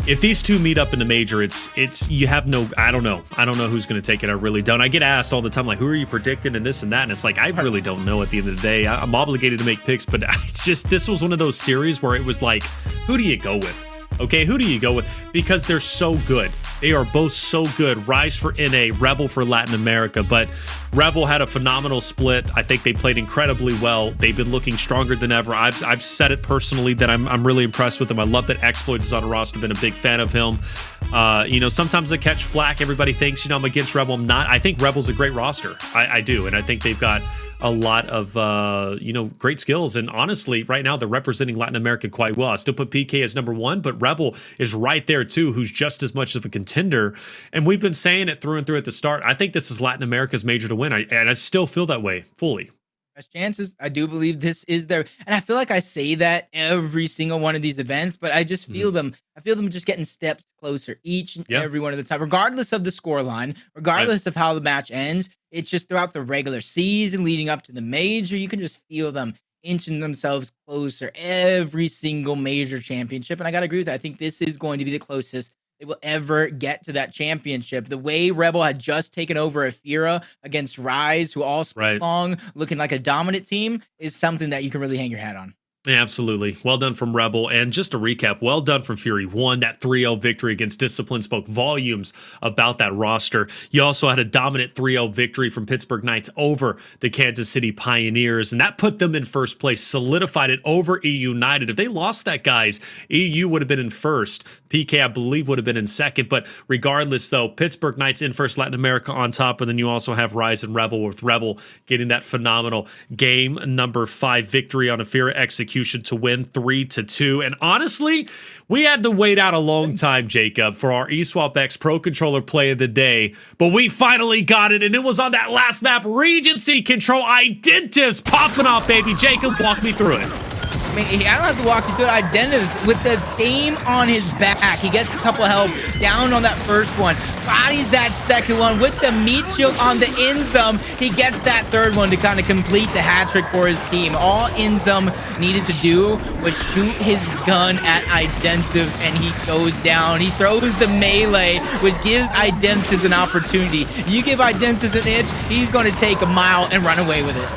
if these two meet up in the major, it's you have no, I don't know who's going to take it. I really don't. I get asked all the time, like, who are you predicting and this and that, and it's like, I really don't know at the end of the day. I'm obligated to make picks, but this was one of those series where it was like, who do you go with? Okay, who do you go with? Because they're so good. They are both so good. Rise for NA, Rebel for Latin America. But Rebel had a phenomenal split. I think they played incredibly well. They've been looking stronger than ever. I've said it personally that I'm really impressed with them. I love that Xploidz is on a roster. Been a big fan of him. You know, sometimes I catch flack. Everybody thinks, you know, I'm against Rebel. I'm not. I think Rebel's a great roster. I do. And I think they've got a lot of, you know, great skills. And honestly, right now, they're representing Latin America quite well. I still put PK as number 1, but Rebel is right there, too, who's just as much of a contender. And we've been saying it through and through at the start. I think this is Latin America's major to win. And I still feel that way fully. Best chances. I do believe this is their, and I feel like I say that every single one of these events, but I just feel them. I feel them just getting steps closer each and every one of the time, regardless of the scoreline, regardless of how the match ends. It's just throughout the regular season leading up to the major, you can just feel them inching themselves closer every single major championship. And I got to agree with that. I think this is going to be the closest they will ever get to that championship. The way Rebel had just taken over Ephyra against Rise, who all spent long looking like a dominant team, is something that you can really hang your hat on. Yeah, absolutely. Well done from Rebel. And just to recap, well done from Fury. Won that 3-0 victory against Discipline, spoke volumes about that roster. You also had a dominant 3-0 victory from Pittsburgh Knights over the Kansas City Pioneers, and that put them in first place, solidified it over EU United. If they lost that, guys, EU would have been in first. PK, I believe, would have been in second. But regardless, though, Pittsburgh Knights in first, Latin America on top, and then you also have Rise and Rebel, with Rebel getting that phenomenal game number 5 victory on Ephyra execution to win 3-2. And honestly, we had to wait out a long time, Jacob, for our eSwapX Pro Controller play of the day, but we finally got it, and it was on that last map, Regency control. Identivez popping off, baby. Jacob, walk me through it. I mean, I don't have to walk you through it. Identivez with the theme on his back. He gets a couple of help down on that first one. Bodies that second one with the meat shield on the INZEM. He gets that third one to kind of complete the hat trick for his team. All INZEM needed to do was shoot his gun at Identivez, and he goes down. He throws the melee, which gives Identivez an opportunity. You give Identivez an inch, he's going to take a mile and run away with it.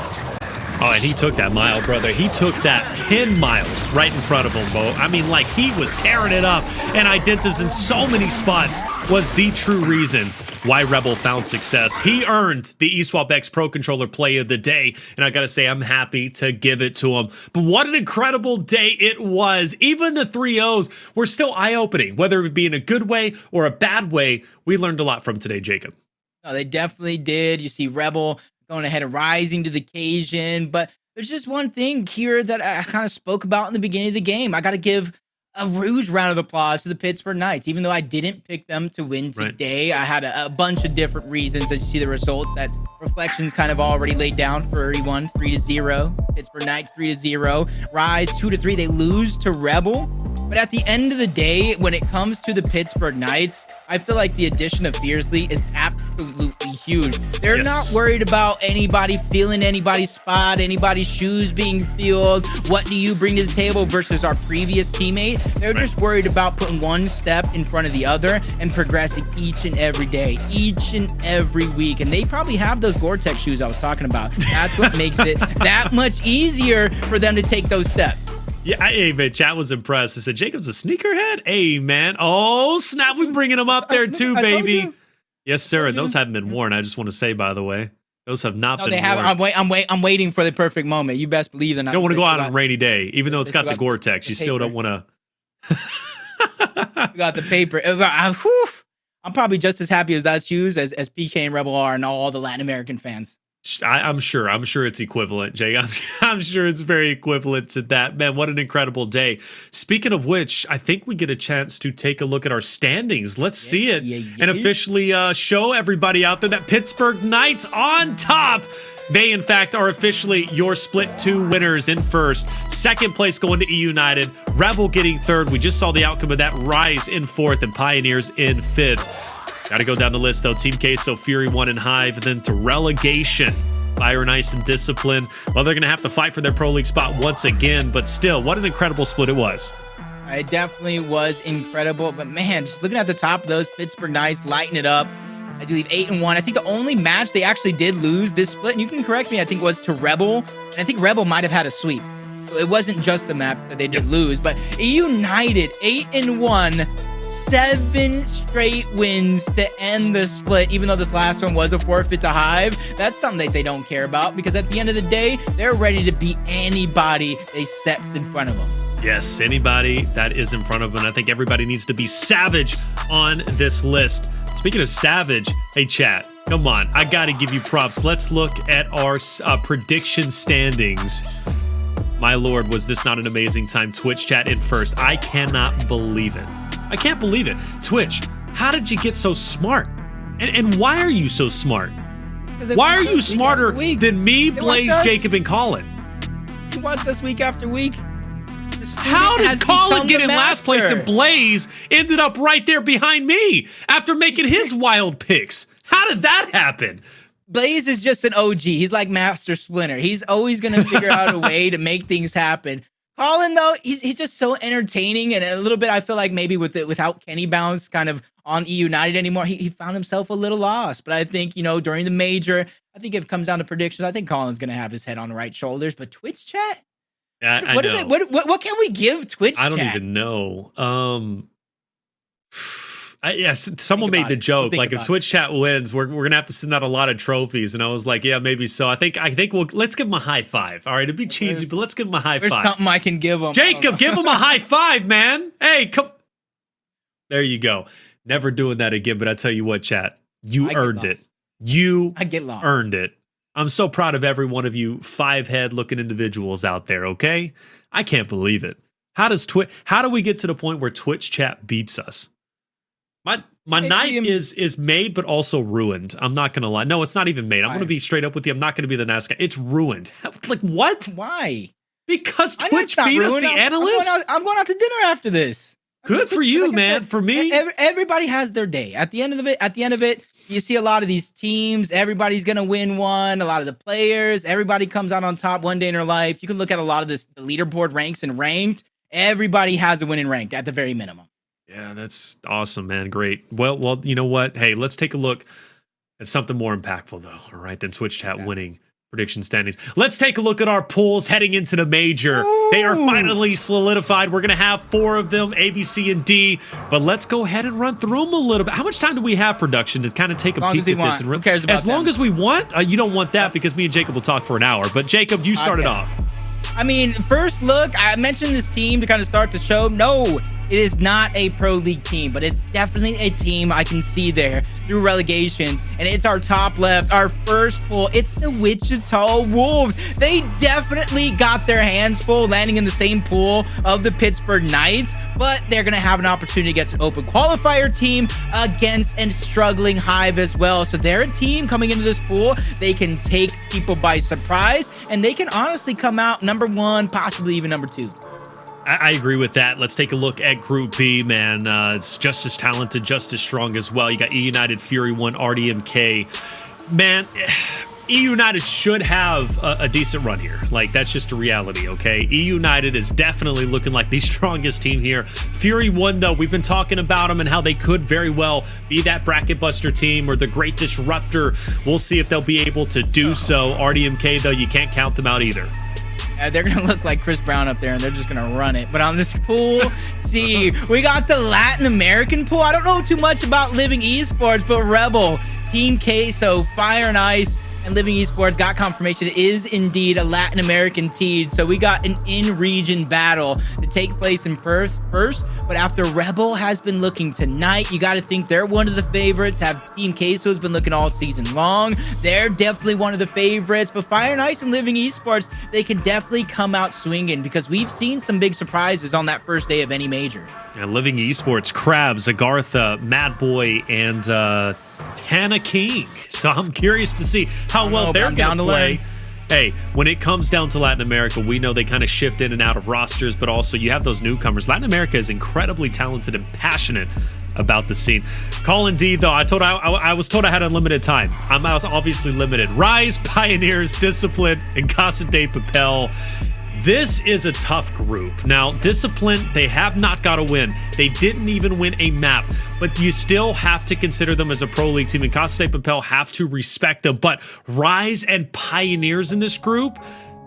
Oh, and he took that mile, brother. He took that 10 miles right in front of him, Bo. I mean, like, he was tearing it up. And Identivez in so many spots was the true reason why Rebel found success. He earned the eSwapX Pro Controller Play of the Day. And I got to say, I'm happy to give it to him. But what an incredible day it was. Even the 3-0s were still eye-opening. Whether it be in a good way or a bad way, we learned a lot from today, Jacob. No, they definitely did. You see Rebel going ahead and rising to the occasion. But there's just one thing here that I kind of spoke about in the beginning of the game. I got to give a huge round of applause to the Pittsburgh Knights. Even though I didn't pick them to win today, right. I had a bunch of different reasons. As you see the results, that Reflections kind of already laid down for everyone. 3-0. Pittsburgh Knights 3-0. Rise 2-3. They lose to Rebel. But at the end of the day, when it comes to the Pittsburgh Knights, I feel like the addition of Fiercely is absolutely huge. They're not worried about anybody feeling anybody's spot, anybody's shoes being filled. What do you bring to the table versus our previous teammate? They're just worried about putting one step in front of the other and progressing each and every day, each and every week. And they probably have those Gore-Tex shoes I was talking about. That's what makes it that much easier for them to take those steps. Yeah, hey, man, chat was impressed. I said, Jacob's a sneakerhead? Hey, man. Oh, snap. We bringing them up there, too, baby. Yes, sir. And those haven't been worn. I just want to say, by the way, those have not been worn. I'm waiting for the perfect moment. You best believe they're not. You don't want to go out on a rainy day, even though it's got the Gore-Tex. You still don't want to. We got the paper. I'm probably just as happy as that shoes as PK and Rebel are and all the Latin American fans. I'm sure it's equivalent, Jay. I'm sure it's very equivalent to that. Man, what an incredible day. Speaking of which, I think we get a chance to take a look at our standings. Let's see it and officially show everybody out there that Pittsburgh Knights on top. They, in fact, are officially your Split 2 winners in first. Second place going to EU United. Rebel getting third. We just saw the outcome of that. Rise in fourth and Pioneers in fifth. Got to go down the list, though. Team Queso, Fury 1 and Hive, and then to relegation. Iron Ice and Discipline. Well, they're going to have to fight for their Pro League spot once again, but still, what an incredible split it was. It definitely was incredible, but man, just looking at the top of those, Pittsburgh Knights lighting it up. I believe 8-1. I think the only match they actually did lose this split, and you can correct me, I think was to Rebel, and I think Rebel might have had a sweep. So it wasn't just the map that they did lose, but United 8-1. 7 straight wins to end the split, even though this last one was a forfeit to Hive. That's something that they don't care about, because at the end of the day, they're ready to beat anybody they sets in front of them. Yes, anybody that is in front of them. I think everybody needs to be savage on this list. Speaking of savage, hey, chat, come on. I got to give you props. Let's look at our prediction standings. My lord, was this not an amazing time? Twitch chat in first. I cannot believe it. I can't believe it. Twitch, how did you get so smart? And why are you so smart? Why are you smarter than me, Blaze, Jacob, and Colin? You watch us week after week. How did Colin get in last place and Blaze ended up right there behind me after making his wild picks? How did that happen? Blaze is just an OG. He's like Master Splinter. He's always going to figure out a way to make things happen. Colin, though, he's just so entertaining, and a little bit, I feel like maybe without Kenny Bounce kind of on EU United anymore, he found himself a little lost. But I think, during the major, I think if it comes down to predictions, I think Colin's going to have his head on the right shoulders. But Twitch chat, I What do know. what can we give Twitch I don't chat? even know. Yes, someone Think made about the it. We'll joke think like if about it. Twitch chat wins, we're gonna have to send out a lot of trophies, and I was like, yeah, maybe so. I think let's give him a high five. All right, it'd be cheesy, but let's give him a high There's five. something I can give them. Jacob, give him a high five, man. Hey, come. There you go. Never doing that again. But I tell you what, chat, you earned it. You I get lost. earned it. I'm so proud of every one of you 5-head looking individuals out there. Okay, I can't believe it. How do we get to the point where Twitch chat beats us? My night is made, but also ruined. I'm not gonna lie. No, it's not even made. I'm gonna be straight up with you. I'm not gonna be the nice guy. It's ruined. Like what? Why? Because Twitch beat us, the analysts. I'm going out to dinner after this. Good for you, man. For me, everybody has their day. At the end of it, you see a lot of these teams. Everybody's gonna win one. A lot of the players. Everybody comes out on top one day in their life. You can look at a lot of this the leaderboard ranks and ranked. Everybody has a winning ranked at the very minimum. Yeah, that's awesome, man. Great. Well, you know what? Hey, let's take a look at something more impactful, though. All right, than Twitch chat winning prediction standings. Let's take a look at our pools heading into the major. Ooh. They are finally solidified. We're going to have 4 of them, A, B, C, and D. But let's go ahead and run through them a little bit. How much time do we have, production, to kind of take a peek at this? Who cares about as long as we want? You don't want that because me and Jacob will talk for an hour. But Jacob, you started off. I mean, first look, I mentioned this team to kind of start the show. No, it is not a pro league team, but it's definitely a team I can see there through relegations. And it's our top left, our first pool. It's the Wichita Wolves. They definitely got their hands full landing in the same pool of the Pittsburgh Knights, but they're going to have an opportunity against an open qualifier team against a struggling Hive as well. So they're a team coming into this pool. They can take people by surprise, and they can honestly come out number 1, possibly even number 2. I agree with that. Let's take a look at Group B, man. It's just as talented, just as strong as well. You got E United, Fury 1, RDMK. Man, E United should have a decent run here. Like, that's just a reality, okay? E United is definitely looking like the strongest team here. Fury 1, though, we've been talking about them and how they could very well be that bracket buster team or the great disruptor. We'll see if they'll be able to do so. RDMK, though, you can't count them out either. They're going to look like Chris Brown up there, and they're just going to run it. But on this pool C, we got the Latin American pool. I don't know too much about Living Esports, but Rebel, Team Queso, Fire and Ice, and Living Esports got confirmation it is indeed a Latin American team. So we got an in-region battle to take place in Perth first. But after Rebel has been looking tonight, you got to think they're one of the favorites. Have Team Queso has been looking all season long. They're definitely one of the favorites. But Fire and Ice and Living Esports, they can definitely come out swinging because we've seen some big surprises on that first day of any major. Yeah, Living Esports, Krabs, Agartha, Mad Boy, and Tana King. So I'm curious to see how well they're going to play. Hey, when it comes down to Latin America, we know they kind of shift in and out of rosters, but also you have those newcomers. Latin America is incredibly talented and passionate about the scene. Colin D, though, I was told I had unlimited time. I was obviously limited. Rise, Pioneers, Discipline, and Casa de Papel. This is a tough group. Now, Discipline, they have not got a win. They didn't even win a map, but you still have to consider them as a pro league team, and Casa de Papel have to respect them. But Rise and Pioneers in this group,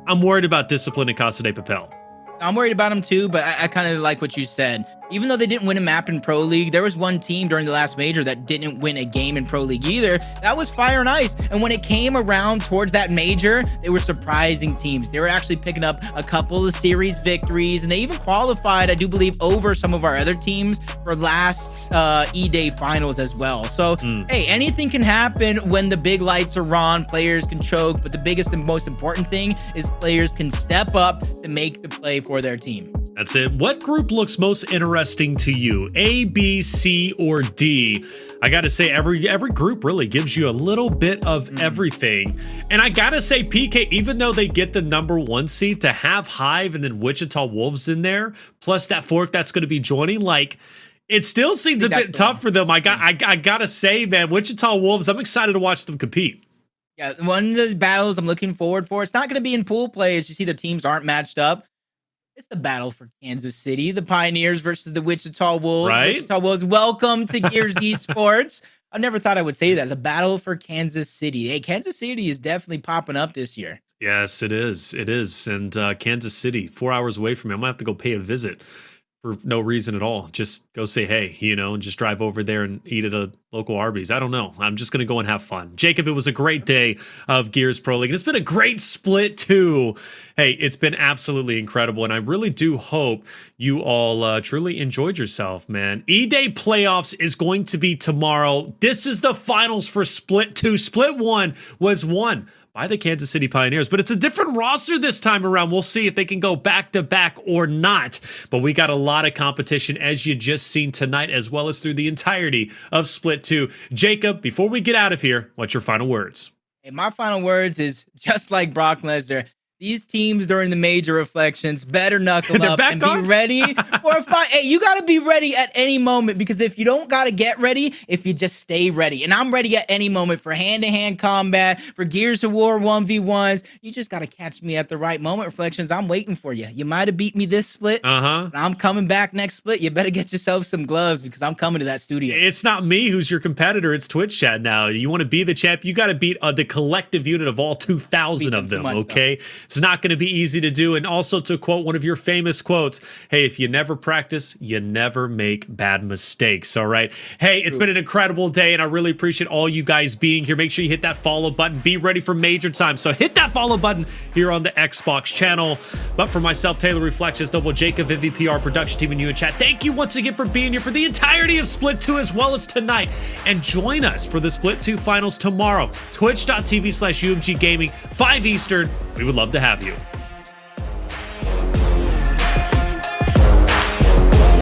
I'm worried about Discipline and Casa de Papel. I'm worried about them too, but I kind of like what you said. Even though they didn't win a map in Pro League, there was one team during the last major that didn't win a game in Pro League either. That was Fire and Ice. And when it came around towards that major, they were surprising teams. They were actually picking up a couple of series victories, and they even qualified, I do believe, over some of our other teams for last E-Day finals as well. So, hey, anything can happen when the big lights are on. Players can choke, but the biggest and most important thing is players can step up to make the play for their team. That's it. What group looks most interesting to you? A, B, C, or D? I gotta say, every group really gives you a little bit of everything. And I gotta say, PK, even though they get the #1 seed, to have Hive and then Wichita Wolves in there, plus that fork that's gonna be joining, like, it still seems a bit tough for them. I gotta say, man, Wichita Wolves, I'm excited to watch them compete. Yeah, one of the battles I'm looking forward for, it's not going to be in pool play, as you see the teams aren't matched up. It's the battle for Kansas City, the Pioneers versus the Wichita Wolves. Right? Wichita Wolves, welcome to Gears Esports. I never thought I would say that. The battle for Kansas City. Hey, Kansas City is definitely popping up this year. Yes, it is. It is. And Kansas City, 4 hours away from me. I'm gonna have to go pay a visit for no reason at all. Just go say hey, and just drive over there and eat at a local Arby's. I don't know. I'm just gonna go and have fun. Jacob, it was a great day of Gears Pro League. And it's been a great split too. Hey, it's been absolutely incredible. And I really do hope you all truly enjoyed yourself, man. E-Day playoffs is going to be tomorrow. This is the finals for Split 2. Split 1 was won by the Kansas City Pioneers, but it's a different roster this time around. We'll see if they can go back to back or not. But we got a lot of competition, as you just seen tonight, as well as through the entirety of Split 2. Jacob, before we get out of here, what's your final words? Hey, my final words is just like Brock Lesnar. These teams during the major reflections better knuckle up and be ready for a fight. Hey, you got to be ready at any moment, because if you don't got to get ready, if you just stay ready. And I'm ready at any moment for hand-to-hand combat, for Gears of War 1v1s. You just got to catch me at the right moment. Reflections, I'm waiting for you. You might have beat me this split. But I'm coming back next split. You better get yourself some gloves, because I'm coming to that studio. It's not me who's your competitor. It's Twitch chat now. You want to be the champ, you got to beat the collective unit of all 2,000 of them, okay? It's not going to be easy to do. And also, to quote one of your famous quotes, hey, if you never practice, you never make bad mistakes. All right. Hey, it's been an incredible day, and I really appreciate all you guys being here. Make sure you hit that follow button. Be ready for major time. So hit that follow button here on the Xbox channel. But for myself, Taylor Reflections, Noble Jacob, MVP, production team, and you in chat, thank you once again for being here for the entirety of Split 2 as well as tonight. And join us for the Split 2 finals tomorrow. Twitch.tv/UMG Gaming, 5 Eastern. We would love to have you.